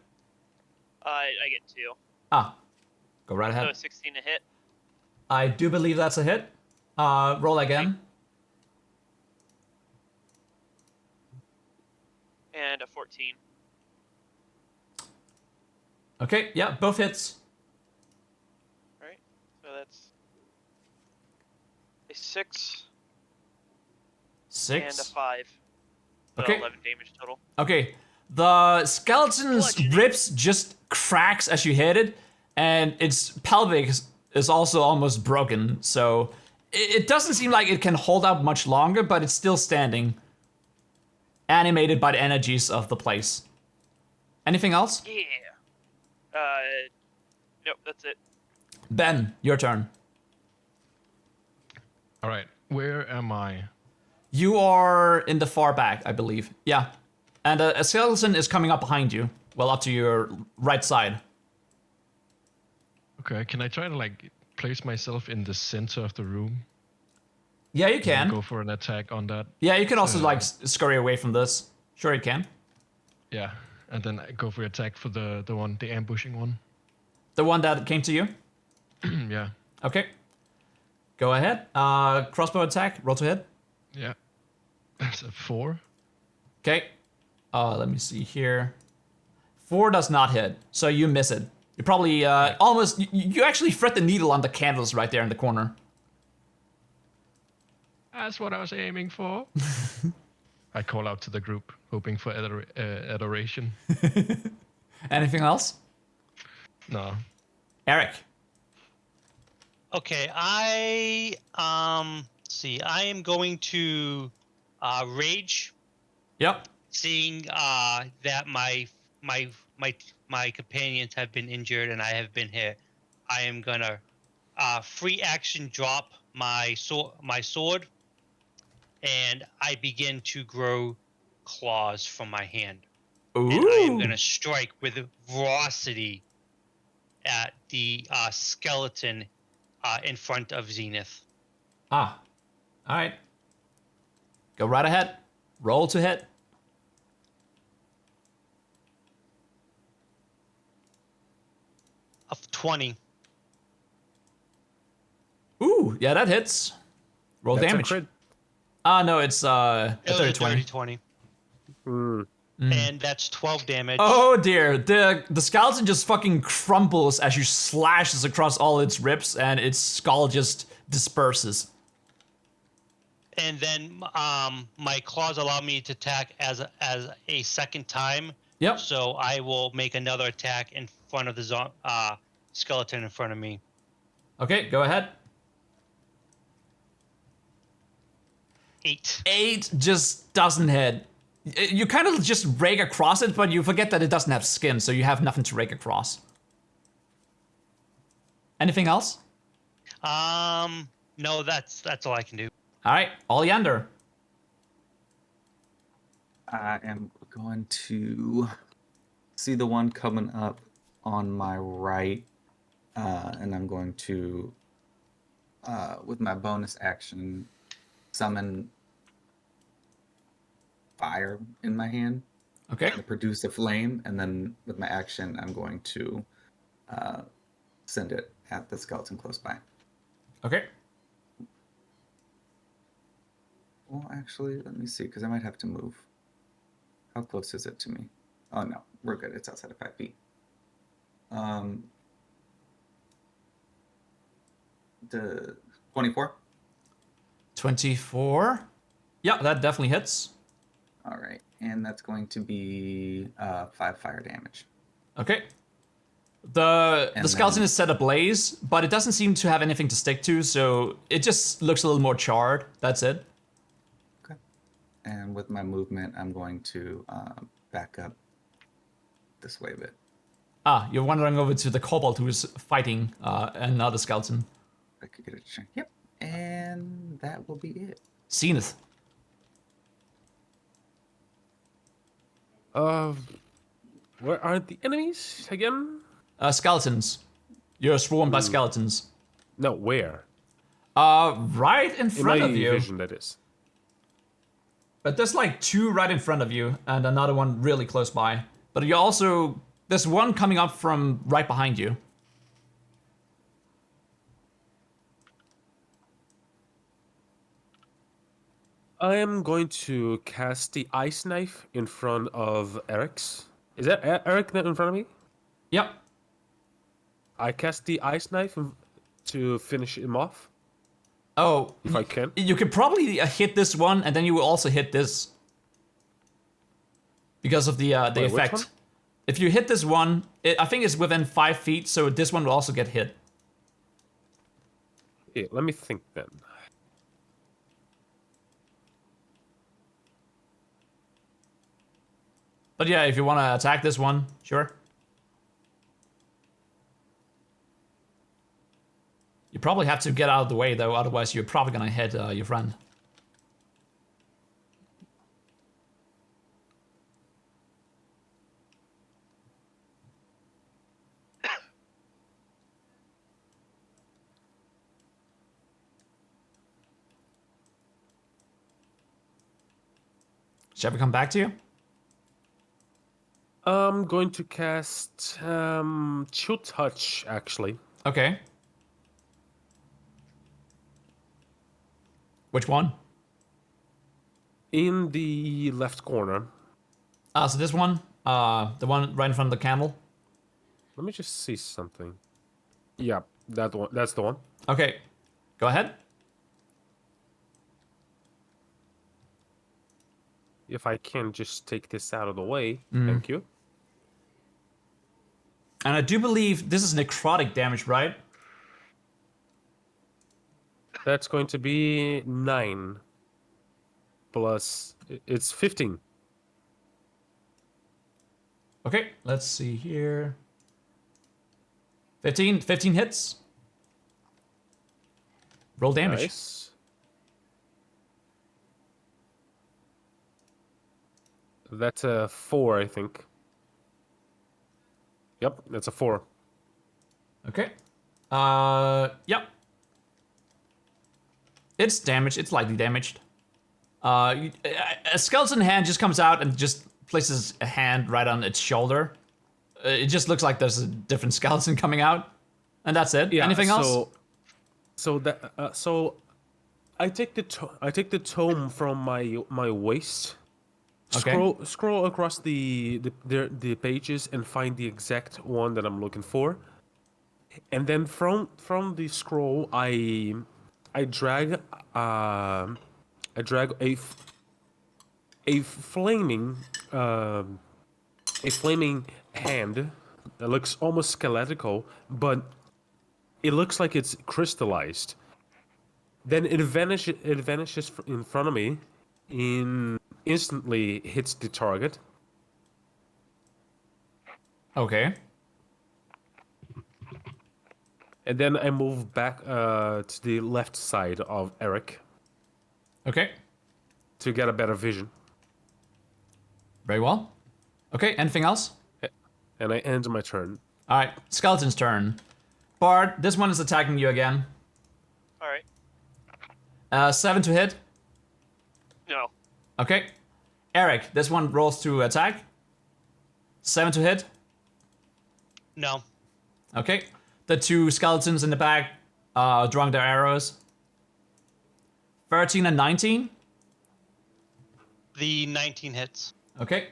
I get 2. Ah. Go right So ahead. 16 to hit. I do believe that's a hit. Roll again. And a 14. Okay, yeah, both hits. Right? So that's a 6 and a 6. 5. So Okay. 11 damage total. Okay, the skeleton's Bludgeoning. ribs just cracks as you hit it, and its pelvic is also almost broken, so it doesn't seem like it can hold up much longer, but it's still standing, animated by the energies of the place. Anything else? Yeah. Nope, that's it. Ben, your turn. All right, where am I? You are in the far back, I believe. Yeah. And a skeleton is coming up behind you. Well, up to your right side. Okay, can I try to like place myself in the center of the room? Yeah, you And can. go for an attack on that. Yeah, you can also like scurry away from this. Sure, you can. Yeah, and then I go for attack for the ambushing one. The one that came to you? Yeah, Okay. Go ahead. Crossbow attack. Roll to hit. yeah. That's a 4. Okay. Let me see here. 4 does not hit, so you miss it. You probably almost. You actually thread the needle on the candles right there in the corner. That's what I was aiming for. I call out to the group, hoping for adoration. Anything else? No. Eric. Okay, see, I am going to rage, Yep. seeing that my companions have been injured and I have been hit. I am gonna free action drop my sword, and I begin to grow claws from my hand. Ooh. And I am gonna strike with ferocity at the skeleton in front of Zenith. Ah. All right. Go right ahead. Roll to hit. Of 20. Ooh, yeah, that hits. Roll That's damage. a crit. No, it's a It was a 30-20. dirty 20. And that's 12 damage. Oh dear, the skeleton just fucking crumbles as you slashes across all its ribs, and its skull just disperses. And then my claws allow me to attack as a second time. Yep. So I will make another attack in front of the skeleton in front of me. Okay, go ahead. 8. 8 just doesn't hit. You kind of just rake across it, but you forget that it doesn't have skin, so you have nothing to rake across. Anything else? No, that's all I can do. All right, Oleander. I am going to see the one coming up on my right, and I'm going to, with my bonus action, summon fire in my hand Okay. to produce a flame, and then with my action, I'm going to send it at the skeleton close by. Okay. Well, actually, let me see, because I might have to move. How close is it to me? Oh no, we're good. It's outside of 5 feet. The 24. 24. Yeah, that definitely hits. All right, and that's going to be 5 fire damage. Okay. The And skeleton then- is set ablaze, but it doesn't seem to have anything to stick to, so it just looks a little more charred. That's it. Okay. And with my movement, I'm going to back up this way a bit. Ah, you're wandering over to the kobold who is fighting another skeleton. I could get a check. Yep. And that will be it. Zenith. Where are the enemies again? Skeletons. You're swarmed by skeletons. No, where? Right in In front my of you. vision, that is. But there's like 2 right in front of you, and another one really close by. But you also, there's one coming up from right behind you. I am going to cast the ice knife in front of Eric's. Is that Eric in front of me? Yep. I cast the ice knife to finish him off, Oh, if I can. you could probably hit this one, and then you will also hit this. Because of the Wait, which effect. one? If you hit this one, I think it's within 5 feet, so this one will also get hit. Yeah, let me think then. But yeah, if you want to attack this one, sure. You probably have to get out of the way, though, otherwise you're probably gonna hit your friend. Shall we come back to you? I'm going to cast Chill Touch, actually. Okay. Which one? In the left corner. So this one? The one right in front of the camel? Let me just see something. Yeah, that one. That's the one. Okay. Go ahead. If I can just take this out of the way. Thank you. And I do believe this is necrotic damage, right? That's going to be 9. Plus, it's 15. Okay, let's see here. 15 hits. Roll damage. Nice. That's a 4, I think. Yep, that's a 4. Okay. Yep. It's damaged. It's lightly damaged. A skeleton hand just comes out and just places a hand right on its shoulder. It just looks like there's a different skeleton coming out, and that's it. Yeah, Anything else? So I take the tome from my waist. Okay. Scroll across the pages and find the exact one that I'm looking for. And then from the scroll, I drag a flaming hand that looks almost skeletal, but it looks like it's crystallized. Then it vanishes in front of me, instantly hits the target. Okay. And then I move back to the left side of Eric Okay. to get a better vision. Very well. Okay, anything else? And I end my turn. Alright, skeleton's turn. Bard, this one is attacking you again. Alright. 7 to hit. No. Okay. Eric, this one rolls to attack. 7 to hit. No. Okay. The 2 skeletons in the back drawing their arrows. 13 and 19. The 19 hits. Okay.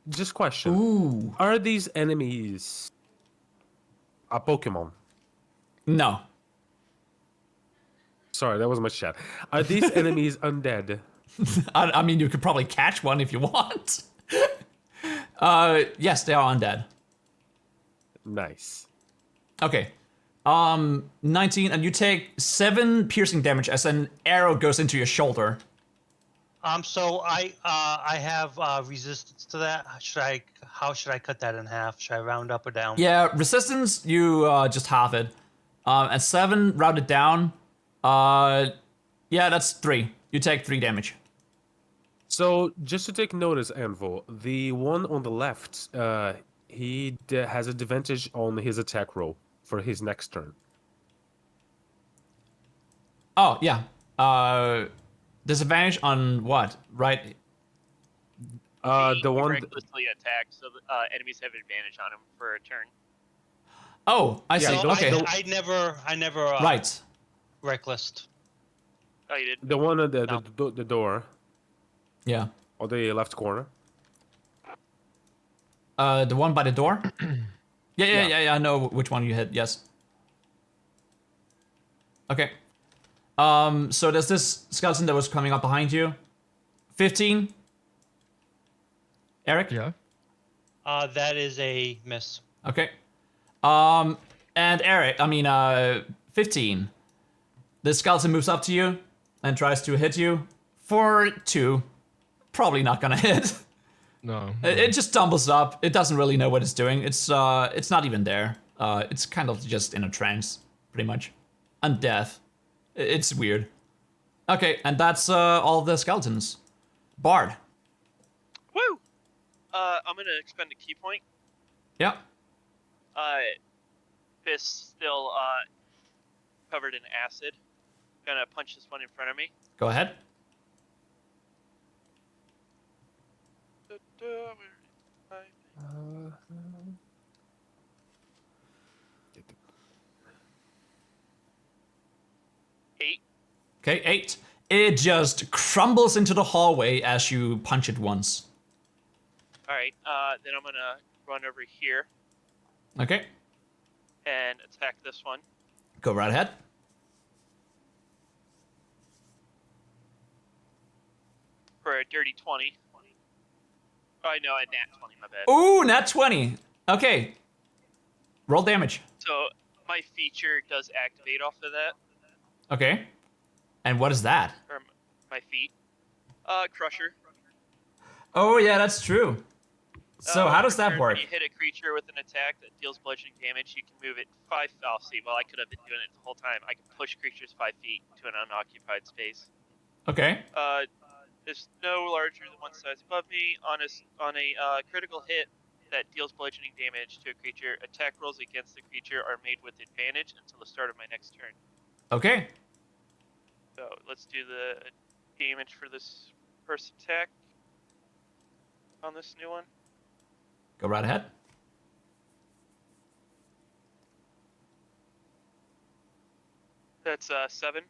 Just question. Ooh. Are these enemies a Pokemon? No. Sorry, that was my chat. Are these enemies undead? I mean, you could probably catch one if you want. Yes, they are undead. Nice. Okay. 19, and you take 7 piercing damage as an arrow goes into your shoulder. So I have resistance to that. How should I cut that in half? Should I round up or down? Yeah, resistance, you just halve it. And 7 rounded down. Yeah, that's 3. You take 3 damage. So just to take notice, Anvil, the one on the left, he has advantage on his attack roll for his next turn. Oh, yeah. Disadvantage on what? Right? He The one. recklessly attacks, so enemies have advantage on him for a turn. Oh, I see. Yeah, No, Okay. I never Right. reckless. Oh, you did? The one at No. the door, Yeah. or the left corner. The one by the door? Yeah. Yeah, I know which one you hit, yes. Okay. So there's this skeleton that was coming up behind you. 15. Eric? Yeah. That is a miss. Okay. And Eric, 15. The skeleton moves up to you and tries to hit you for 2. Probably not gonna hit. No. It just stumbles up. It doesn't really know what it's doing. It's not even there. It's kind of just in a trance, pretty much. Undeath. It's weird. Okay, and that's all the skeletons. Bard. Woo! I'm gonna expend a key point. Yeah. Fist still covered in acid. Gonna punch this one in front of me. Go ahead. Eight. Okay, 8. It just crumbles into the hallway as you punch it once. All right. Then I'm gonna run over here Okay. and attack this one. Go right ahead. For a dirty 20. Oh, no, a nat 20, my bad. Ooh, nat 20. Okay. Roll damage. So my feature does activate off of that, Okay. And what is that? or my feat. Crusher. Oh, yeah, that's true. So how does that Turn, work? When you hit a creature with an attack that deals bludgeoning damage, you can move it 5. Oh, see, well, I could have been doing it the whole time. I can push creatures 5 feet to an unoccupied space. Okay. Is no larger than one size above me. On a critical hit that deals bludgeoning damage to a creature, attack rolls against the creature are made with advantage until the start of my next turn. Okay. So let's do the damage for this first attack on this new one. Go right ahead. That's 7.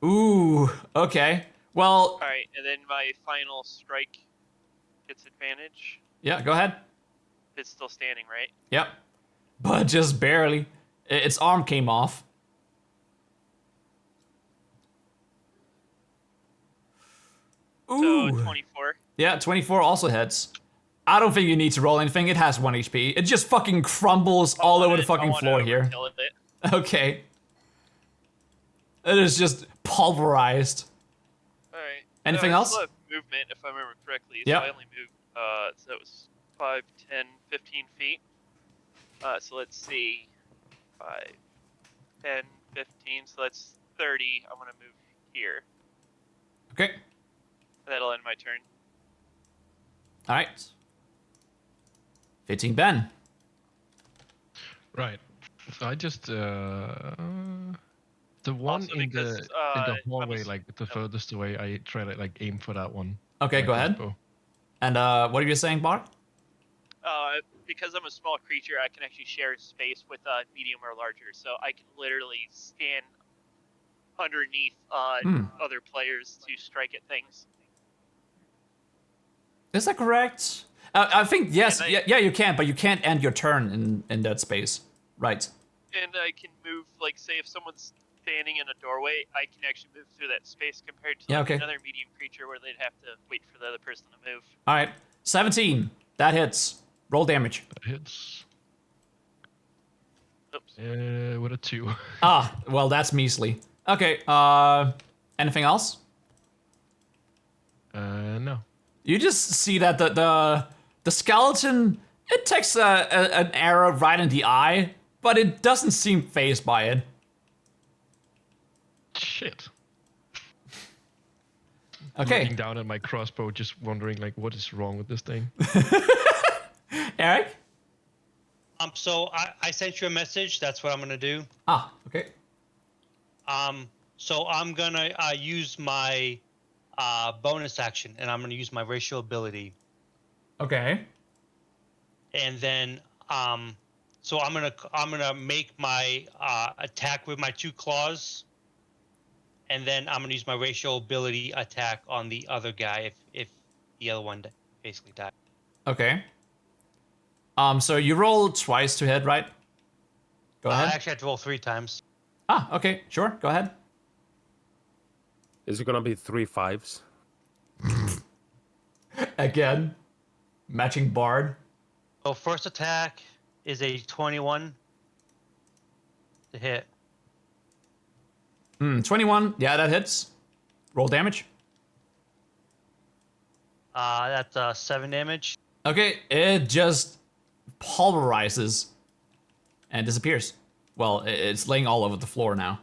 Ooh, okay. Well, All right, and then my final strike gets advantage. yeah, go ahead. It's still standing, right? Yep. But just barely. Its arm came off. Ooh. So 24. Yeah, 24 also hits. I don't think you need to roll anything. It has 1 HP. It just fucking crumbles all over the fucking floor here. Overkill it. Okay. It is just pulverized. All right. Anything I else? still have movement, if I remember correctly. Yep. So I only moved. So that was 5, 10, 15 feet. So let's see. 5, 10, 15. So that's 30. I'm gonna move here. Okay. That'll end my turn. All right. 15 Ben. Right. So I just the one Also in because, the hallway, was- like the furthest away, I try to like aim for that one. Okay, with go my ahead. crossbow. And what are you saying, Bar? Because I'm a small creature, I can actually share space with medium or larger. So I can literally stand underneath other players to strike at things. Is that correct? I think yes. And Yeah, you can, but you can't end your turn in that space. Right. And I can move, like, say if someone's standing in a doorway, I can actually move through that space compared to Yeah, like, okay. another medium creature where they'd have to wait for the other person to move. All right. 17. That hits. Roll damage. That hits. Oops. With a 2. Ah, well, that's measly. Okay. Anything else? No. You just see that the skeleton, it takes an arrow right in the eye, but it doesn't seem phased by it. Shit. Okay, Looking down at my crossbow, just wondering like what is wrong with this thing. Eric? So I sent you a message. That's what I'm gonna do. Ah, okay. So I'm gonna use my bonus action, and I'm gonna use my racial ability, Okay. and then so I'm gonna make my attack with my 2 claws, and then I'm gonna use my racial ability attack on the other guy if the other one basically died. Okay. So you roll twice to hit, right? Go I ahead. actually had to roll 3 times. Ah, okay, sure. Go ahead. Is it gonna be 3 5s? Again, matching bard. So first attack is a 21 to hit. 21. Yeah, that hits. Roll damage. That's 7 damage. Okay, it just pulverizes and disappears. Well, it's laying all over the floor now.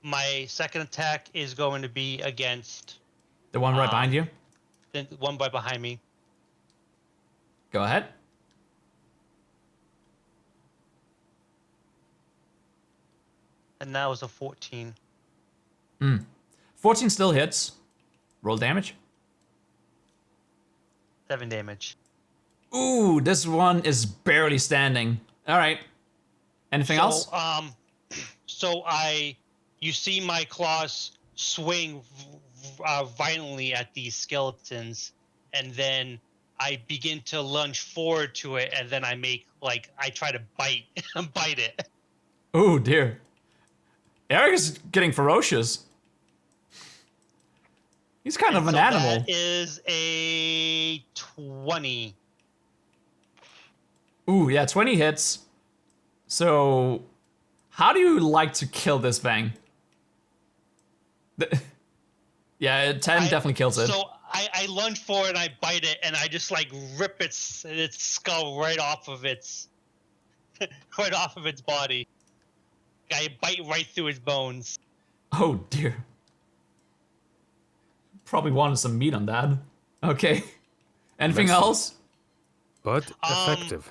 My second attack is going to be against The one right behind you. the one right behind me. Go ahead. And that was a 14. 14 still hits. Roll damage. 7 damage. Ooh, this one is barely standing. All right. Anything else? So you see my claws swing violently at these skeletons, and then I begin to lunge forward to it, and then I try to bite it. Oh dear. Eric is getting ferocious. He's kind of an animal. That is a 20. Ooh, yeah, 20 hits. So, how do you like to kill this thing? Yeah, 10 definitely kills it. So I lunge forward and I bite it, and I just like rip its skull right off of its body. I bite right through its bones. Oh dear. Probably wanted some meat on that. Okay. Anything Messy. else? But effective.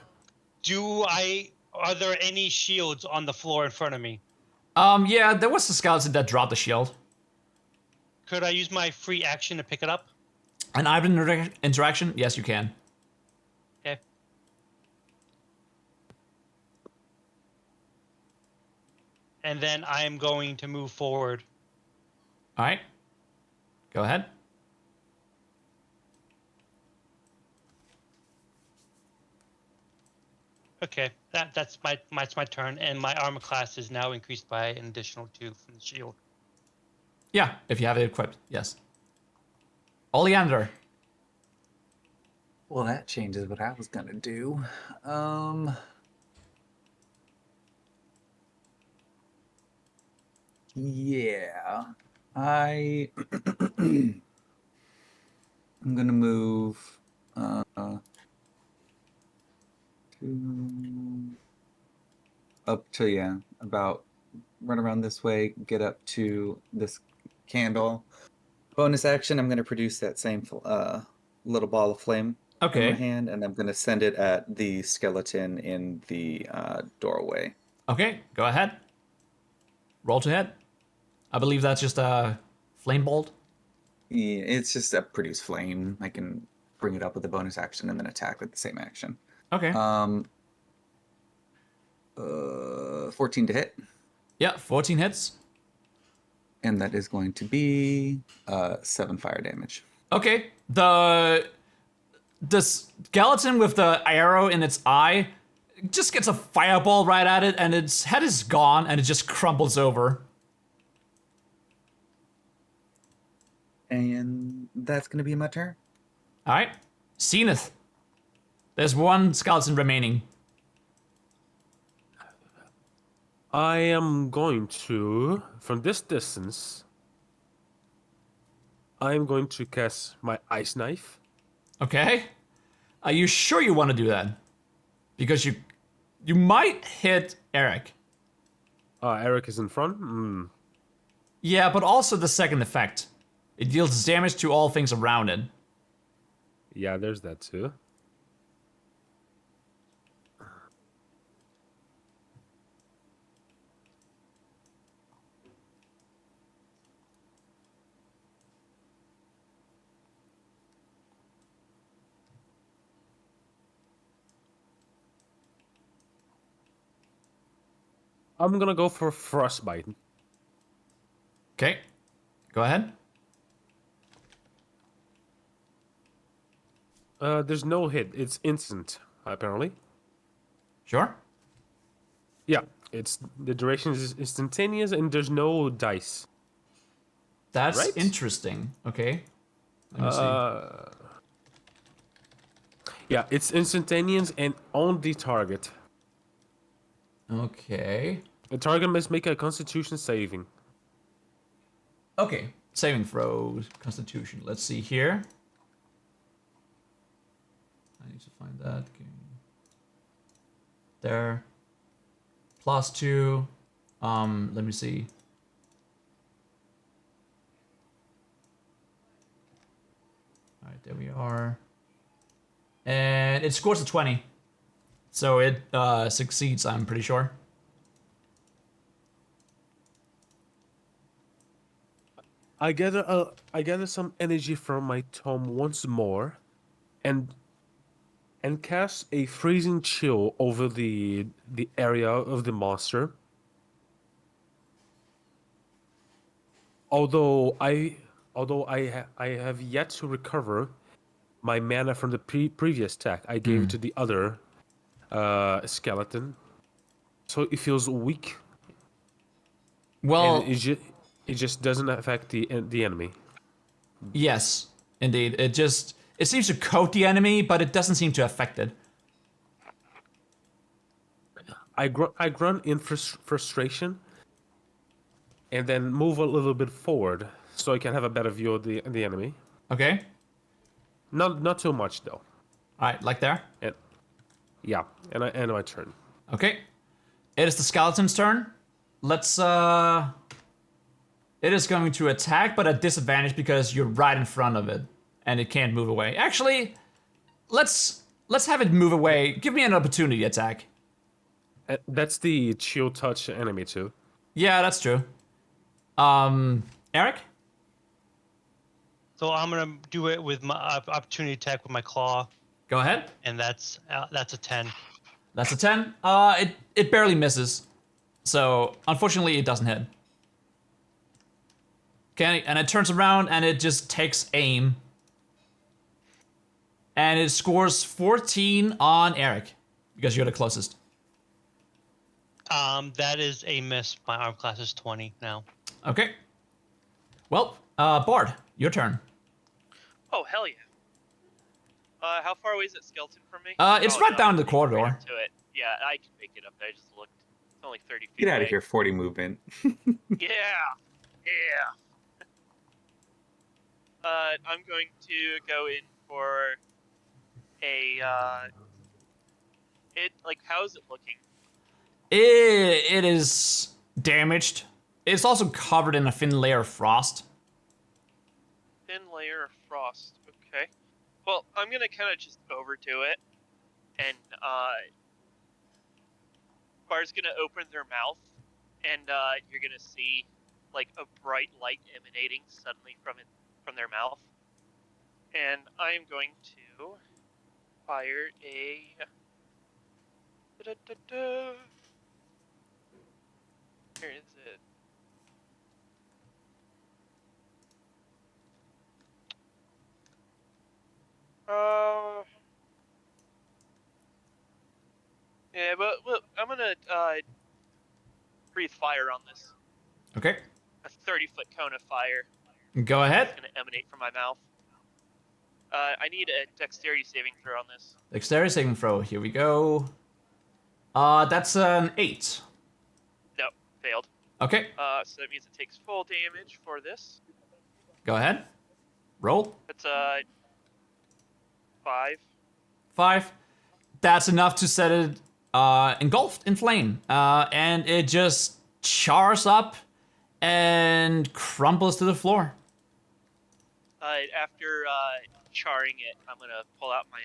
Are there any shields on the floor in front of me? Yeah, there was a skeleton that dropped the shield. Could I use my free action to pick it up? An item interaction? Yes, you can. Okay. And then I am going to move forward. All right. Go ahead. Okay, that's my turn, and my armor class is now increased by an additional 2 from the shield. Yeah, if you have it equipped, yes. Oleander. Well, that changes what I was gonna do. Yeah, I'm gonna move up to about run around this way, get up to this candle. Bonus action, I'm gonna produce that same little ball of flame in Okay. my hand, and I'm gonna send it at the skeleton in the doorway. Okay, go ahead. Roll to hit. I believe that's just a flame bolt. Yeah, it's just a produce flame. I can bring it up with a bonus action and then attack with the same action. Okay. 14 to hit, Yeah, 14 hits. and that is going to be 7 fire damage. Okay, the skeleton with the arrow in its eye just gets a fireball right at it, and its head is gone, and it just crumbles over. And that's going to be my turn. All right, Zenith. There's one skeleton remaining. I am going to, from this distance, I'm going to cast my ice knife. Okay, are you sure you want to do that? because you might hit Eric. Eric is in front. Yeah, but also the second effect. It deals damage to all things around it. Yeah, there's that too. I'm gonna go for frostbite. Okay, go ahead. There's no hit. It's instant, apparently. Sure. Yeah, it's the duration is instantaneous and there's no dice. That's Right? interesting. Okay. Let me see. Yeah, it's instantaneous and on the target. Okay. The target must make a Constitution saving. Okay. Saving throw, Constitution. Let's see here. I need to find that. Okay. There. +2. Let me see. Alright, there we are. And it scores a 20. So it succeeds, I'm pretty sure. I gather some energy from my tome once more, and cast a freezing chill over the area of the monster. Although I have yet to recover my mana from the previous attack, I gave it to the other skeleton, so it feels weak. Well, And it just doesn't affect the enemy. yes, indeed. It seems to coat the enemy, but it doesn't seem to affect it. I grunt in frustration, and then move a little bit forward so I can have a better view of the enemy. Okay. Not too much though. Alright, like there. And yeah, and I end my turn. Okay. It is the skeleton's turn. Let's it is going to attack, but at disadvantage because you're right in front of it. And it can't move away. Actually, let's have it move away. Give me an opportunity attack. That's the chill touch enemy too. Yeah, that's true. Eric? So I'm gonna do it with my opportunity attack with my claw, Go ahead. and that's a 10. That's a 10. It barely misses. So, unfortunately, it doesn't hit. Okay, and it turns around and it just takes aim. And it scores 14 on Eric, because you're the closest. That is a miss. My arm class is 20 now. Okay. Well, Bard, your turn. Oh, hell yeah. How far away is that skeleton from me? It's Oh, right no, down I the can make it corridor. right up to it. Yeah, I can make it up there. I just looked. It's only 30 feet Get out away. of here, 40 movement. Yeah. I'm going to go in for a, how is it looking? It is damaged. It's also covered in a thin layer of frost. Thin layer of frost. Okay. Well, I'm gonna kind of just over to it, and Bar's gonna open their mouth, and you're gonna see like a bright light emanating suddenly from their mouth, and I am going to fire a. Where is it? Yeah, but I'm gonna breathe fire on this. Okay. A 30-foot cone of fire Go is ahead. gonna emanate from my mouth. I need a dexterity saving throw on this. Dexterity saving throw. Here we go. That's an 8. No, failed. Okay. So that means it takes full damage for this. Go ahead. Roll. That's 5. 5. that's enough to set it engulfed in flame. And it just chars up and crumbles to the floor. After charring it, I'm gonna pull out my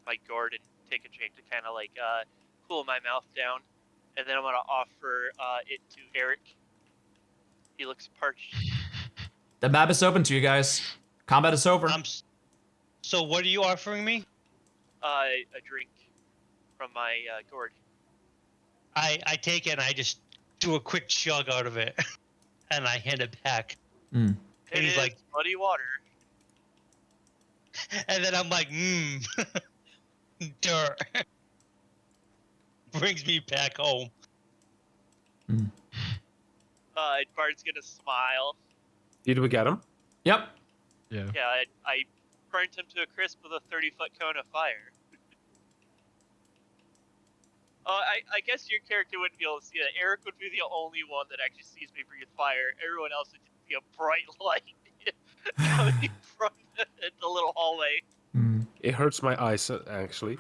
my gourd and take a drink to kind of like cool my mouth down, and then I'm gonna offer it to Eric. He looks parched. The map is open to you guys. Combat is over. So what are you offering me? A drink from my gourd. I take it and I just do a quick chug out of it, and I hand it back. Mm. And he's he's like- muddy water. And then I'm like, dirt. Brings me back home. Bard's gonna smile. Did we get him? Yep. Yeah. Yeah, I burnt him to a crisp with a 30-foot cone of fire. I guess your character wouldn't be able to see that. Eric would be the only one that actually sees me breathe fire. Everyone else would just see a bright light coming from the little hallway. Mm. It hurts my eyes, actually,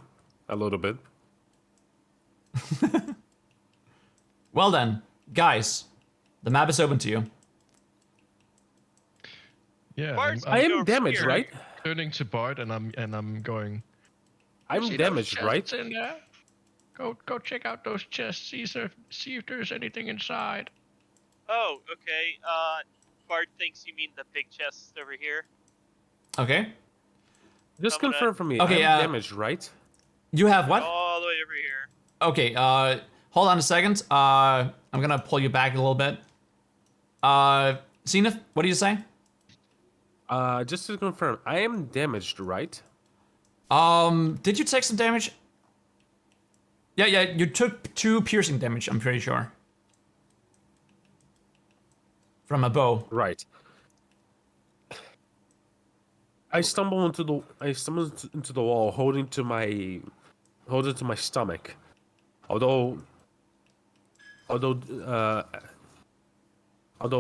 a little bit. Well then, guys, the map is open to you. Yeah. Bard's I am go damaged, here. right? turning to Bart and I'm going. I'm "See those damaged, right? chests in there? Go check out those chests. See if there's anything inside. Oh, okay. Bard thinks you mean the big chests over here. Okay. Just I'm gonna- confirm for me. Okay, I'm damaged, right? You have what? All the way over here. Okay, hold on a second. I'm gonna pull you back a little bit. Zenith, what do you say? Just to confirm, I am damaged, right? Did you take some damage? Yeah, you took 2 piercing damage, I'm pretty sure. From a bow. Right. I stumble into the wall, holding to my stomach. Although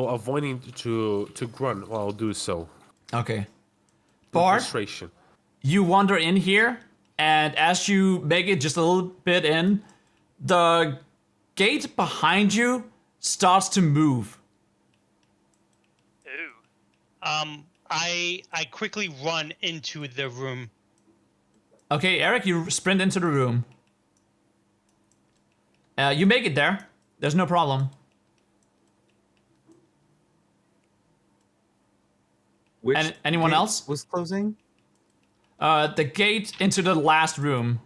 avoiding to grunt while I do so. Okay. Bard, Frustration. you wander in here, and as you make it just a little bit in, the gate behind you starts to move. Ooh. I quickly run into the room. Okay, Eric, you sprint into the room. You make it there. There's no problem. Which anyone gate else? was closing? The gate into the last room.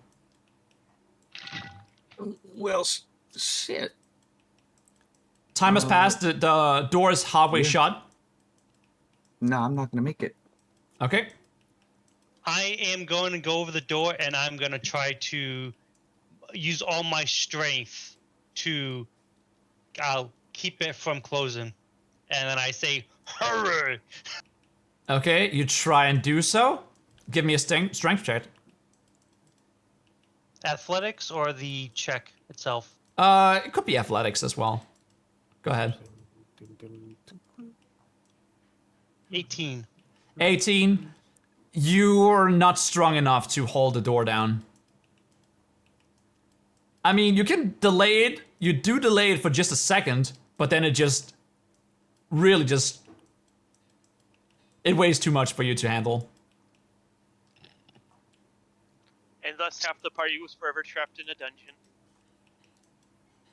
Well, shit. Time has passed. The door is halfway Yeah. shut. No, I'm not gonna make it. Okay. I am going to go over the door and I'm going to try to use all my strength to keep it from closing. And then I say, hurry! Okay, you try and do so. Give me a strength check. Athletics or the check itself? It could be athletics as well. Go ahead. 18. 18. You're not strong enough to hold the door down. I mean, you can delay it. You do delay it for just a second, but then it just really just it weighs too much for you to handle. And thus half the party was forever trapped in a dungeon.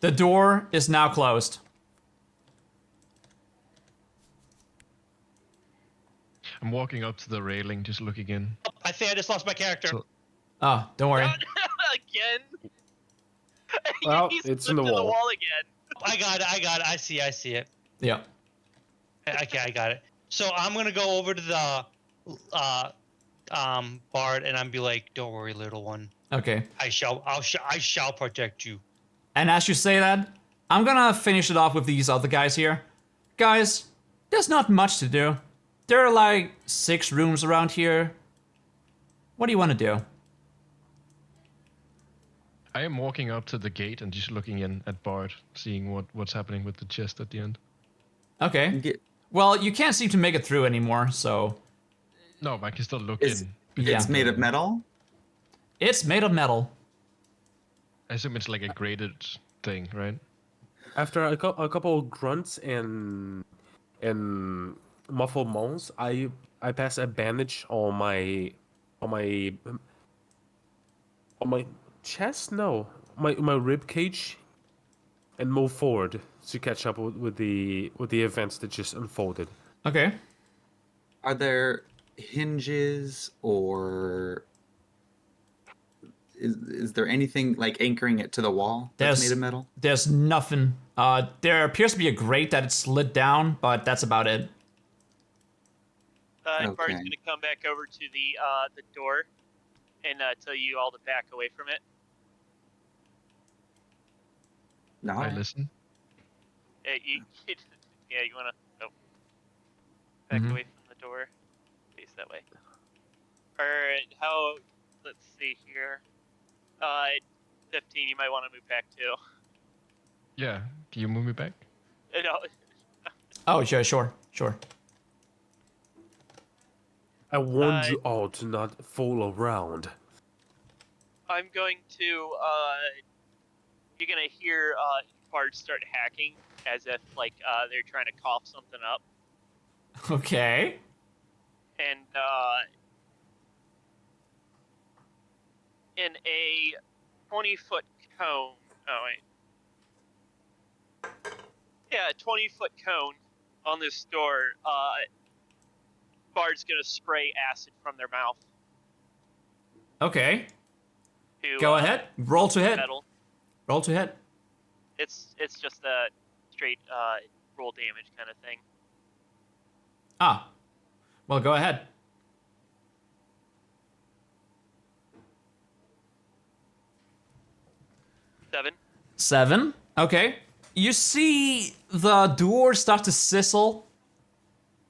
The door is now closed. I'm walking up to the railing, just looking in. I think I just lost my character. So- Oh, don't worry. Again? Well, He it's slipped in the to wall. again. I got it. I see it. Yeah. Okay, I got it. So I'm gonna go over to the Bard and I'm be like, "Don't worry, little one. Okay. I shall protect you." And as you say that, I'm gonna finish it off with these other guys here. Guys, there's not much to do. There are like 6 rooms around here. What do you want to do? I am walking up to the gate and just looking in at Bart, seeing what's happening with the chest at the end. Okay. Get, Well, you can't seem to make it through anymore, so No, but I can still look Is- in. yeah. It's made of metal. It's made of metal. I assume it's like a graded thing, right? After a couple of grunts and muffled moans, I pass a bandage on my chest. No, my rib cage, and move forward to catch up with the events that just unfolded. Okay. Are there hinges or is there anything like anchoring it to the wall that's made of metal? There's nothing. There appears to be a grate that it's slid down, but that's about it. Bard's Okay. gonna come back over to the door and tell you all to back away from it. No. I listen. You wanna back Mhm. away from the door, face that way. Or how? Let's see here. 15. You might want to move back too. Yeah. Can you move me back? No, Oh, sure. I warned you all to not fool around. I'm going to. You're gonna hear Bard start hacking as if like they're trying to cough something up, Okay. and in a 20-foot cone. Oh wait. Yeah, a 20-foot cone on this door. Bard's gonna spray acid from their mouth. Okay. To, Go ahead. Roll to hit. Metal. Roll to hit. It's just a straight roll damage kind of thing. Ah. Well, go ahead. Seven. Okay. You see the door start to sizzle.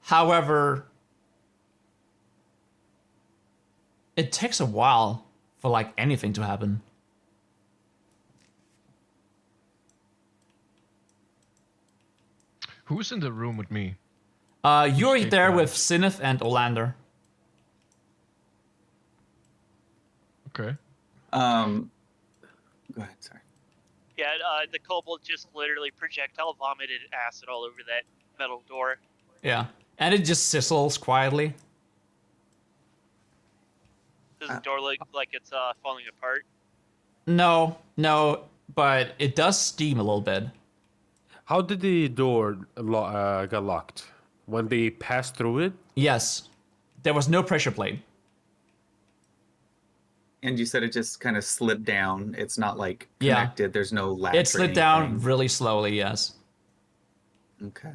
However, it takes a while for like anything to happen. Who's in the room with me? You're Escape there plan. with Sinith and Olander. Okay. Go ahead. Sorry. Yeah, the kobold just literally projectile vomited acid all over that metal door. Yeah. And it just sizzles quietly. Does the door look like it's falling apart? No, but it does steam a little bit. How did the door get locked? When they passed through it? Yes. There was no pressure plate. And you said it just kind of slid down. It's not like Yeah. connected. There's no latch. It or slid down anything. really slowly, yes. Okay.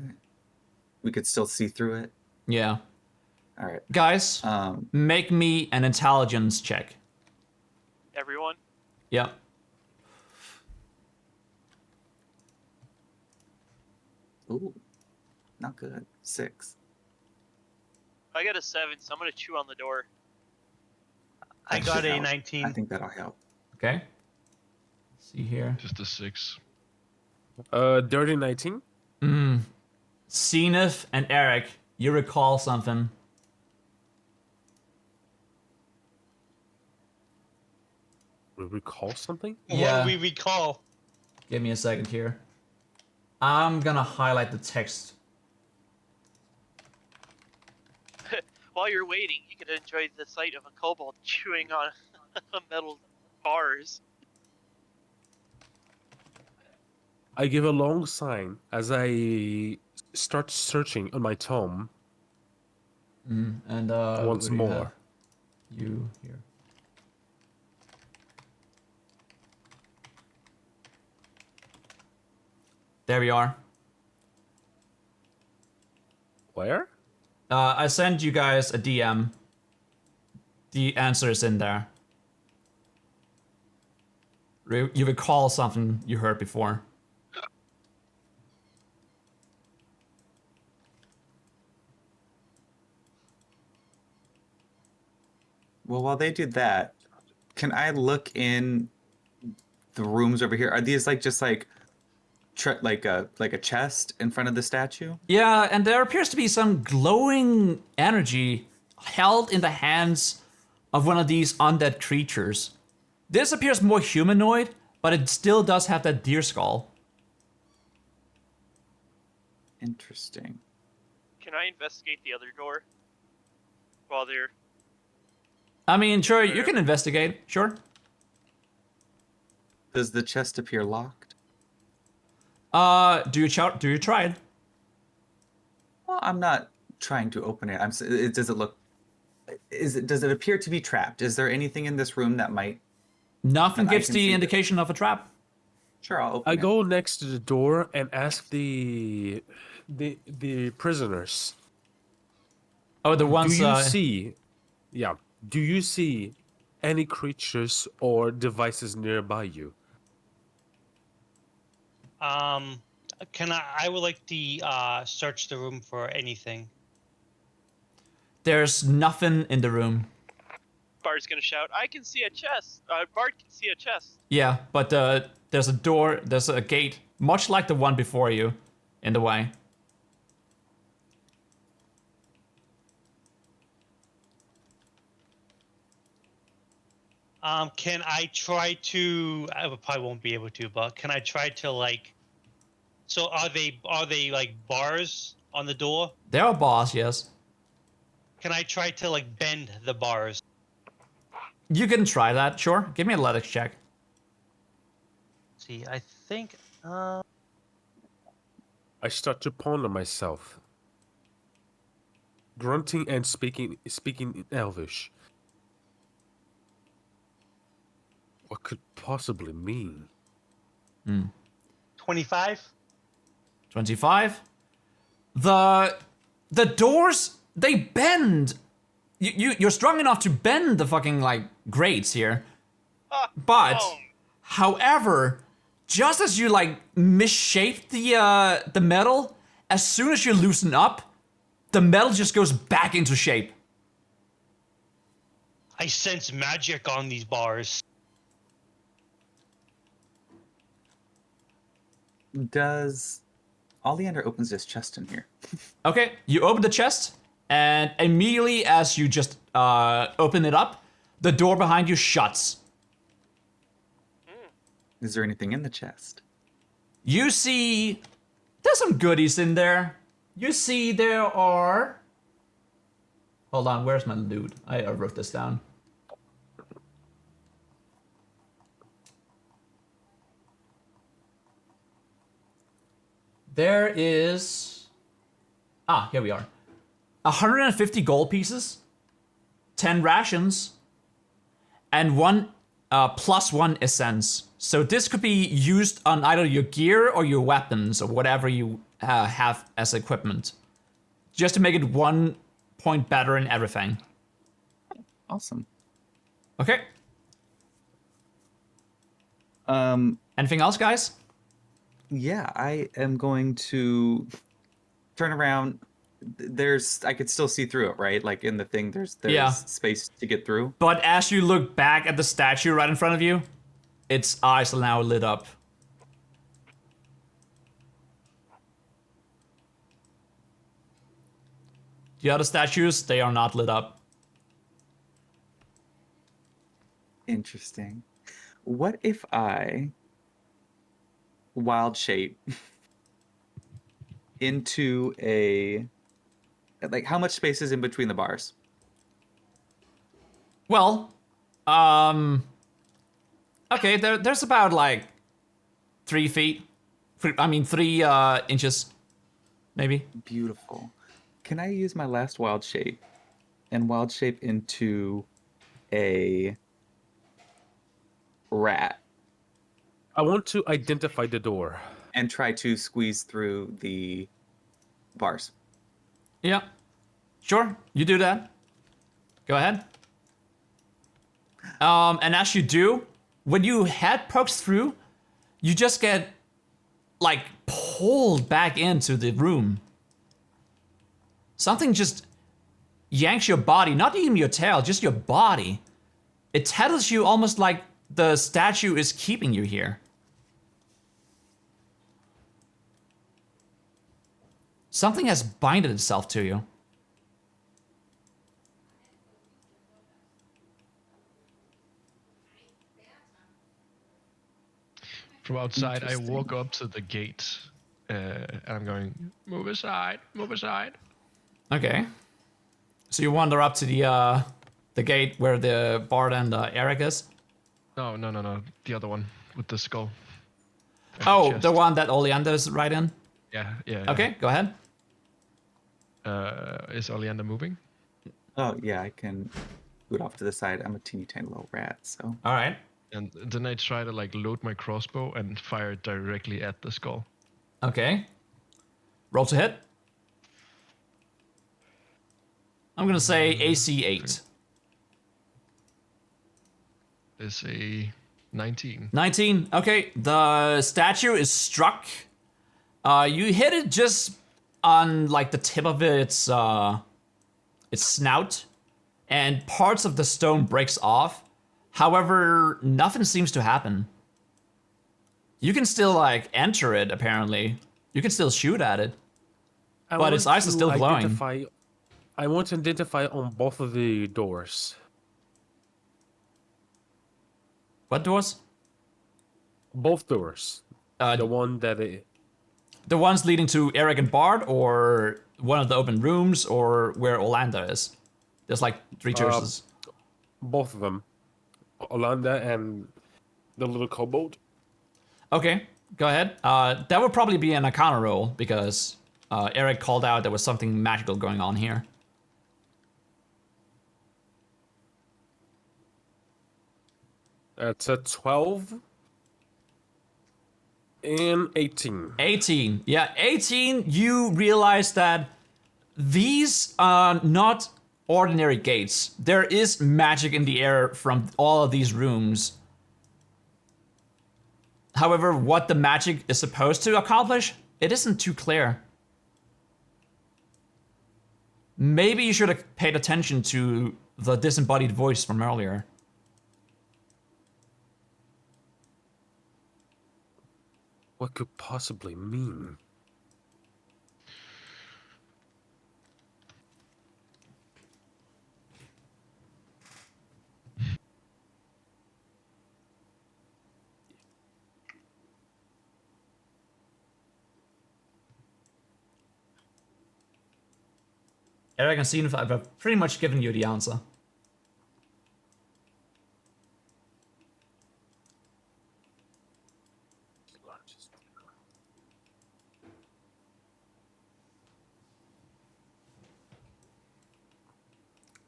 We could still see through it. Yeah. All right. Guys, Um. make me an intelligence check. Everyone? Yeah. Ooh. Not good. 6. I got a 7, so I'm gonna chew on the door. I That got should a help. 19. I think that'll help. Okay. Let's see here. Just a 6. Dirty 19? Zenith and Eric, you recall something. We recall something? Yeah. What do we recall? Give me a second here. I'm gonna highlight the text. While you're waiting, you can enjoy the sight of a kobold chewing on metal bars. I give a long sign as I start searching on my tome And once what do you more. have? You here. There we are. Where? I sent you guys a DM. The answer is in there. You recall something you heard before. Well, while they do that, can I look in the rooms over here? Are these like just like like a chest in front of the statue? Yeah, and there appears to be some glowing energy held in the hands of one of these undead creatures. This appears more humanoid, but it still does have that deer skull. Interesting. Can I investigate the other door while they're? I mean, sure, you can investigate. Sure. Does the chest appear locked? Do you try it? Well, I'm not trying to open it. Does it look? Does it appear to be trapped? Is there anything in this room that might? Nothing Then I gives can the see indication of a trap. Sure, I'll open I it. go next to the door and ask the prisoners. Oh, the ones. Do you see? Yeah. Do you see any creatures or devices nearby you? Can I would like to search the room for anything. There's nothing in the room. Bard's gonna shout, "I can see a chest!" Bard can see a chest. Yeah, but there's a door, there's a gate, much like the one before you, in the way. Can I try to? I probably won't be able to, but can I try to like? So are they like bars on the door? There are bars, yes. Can I try to like bend the bars? You can try that, sure. Give me an athletics check. See, I think. I start to ponder myself, grunting and speaking in Elvish. What could possibly mean? 25. 25. The doors, they bend. You're strong enough to bend the fucking like grates here. But however, just as you like misshape the metal, as soon as you loosen up, the metal just goes back into shape. I sense magic on these bars. Does Oleander opens this chest in here? Okay, you open the chest, and immediately as you just open it up, the door behind you shuts. Is there anything in the chest? You see, there's some goodies in there. You see there are... Hold on, where's my loot? I wrote this down. There is... Ah, here we are. 150 gold pieces, 10 rations, and one +1 essence. So this could be used on either your gear or your weapons or whatever you have as equipment. Just to make it 1 point better in everything. Awesome. Okay. Anything else, guys? Yeah, I am going to turn around. I could still see through it, right? Like in the thing, there's Yeah. space to get through. But as you look back at the statue right in front of you, its eyes are now lit up. The other statues, they are not lit up. Interesting. What if I wild shape into a, like, how much space is in between the bars? Well, okay, there's about like 3 feet. 3 inches, maybe. Beautiful. Can I use my last wild shape and wild shape into a rat I want to identify the door. and try to squeeze through the bars? Yeah, sure, you do that. Go ahead. And as you do, when your head pokes through, you just get like pulled back into the room. Something just yanks your body, not even your tail, just your body. It tethers you almost like the statue is keeping you here. Something has binded itself to you. From outside, I Interesting. walk up to the gate, and I'm going, move aside, move aside. Okay. So you wander up to the gate where the bard and Eric is. No, the other one with the skull. and Oh, chest. the one that Oleander's right in. Yeah. Okay, go ahead. Is Oleander moving? Oh yeah, I can boot off to the side. I'm a teeny tiny little rat, so All right. And then I try to like load my crossbow and fire it directly at the skull. Okay. Roll to hit. I'm gonna say AC 8. It's a 19. 19. Okay, the statue is struck. You hit it just on like the tip of its snout, and parts of the stone breaks off. However, nothing seems to happen. You can still like enter it. Apparently, you can still shoot at it. But its eyes are still glowing. I want to identify on both of the doors. What doors? Both doors. The one that The ones leading to Eric and Bard, or one of the open rooms, or where Olander is. There's like 3 choices. both of them, Olanda and the little kobold. Okay, go ahead. That would probably be an Arcana roll because Eric called out there was something magical going on here. That's a 12 and 18. 18. Yeah, 18. You realize that these are not ordinary gates. There is magic in the air from all of these rooms. However, what the magic is supposed to accomplish, it isn't too clear. Maybe you should have paid attention to the disembodied voice from earlier. What could possibly mean? Eric and Steve, I've pretty much given you the answer.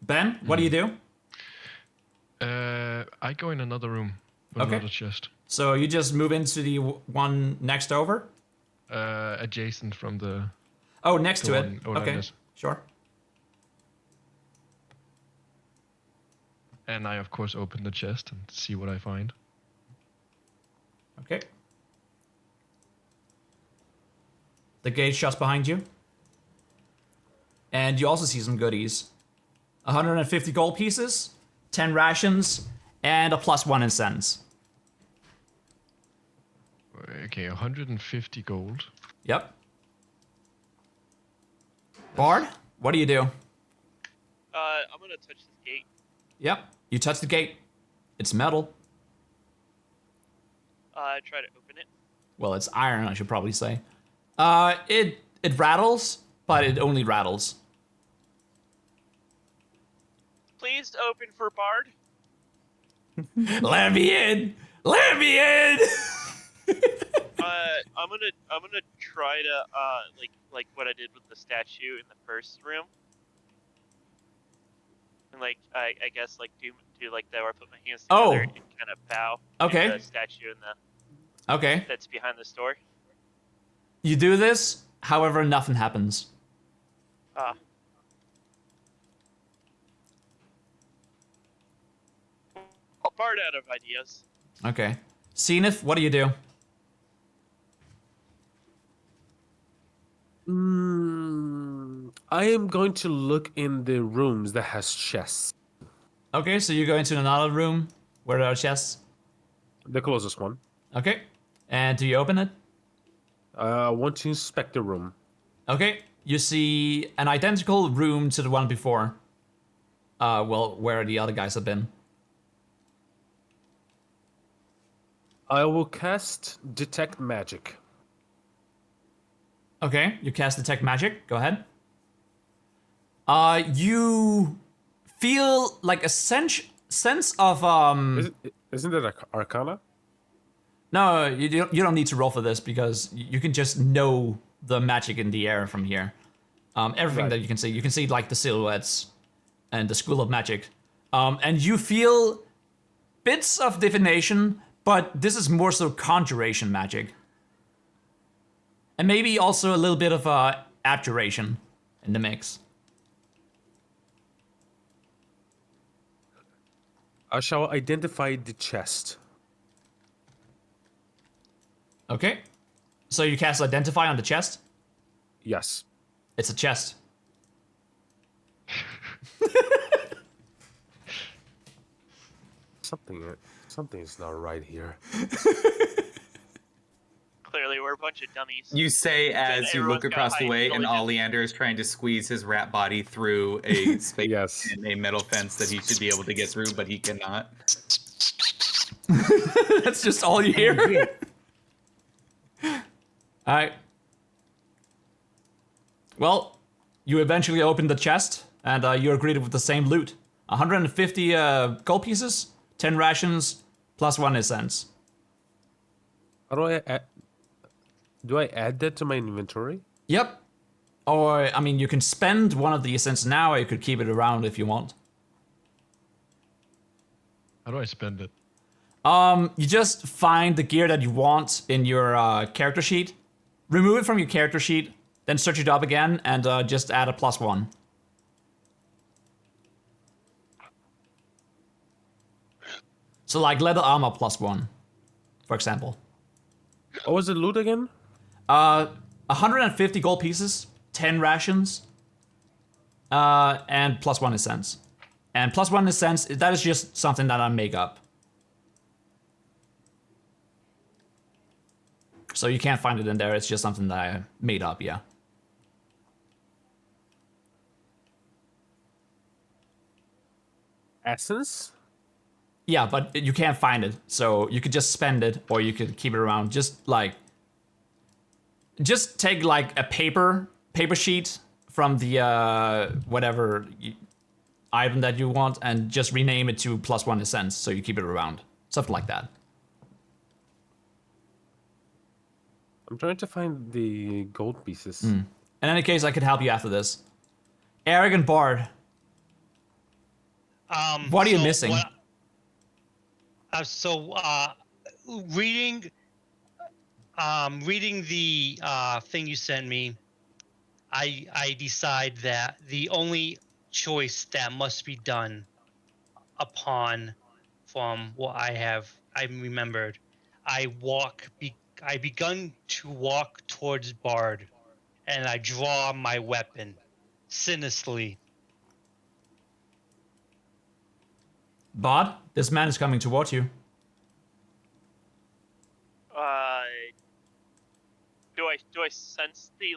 Ben, what do you do? I go in another room with Okay. another chest. So you just move into the one next over? Adjacent from the. Oh, next The to one it. Olander Okay, is. sure. And I, of course, open the chest and see what I find. Okay. The gate shuts behind you. And you also see some goodies. 150 gold pieces, 10 rations, and a +1 in cents. Okay, 150 gold. Yep. Bard, what do you do? I'm gonna touch this gate. Yep, you touch the gate. It's metal. Try to open it. Well, it's iron, I should probably say. It rattles, but it only rattles. Please open for Bard. Let me in! Let me in! I'm gonna try to like what I did with the statue in the first room, and like I guess like do like that where I put my hands together Oh. and kind of bow. Okay. To the statue in the Okay, that's behind the store. you do this, however, nothing happens. Ah. Bard out of ideas. Okay. Zenith, what do you do? I am going to look in the rooms that has chests. Okay, so you go into another room where there are chests. The closest one. Okay. And do you open it? I want to inspect the room. Okay. You see an identical room to the one before. Well, where the other guys have been. I will cast Detect Magic. Okay, you cast Detect Magic. Go ahead. You feel like a sense of Isn't it Arcana? No, you don't need to roll for this because you can just know the magic in the air from here. Everything Right. that you can see like the silhouettes and the school of magic. And you feel bits of divination, but this is more so conjuration magic. And maybe also a little bit of abjuration in the mix. I shall identify the chest. Okay. So you cast Identify on the chest? Yes. It's a chest. Something is not right here. Clearly, we're a bunch of dummies. You say as you look everyone's got across the high way, and intelligence. Oleander is trying to squeeze his rat body through a space Yes. in a metal fence that he should be able to get through, but he cannot. That's just all you hear. Alright. Well, you eventually open the chest, and you're greeted with the same loot. 150 gold pieces, 10 rations, plus 1 essence. How do I add that to my inventory? Yep. Or, I mean, you can spend one of the essence now, or you could keep it around if you want. How do I spend it? You just find the gear that you want in your character sheet, remove it from your character sheet, then search it up again, and just add a plus 1. So like leather armor plus 1, for example. What was the loot again? 150 gold pieces, 10 rations, and plus 1 essence. And plus 1 essence, that is just something that I make up. So you can't find it in there, it's just something that I made up, yeah. Essence? Yeah, but you can't find it, so you could just spend it, or you could keep it around. Just take like a paper sheet from the whatever item that you want, and just rename it to plus 1 essence, so you keep it around, something like that. I'm trying to find the gold pieces. In any case, I could help you after this. Arrogant Bard, what are you missing? Reading the thing you sent me, I decide that the only choice that must be done from what I remembered, I begun to walk towards Bard, and I draw my weapon sinisterly. Bard, this man is coming towards you. Do I sense the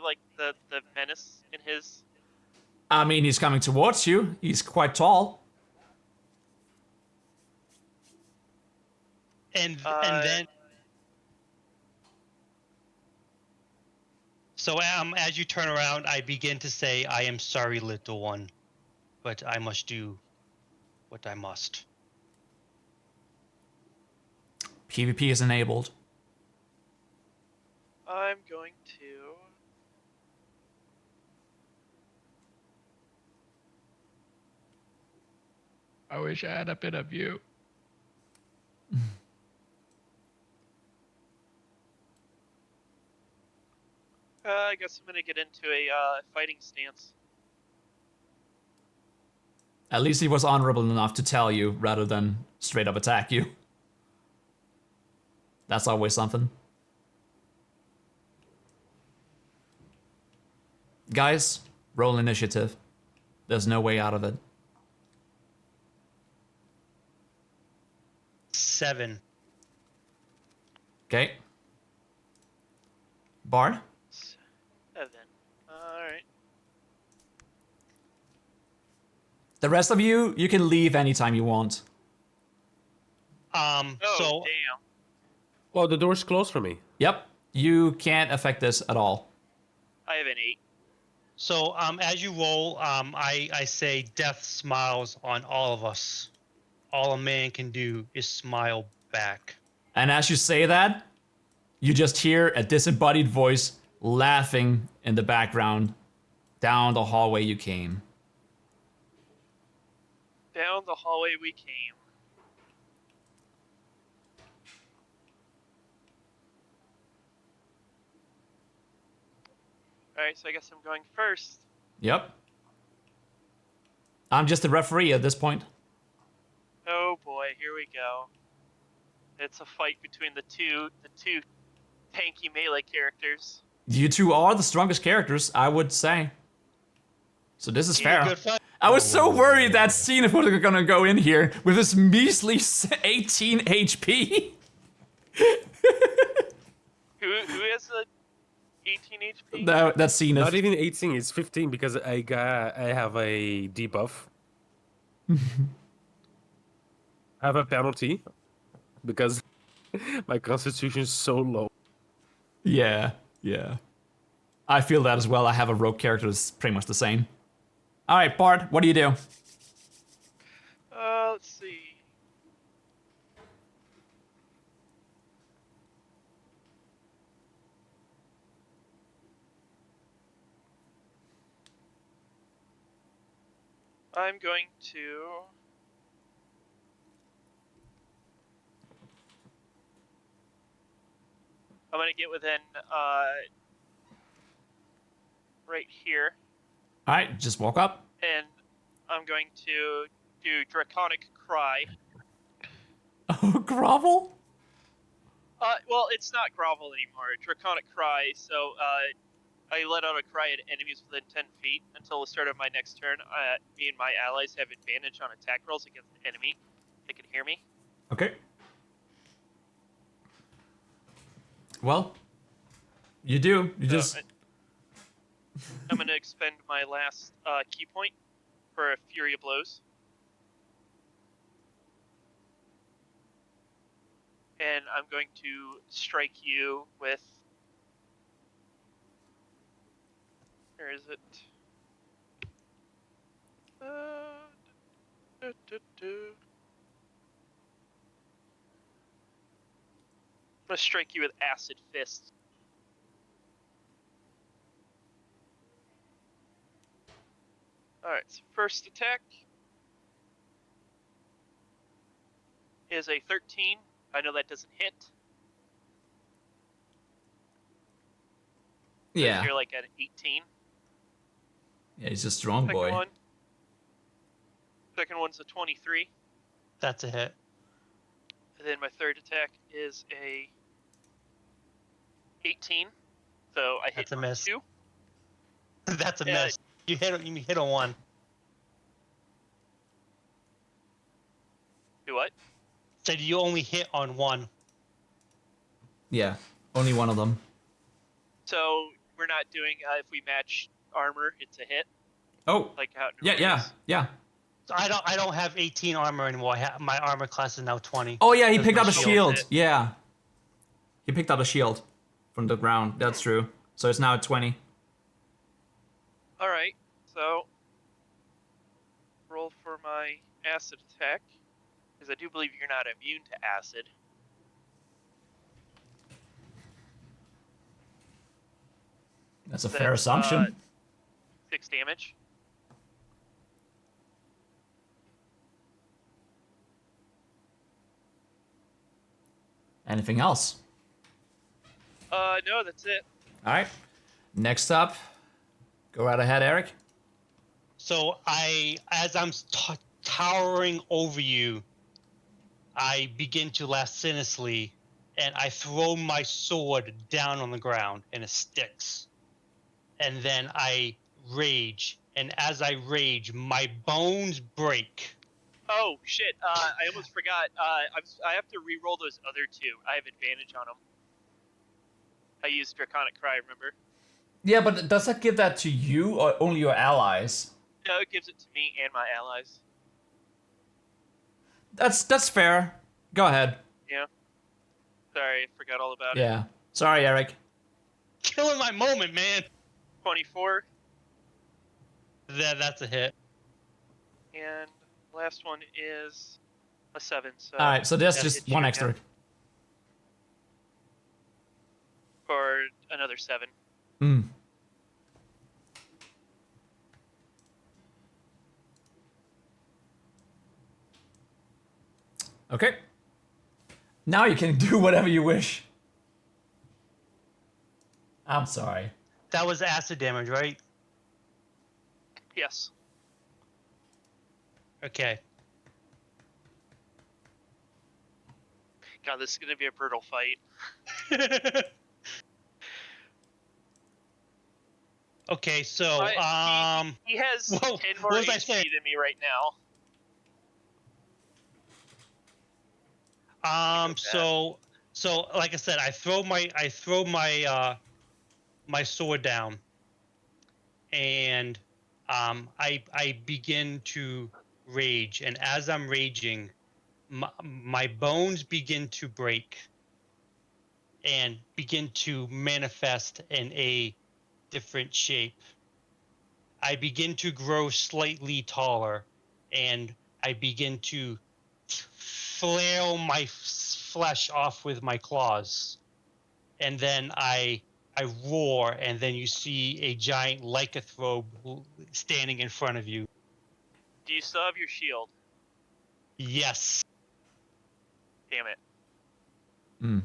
menace in his? I mean, he's coming towards you. He's quite tall. And then, so as you turn around, I begin to say, "I am sorry, little one, but I must do what I must." PvP is enabled. I'm going to. I wish I had a bit of you. I guess I'm gonna get into a fighting stance. At least he was honorable enough to tell you rather than straight up attack you. That's always something. Guys, roll initiative. There's no way out of it. 7. Okay. Bard? 7. Alright. The rest of you, you can leave anytime you want. Oh, So damn. Oh, the door's closed for me. Yep. You can't affect this at all. I have an 8. So as you roll, I say death smiles on all of us. All a man can do is smile back. And as you say that, you just hear a disembodied voice laughing in the background down the hallway you came. Down the hallway we came. Alright, so I guess I'm going first. Yep. I'm just the referee at this point. Oh boy, here we go. It's a fight between the two tanky melee characters. You two are the strongest characters, I would say. So this is fair. Good fight. I was so worried that Zenith was gonna go in here with his measly 18 HP. Who has the 18 HP? That's Zenith. Not even 18, it's 15 because I have a debuff. I have a penalty because my constitution is so low. Yeah. I feel that as well. I have a rogue character that's pretty much the same. All right, Bard, what do you do? Let's see. I'm going to... I'm going to get within, right here, All right, just walk up. and I'm going to do Draconic Cry. Oh, grovel? Well, it's not grovel anymore. Draconic Cry. So, I let out a cry at enemies within 10 feet until the start of my next turn. Me and my allies have advantage on attack rolls against the enemy. They can hear me. Okay. Well, you do. You So, just. I'm going to expend my last key point for a Fury of Blows. And I'm going to strike you with... Where is it? I'm going to strike you with Acid Fist. Alright, so first attack is a 13. I know that doesn't hit. Yeah. You're like at 18. Yeah, he's a strong boy. Second one's a 23. That's a hit. And then my third attack is a 18. So I hit That's a on miss. 2. That's a Yeah. miss. You hit on one. Do what? Said you only hit on one. Yeah, only one of them. So we're not doing if we match armor, it's a hit. Oh, Like how it yeah. normally is. So I don't have 18 armor anymore. My armor class is now 20. Oh yeah, he That's picked my up a shield. shield. Yeah. He picked up a shield from the ground. That's true. So it's now at 20. Alright, so roll for my acid attack. Because I do believe you're not immune to acid. That's a fair assumption. 6 damage. Anything else? No, that's it. All right. Next up, go right ahead, Eric. So as I'm towering over you, I begin to laugh sinisterly, and I throw my sword down on the ground, and it sticks. And then I rage, and as I rage, my bones break. Oh shit! I almost forgot. I have to re-roll those other 2. I have advantage on them. I used Draconic Cry, remember? Yeah, but does that give that to you or only your allies? No, it gives it to me and my allies. That's fair. Go ahead. Yeah. So Sorry, I forgot all about it. Yeah. Sorry, Eric. Killing my moment, man. 24, That's a hit. and last one is a 7. So All right, so that's that just hits one you extra. again for another 7. Mm. Okay. Now you can do whatever you wish. I'm sorry. That was acid damage, right? Yes. Okay. God, this is gonna be a brutal fight. Okay, so He has whoa, 10 more what was I HP saying? than me right now. So like I said, I throw my my sword down, and I begin to rage, and as I'm raging, my bones begin to break and begin to manifest in a different shape. I begin to grow slightly taller, and I begin to flail my flesh off with my claws, and then I roar, and then you see a giant lycanthrope standing in front of you. Do you still have your shield? Yes. Damn it. Mm.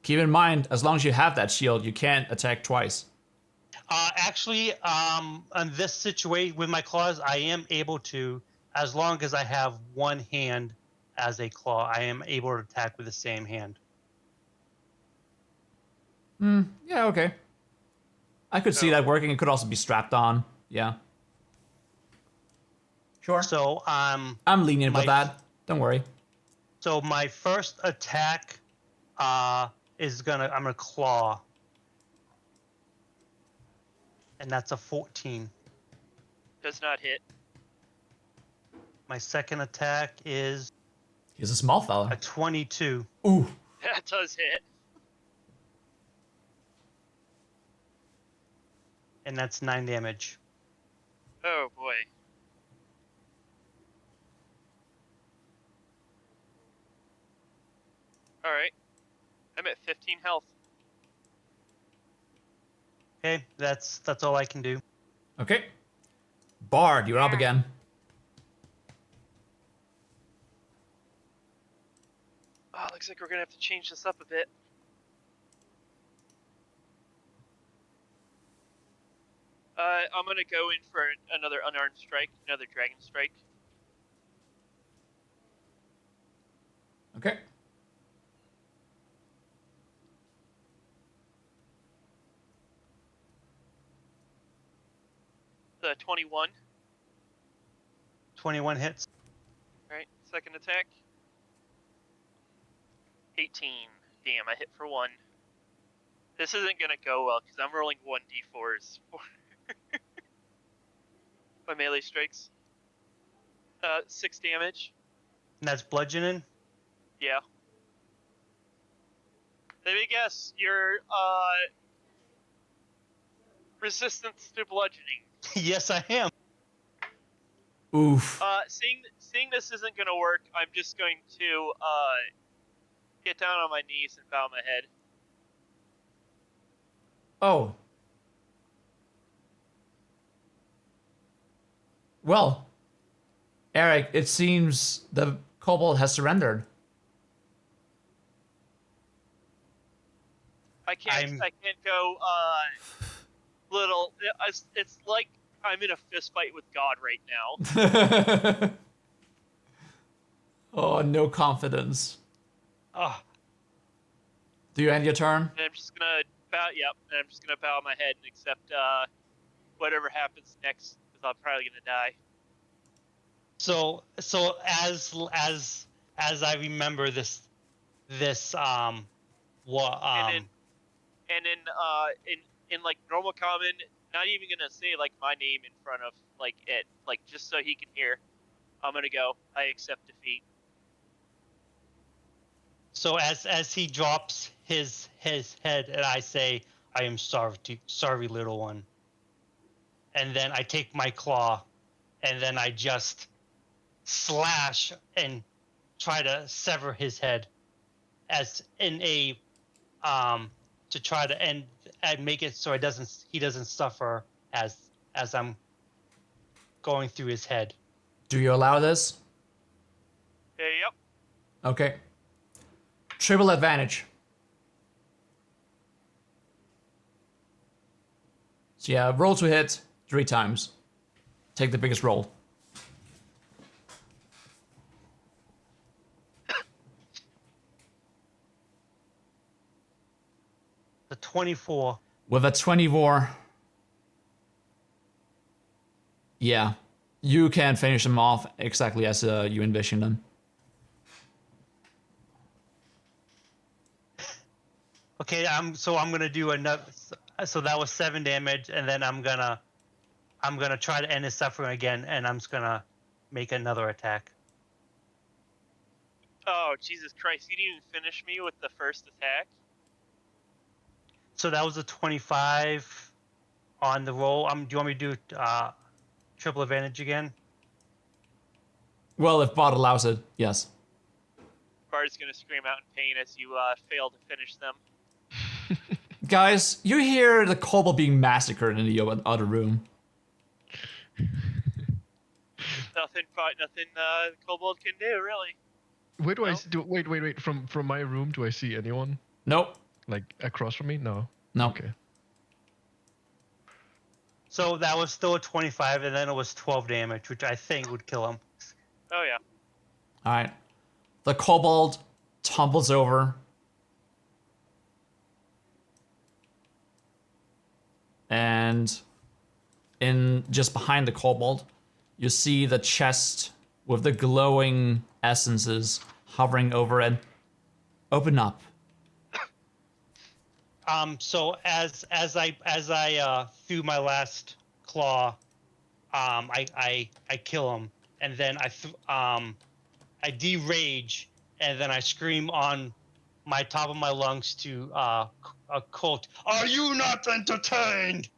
Keep in mind, as long as you have that shield, you can't attack twice. Actually, on this situation with my claws, I am able to, as long as I have one hand as a claw, I am able to attack with the same hand. Yeah, okay. I could see So- that working. It could also be strapped on. Yeah. Sure. So I'm lenient with my- that. Don't worry. So my first attack is I'm gonna claw. And that's a 14. Does not hit. My second attack is He's a small a fella. 22. Ooh. That does hit. And that's 9 damage. Oh boy. Alright. I'm at 15 health. Okay, that's all I can do. Okay. Bard, you're up again. Oh, looks like we're gonna have to change this up a bit. I'm gonna go in for another unarmed strike, another dragon strike. Okay. The 21. 21 hits. Alright, second attack. 18. Damn, I hit for 1. This isn't gonna go well because I'm rolling 1d4s for my melee strikes. 6 damage. And that's bludgeoning. Yeah. Let me guess, your resistance to bludgeoning. Yes, I am. Oof. Seeing this isn't gonna work, I'm just going to get down on my knees and bow my head. Oh. Well, Eric, it seems the kobold has surrendered. I can't go little. It's like I'm in a fist fight with God right now. Oh, no confidence. Oh, Do you end your turn? And I'm just gonna bow. Yep. And I'm just gonna bow my head and accept whatever happens next, because I'm probably gonna die. so as I remember this And in like normal common, not even gonna say like my name in front of like it, like just so he can hear. I'm gonna go. I accept defeat. So as he drops his head, and I say, "I am sorry, little one." And then I take my claw, and then I just slash and try to sever his head, as in a to try to end and make it so he doesn't suffer as I'm going through his head. Do you allow this? Yep. Okay. Triple advantage. So yeah, roll to hit 3 times. Take the biggest roll. The 24. With a 24, yeah, you can finish them off exactly as you envision them. Okay, I'm gonna do another. So that was 7 damage, and then I'm gonna try to end his suffering again, and I'm just gonna make another attack. Oh, Jesus Christ! You didn't even finish me with the first attack. So that was a 25 on the roll. Do you want me to do triple advantage again? Well, if Bot allows it, yes. Bard's gonna scream out in pain as you fail to finish them. Guys, you hear the kobold being massacred in the other room. Nothing Kobold can do, really. Where do I No? do? Wait. From my room, do I see anyone Nope. like across from me? No. No. Okay. So that was still a 25, and then it was 12 damage, which I think would kill him. Oh yeah. Alright. The kobold tumbles over. And in just behind the kobold, you see the chest with the glowing essences hovering over it open up. So as I threw my last claw, I kill him, and then I derage, and then I scream on my top of my lungs to a cult, "Are you not entertained?"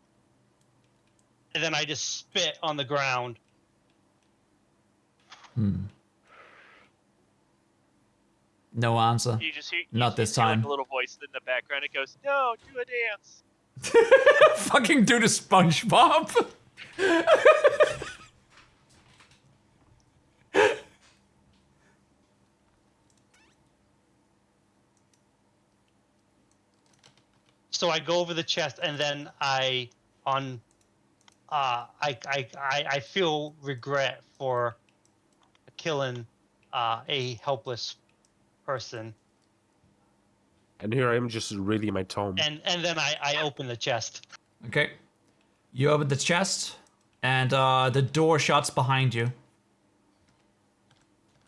And then I just spit on the ground. No answer. You just hear Not this time. Like a little voice in the background. It goes, "No, do a dance." Fucking do the SpongeBob. So I go over the chest, and then I feel regret for killing a helpless person, And here I am just reading my tome. and then I open the chest. Okay. You open the chest, and the door shuts behind you.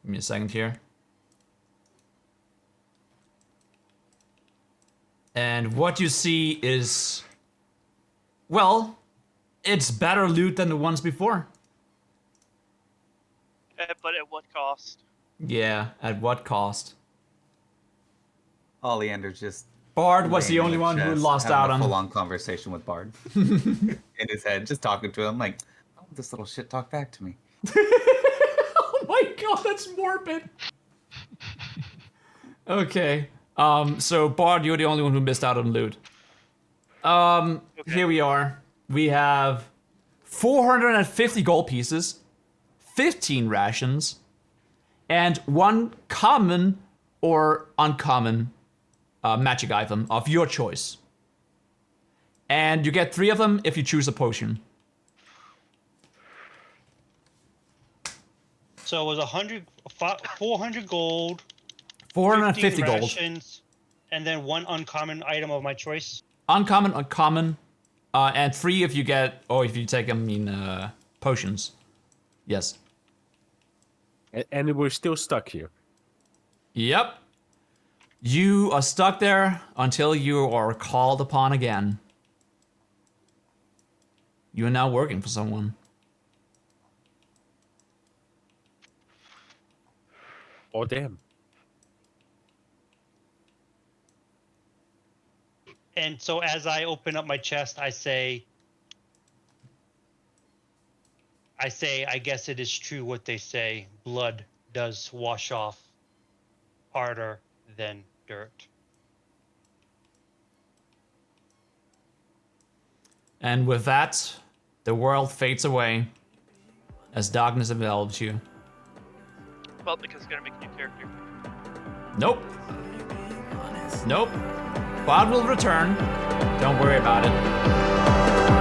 Give me a second here. And what you see is, well, it's better loot than the ones before. But at what cost? Yeah, at what cost? Oleander's just. Bard was laying the in only one who chest, lost having out a on. full-on conversation with Bard in his head, just talking to him like, "Oh, this little shit talk back to me." Oh my god, that's morbid. Okay. So Bard, you're the only one who missed out on loot. Here we are. We have 450 gold pieces, 15 rations, and 1 common or uncommon magic item of your choice. And you get 3 of them if you choose a potion. So it was 400 gold, 450 15 gold. rations, and then 1 uncommon item of my choice. Uncommon, uncommon, and 3 if you get, or if you take them in potions. Yes. And we're still stuck here. Yep. You are stuck there until you are called upon again. You are now working for someone. Oh, damn. And so as I open up my chest, I say, I guess it is true what they say. Blood does wash off harder than dirt. And with that, the world fades away as darkness envelops you. Felt like I was gonna make a new character. Nope. Nope. Bod will return. Don't worry about it.